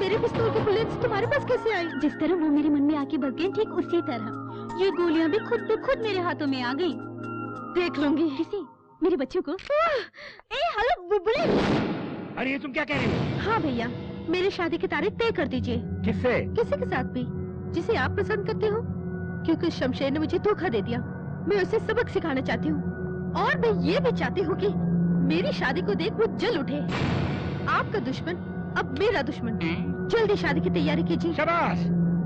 [SPEAKER 8] मेरे पिस्तौल के बुलेट्स तुम्हारे पास कैसे आई?
[SPEAKER 2] जिस तरह वो मेरे मन में आके बस गए, ठीक उसी तरह ये गोलियां भी खुद ब खुद मेरे हाथों में आ गईं।
[SPEAKER 8] देख लूंगी।
[SPEAKER 2] किसी मेरे बच्चों को। ए हेलो बुलबुले।
[SPEAKER 6] अरे ये तुम क्या कह रही हो?
[SPEAKER 8] हाँ भैया, मेरी शादी की तारीख तय कर दीजिए।
[SPEAKER 6] किससे?
[SPEAKER 8] किसी के साथ भी, जिसे आप पसंद करते हो, क्योंकि शमशेर ने मुझे धोखा दे दिया। मैं उसे सबक सिखाना चाहती हूँ और मैं ये भी चाहती हूँ कि मेरी शादी को देख वो जल उठे। आपका दुश्मन अब मेरा दुश्मन। जल्दी शादी की तैयारी कीजिए।
[SPEAKER 6] शाबाश,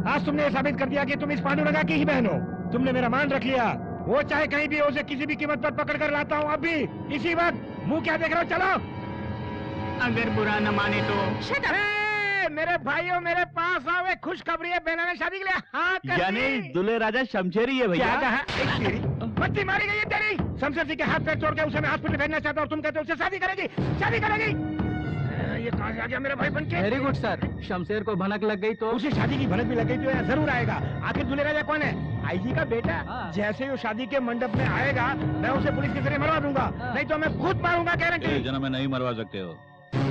[SPEAKER 6] आज तुमने साबित कर दिया कि तुम इस पांडुरंगा की ही बहन हो। तुमने मेरा मान रख लिया। वो चाहे कहीं भी हो, उसे किसी भी कीमत पर पकड़ कर लाता हूँ अभी, इसी वक्त। मुंह क्या देख रहे हो? चलो।
[SPEAKER 9] अगर बुरा न माने तो।
[SPEAKER 8] Shut up.
[SPEAKER 6] मेरे भाइयों, मेरे पास आओ, एक खुशखबरी है। बहना ने शादी के लिए हाँ कर दी।
[SPEAKER 7] यानी दूल्हे राजा शमशेर ही है भैया।
[SPEAKER 6] क्या कहा? एक तेरी मत्ती मारी गई है तेरी। शमशेर सिंह के हाथ पैर तोड़ के उसे मैं हॉस्पिटल भेजना चाहता हूँ और तुम कहते हो उससे शादी करेगी? शादी करेगी? ये कहाँ से आ गया मेरा भाई बनके?
[SPEAKER 3] Very good sir. शमशेर को भनक लग गई तो
[SPEAKER 6] उसे शादी की भनक भी लग गई तो यहाँ जरूर आएगा। आखिर दूल्हे राजा कौन है? आईजी का बेटा।
[SPEAKER 3] हाँ।
[SPEAKER 6] जैसे ही वो शादी के मंडप में आएगा, मैं उसे पुलिस के जरिए मरवा दूंगा। नहीं तो मैं खुद मारूंगा, गारंटी।
[SPEAKER 7] जन्म में नहीं मरवा सकते हो।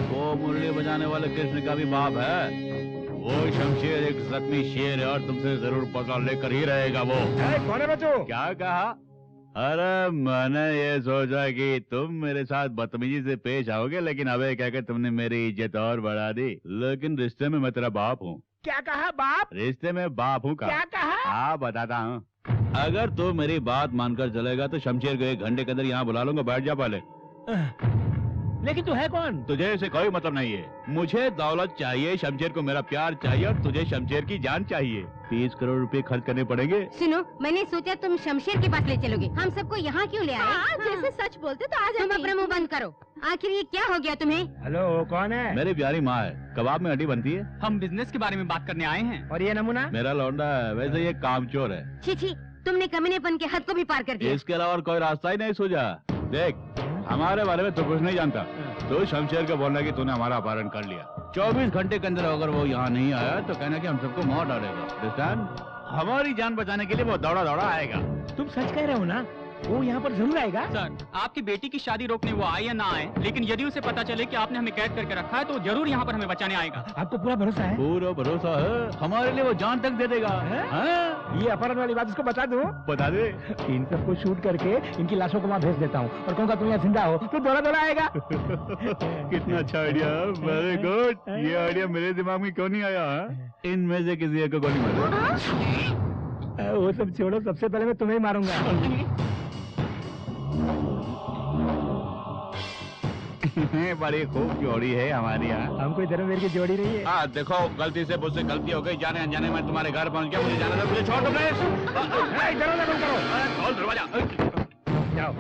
[SPEAKER 7] वो मुरली बजाने वाले कृष्ण का भी बाप है। वो शमशेर एक जख्मी शेर है और तुमसे जरूर पकड़ लेकर ही रहेगा वो।
[SPEAKER 6] कौन है बच्चों?
[SPEAKER 7] क्या कहा? अरे मैंने ये सोचा कि तुम मेरे साथ बदतमीजी से पेश आओगे, लेकिन अबे कहकर तुमने मेरी इज्जत और बढ़ा दी। लेकिन रिश्ते में मैं तेरा बाप हूँ।
[SPEAKER 6] क्या कहा बाप?
[SPEAKER 7] रिश्ते में बाप हूँ का?
[SPEAKER 6] क्या कहा?
[SPEAKER 7] हाँ बताता हूँ। अगर तू मेरी बात मानकर चलेगा तो शमशेर को 1 घंटे के अंदर यहाँ बुला लूंगा। बैठ जा पहले।
[SPEAKER 6] लेकिन तू है कौन?
[SPEAKER 7] तुझे इसे कोई मतलब नहीं है। मुझे दौलत चाहिए, शमशेर को मेरा प्यार चाहिए और तुझे शमशेर की जान चाहिए। 30 करोड़ रुपए खर्च करने पड़ेंगे।
[SPEAKER 8] सुनो, मैंने सोचा तुम शमशेर के पास ले चलोगे। हम सबको यहाँ क्यों ले आए?
[SPEAKER 2] हाँ, जैसे सच बोलते तो आ
[SPEAKER 8] तुम
[SPEAKER 2] जाते।
[SPEAKER 8] अपना मुंह बंद करो। आखिर ये क्या हो गया तुम्हें?
[SPEAKER 6] हेलो, कौन है?
[SPEAKER 7] मेरी प्यारी माँ है। कबाब में हड्डी बनती है।
[SPEAKER 9] हम बिजनेस के बारे में बात करने आए हैं।
[SPEAKER 6] और ये नमूना?
[SPEAKER 7] मेरा लौंडा है। वैसे ये कामचोर है।
[SPEAKER 8] छी छी, तुमने कमीनेपन के हद को भी पार कर दिया।
[SPEAKER 7] इसके अलावा और कोई रास्ता ही नहीं सूझा। देख, हमारे बारे में तो कुछ नहीं जानता। तो शमशेर को बोलना कि तूने हमारा अपहरण कर लिया। 24 घंटे के अंदर अगर वो यहाँ नहीं आया तो कहना कि हम सबको मार डालेगा। अंडरस्टैंड? हमारी जान बचाने के लिए वो दौड़ा दौड़ा आएगा।
[SPEAKER 6] तुम सच कह रहे हो ना? वो यहाँ पर जरूर आएगा।
[SPEAKER 9] सर, आपकी बेटी की शादी रोकने वो आए या ना आए, लेकिन यदि उसे पता चले कि आपने हमें कैद करके रखा है तो जरूर यहाँ पर हमें बचाने आएगा।
[SPEAKER 6] आपको पूरा भरोसा है?
[SPEAKER 7] पूरा भरोसा है। हमारे लिए वो जान तक दे देगा। हाँ?
[SPEAKER 6] ये अपहरण वाली बात उसको बता दो।
[SPEAKER 7] बता दे।
[SPEAKER 6] इन सबको शूट करके इनकी लाशों को वहाँ भेज देता हूँ और कहूँगा तुम यहाँ जिंदा हो तो दौड़ा दौड़ा आएगा।
[SPEAKER 7] कितना अच्छा आइडिया। Very good. ये आइडिया मेरे दिमाग में क्यों नहीं आया? इनमें से किसी एक को गोली मारो।
[SPEAKER 6] वो सब छोड़ो, सबसे पहले मैं तुम्हें ही मारूंगा।
[SPEAKER 7] बड़ी खूब जोड़ी है हमारी यहाँ।
[SPEAKER 6] हम कोई धर्मवीर की जोड़ी नहीं है।
[SPEAKER 7] हाँ देखो, गलती से मुझसे गलती हो गई। जाने अनजाने में तुम्हारे घर पहुँच गया। मुझे जाना था, मुझे छोड़ दो प्लीज।
[SPEAKER 6] दरवाजा बंद करो।
[SPEAKER 7] खोल दरवाजा।
[SPEAKER 6] जाओ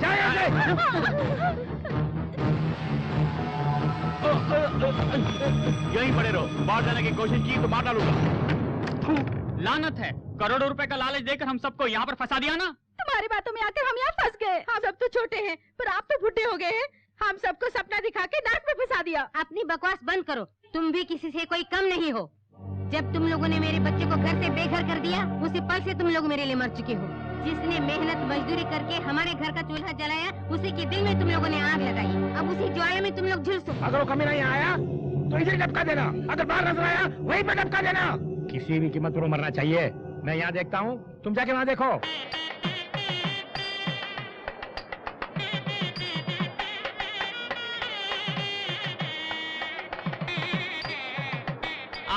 [SPEAKER 6] जाओ यहाँ से।
[SPEAKER 7] यहीं पड़े रहो। बाहर जाने की कोशिश की तो मार डालूंगा।
[SPEAKER 9] लानत है, करोड़ों रुपए का लालच देकर हम सबको यहाँ पर फंसा दिया ना।
[SPEAKER 2] तुम्हारी बातों में आकर हम यहाँ फंस गए। हम सब तो छोटे हैं, पर आप तो बुढ़े हो गए हैं। हम सबको सपना दिखा के नाक में फंसा दिया।
[SPEAKER 8] अपनी बकवास बंद करो। तुम भी किसी से कोई कम नहीं हो। जब तुम लोगों ने मेरे बच्चे को घर से बेघर कर दिया, उसी पल से तुम लोग मेरे लिए मर चुके हो। जिसने मेहनत मजदूरी करके हमारे घर का चूल्हा जलाया, उसी के दिल में तुम लोगों ने आग लगाई। अब उसी ज्वाला में तुम लोग झुलसो।
[SPEAKER 6] अगर वो कमीना यहाँ आया तो इसे टपका देना। अगर बाहर नजर आया वहीं पर टपका देना। किसी भी कीमत पर वो मरना चाहिए। मैं यहाँ देखता हूँ, तुम जाके वहाँ देखो।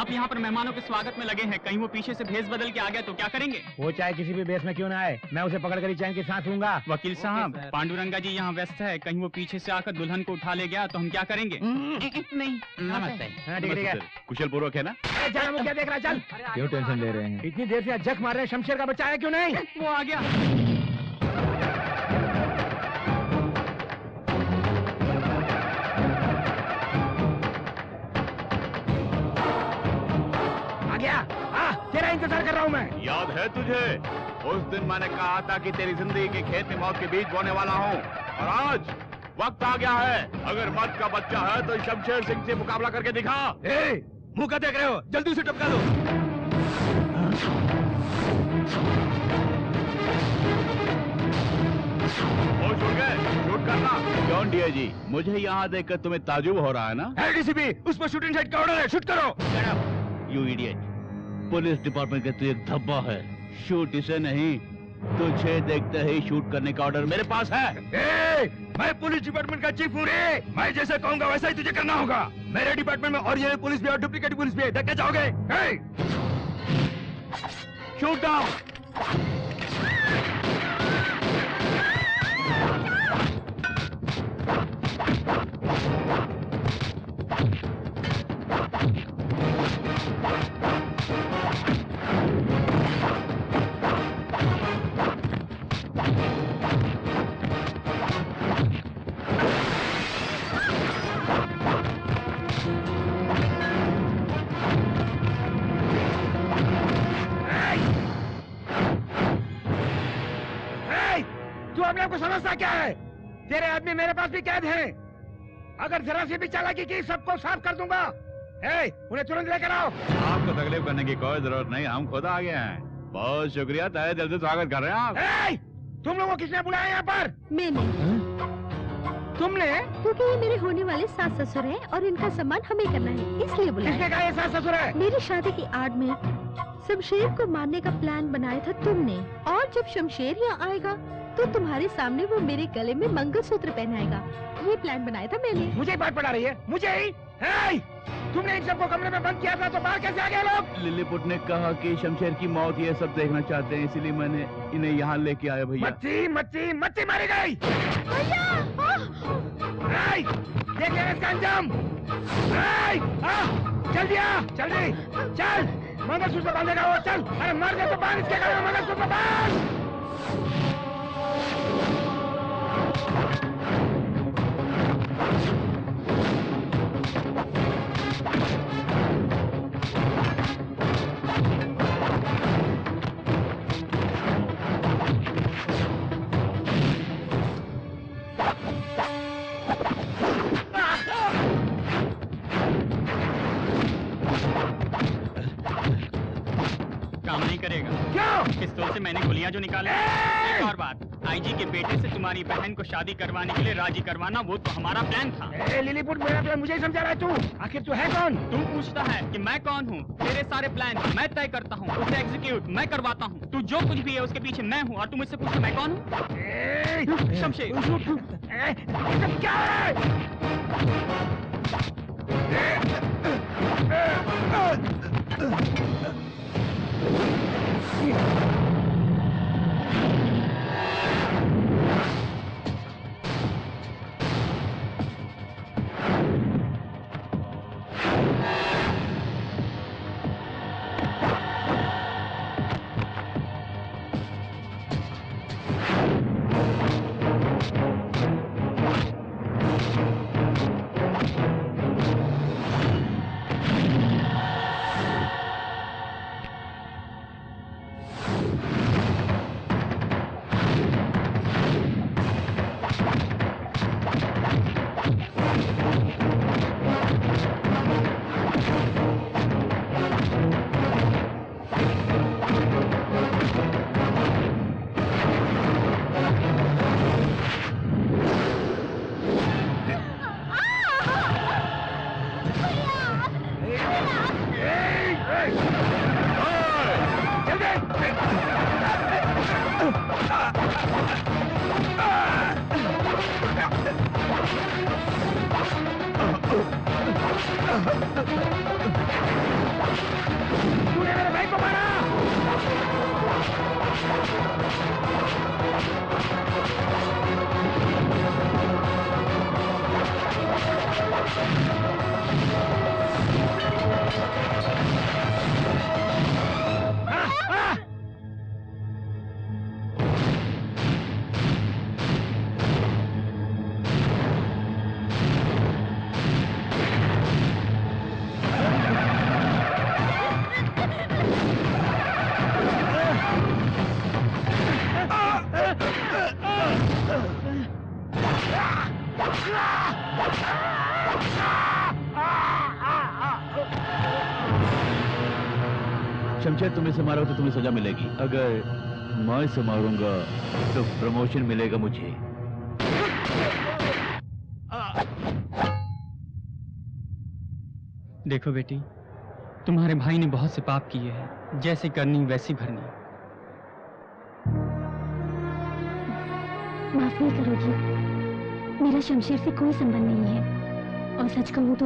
[SPEAKER 9] आप यहाँ पर मेहमानों के स्वागत में लगे हैं, कहीं वो पीछे से भेस बदल के आ गया तो क्या करेंगे?
[SPEAKER 6] वो चाहे किसी भी बेस में क्यों ना आए, मैं उसे पकड़कर ही चैन की सांस लूंगा।
[SPEAKER 9] वकील साहब, पांडुरंगा जी यहाँ व्यस्त है, कहीं वो पीछे से आकर दुल्हन को उठा ले गया तो हम क्या करेंगे?
[SPEAKER 10] नहीं नमस्ते।
[SPEAKER 6] हाँ, ठीक है।
[SPEAKER 7] कुशल पूर्वक है ना?
[SPEAKER 6] चल वो क्या देख रहा है, चल।
[SPEAKER 3] क्यों टेंशन ले रहे हैं?
[SPEAKER 6] इतनी देर से जख मार रहे हैं, शमशेर का बच्चा आया क्यों नहीं?
[SPEAKER 9] वो आ गया।
[SPEAKER 6] तेरा इंतजार कर रहा हूँ मैं।
[SPEAKER 7] याद है तुझे? उस दिन मैंने कहा था कि तेरी जिंदगी के खेत में मौत के बीज बोने वाला हूँ, और आज वक्त आ गया है। अगर मौत का बच्चा है तो शमशेर सिंह से मुकाबला करके दिखा।
[SPEAKER 5] मुंह का देख रहे हो? जल्दी उसे टपका दो।
[SPEAKER 7] वो छूट गए, शूट करना। जॉन डियर जी, मुझे यहाँ देखकर तुम्हें ताजुब हो रहा है ना?
[SPEAKER 5] डीसीपी, उस पर शूटिंग साइड का ऑर्डर है, शूट करो।
[SPEAKER 7] यू इडियट, पुलिस डिपार्टमेंट का तू एक धब्बा है। शूट इसे नहीं, तुझे देखते ही शूट करने का ऑर्डर मेरे पास है।
[SPEAKER 5] मैं पुलिस डिपार्टमेंट का चीफ हूँ रे। मैं जैसे कहूँगा वैसा ही तुझे करना होगा। मेरे डिपार्टमेंट में ओरिजिनल पुलिस भी और डुप्लीकेट पुलिस भी है, देखना चाहोगे?
[SPEAKER 7] Shoot down.
[SPEAKER 6] को समझता क्या है? तेरे आदमी मेरे पास भी कैद हैं। अगर जरा सी भी चालाकी की सबको साफ कर दूंगा। उन्हें तुरंत लेकर आओ।
[SPEAKER 7] आपको तकलीफ करने की कोई जरूरत नहीं, हम खुद आ गए हैं। बहुत शुक्रिया, तहे दिल से स्वागत कर रहे हैं आप।
[SPEAKER 6] तुम लोगों को किसने बुलाया यहाँ पर?
[SPEAKER 8] मैंने।
[SPEAKER 6] तुमने?
[SPEAKER 8] क्योंकि ये मेरे होने वाले सास ससुर हैं और इनका सम्मान हमें करना है, इसलिए बुलाया।
[SPEAKER 6] किसने कहा ये सास ससुर है?
[SPEAKER 8] मेरी शादी की आड़ में शमशेर को मारने का प्लान बनाया था तुमने, और जब शमशेर यहाँ आएगा तो तुम्हारे सामने वो मेरे गले में मंगलसूत्र पहनाएगा। ये प्लान बनाया था मैंने।
[SPEAKER 6] मुझे बात पड़ा रही है? मुझे ही? तुमने इन सबको कमरे में बंद किया था तो बाहर कैसे आ गए लोग?
[SPEAKER 7] लिलीपुट ने कहा कि शमशेर की मौत ये सब देखना चाहते हैं, इसीलिए मैंने इन्हें यहाँ लेके आया। भैया
[SPEAKER 6] मच्छी मारी गई। देख लेना इसका अंजाम। जल्दी आ, जल्दी चल। मंगलसूत्र बांधेगा वो, चल। अरे मार दे तो बांध इसके गले में मंगलसूत्र, बांध।
[SPEAKER 9] काम नहीं करेगा।
[SPEAKER 6] क्यों?
[SPEAKER 9] पिस्तौल से मैंने गोलियां जो निकाले। एक और बात, आईजी के बेटे से तुम्हारी बहन को शादी करवाने के लिए राजी करवाना, वो तो हमारा प्लान था।
[SPEAKER 6] लिलीपुट, मेरा प्लान मुझे ही समझा रहा है तू? आखिर तू है कौन?
[SPEAKER 9] तुम पूछता है कि मैं कौन हूँ? तेरे सारे प्लान मैं तय करता हूँ, उसे एग्जीक्यूट मैं करवाता हूँ। तू जो कुछ भी है उसके पीछे मैं हूँ, और तू मुझसे पूछता मैं कौन हूँ? शमशेर।
[SPEAKER 6] क्या है?
[SPEAKER 7] शमशेर तुम इसे मारो तो तुम्हें सजा मिलेगी, अगर मैं इसे मारूंगा तो प्रमोशन मिलेगा मुझे।
[SPEAKER 3] देखो बेटी, तुम्हारे भाई ने बहुत से पाप किए हैं, जैसे करनी वैसी भरनी।
[SPEAKER 8] माफ नहीं करोगी, मेरा शमशेर से कोई संबंध नहीं है, और सच कहूँ तो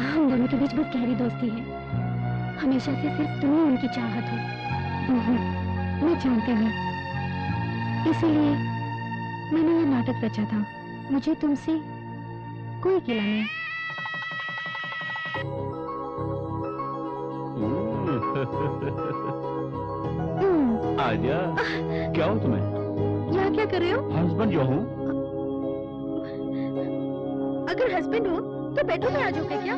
[SPEAKER 8] हम दोनों के बीच बहुत गहरी दोस्ती है। हमेशा से सिर्फ तुम ही उनकी चाहत हो। मैं जानती हूँ, इसीलिए मैंने ये नाटक रचा था। मुझे तुमसे कोई गिला नहीं।
[SPEAKER 7] आजा, क्या हो तुम्हें?
[SPEAKER 8] यहाँ क्या कर रहे हो?
[SPEAKER 7] हस्बैंड जो हूँ।
[SPEAKER 8] अगर हस्बैंड हो तो बेडरूम में आ जाओगे क्या?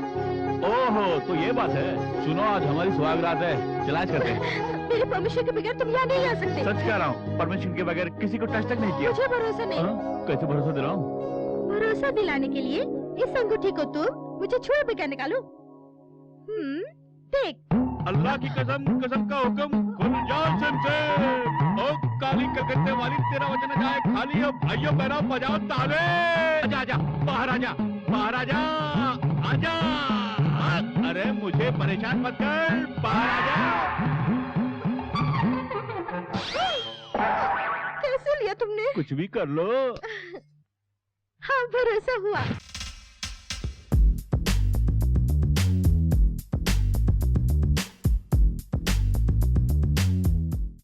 [SPEAKER 7] ओहो, तो ये बात है। सुनो, आज हमारी सुहाग रात है, चला करते हैं।
[SPEAKER 8] मेरे परमिशन के बगैर तुम यहाँ नहीं आ सकते।
[SPEAKER 7] सच कह रहा हूँ, परमिशन के बगैर किसी को टच तक नहीं किया।
[SPEAKER 8] मुझे भरोसा नहीं।
[SPEAKER 7] कैसे भरोसा दिलाऊं?
[SPEAKER 8] भरोसा दिलाने के लिए इस अंगूठी को तुम मुझे छुए बगैर निकालो। देख।
[SPEAKER 1] अल्लाह की कसम, कसम का हुक्म, खुल जा शमशेर। ओ काली कलकत्ते वाली, तेरा वजन जाए खाली। और भाइयों बहनों बजाओ ताले। आजा आजा, बाहर आजा, बाहर आजा, आजा। अरे मुझे परेशान मत कर, बाहर आजा।
[SPEAKER 8] कैसे लिया तुमने?
[SPEAKER 1] कुछ भी कर लो।
[SPEAKER 8] हाँ, भरोसा हुआ।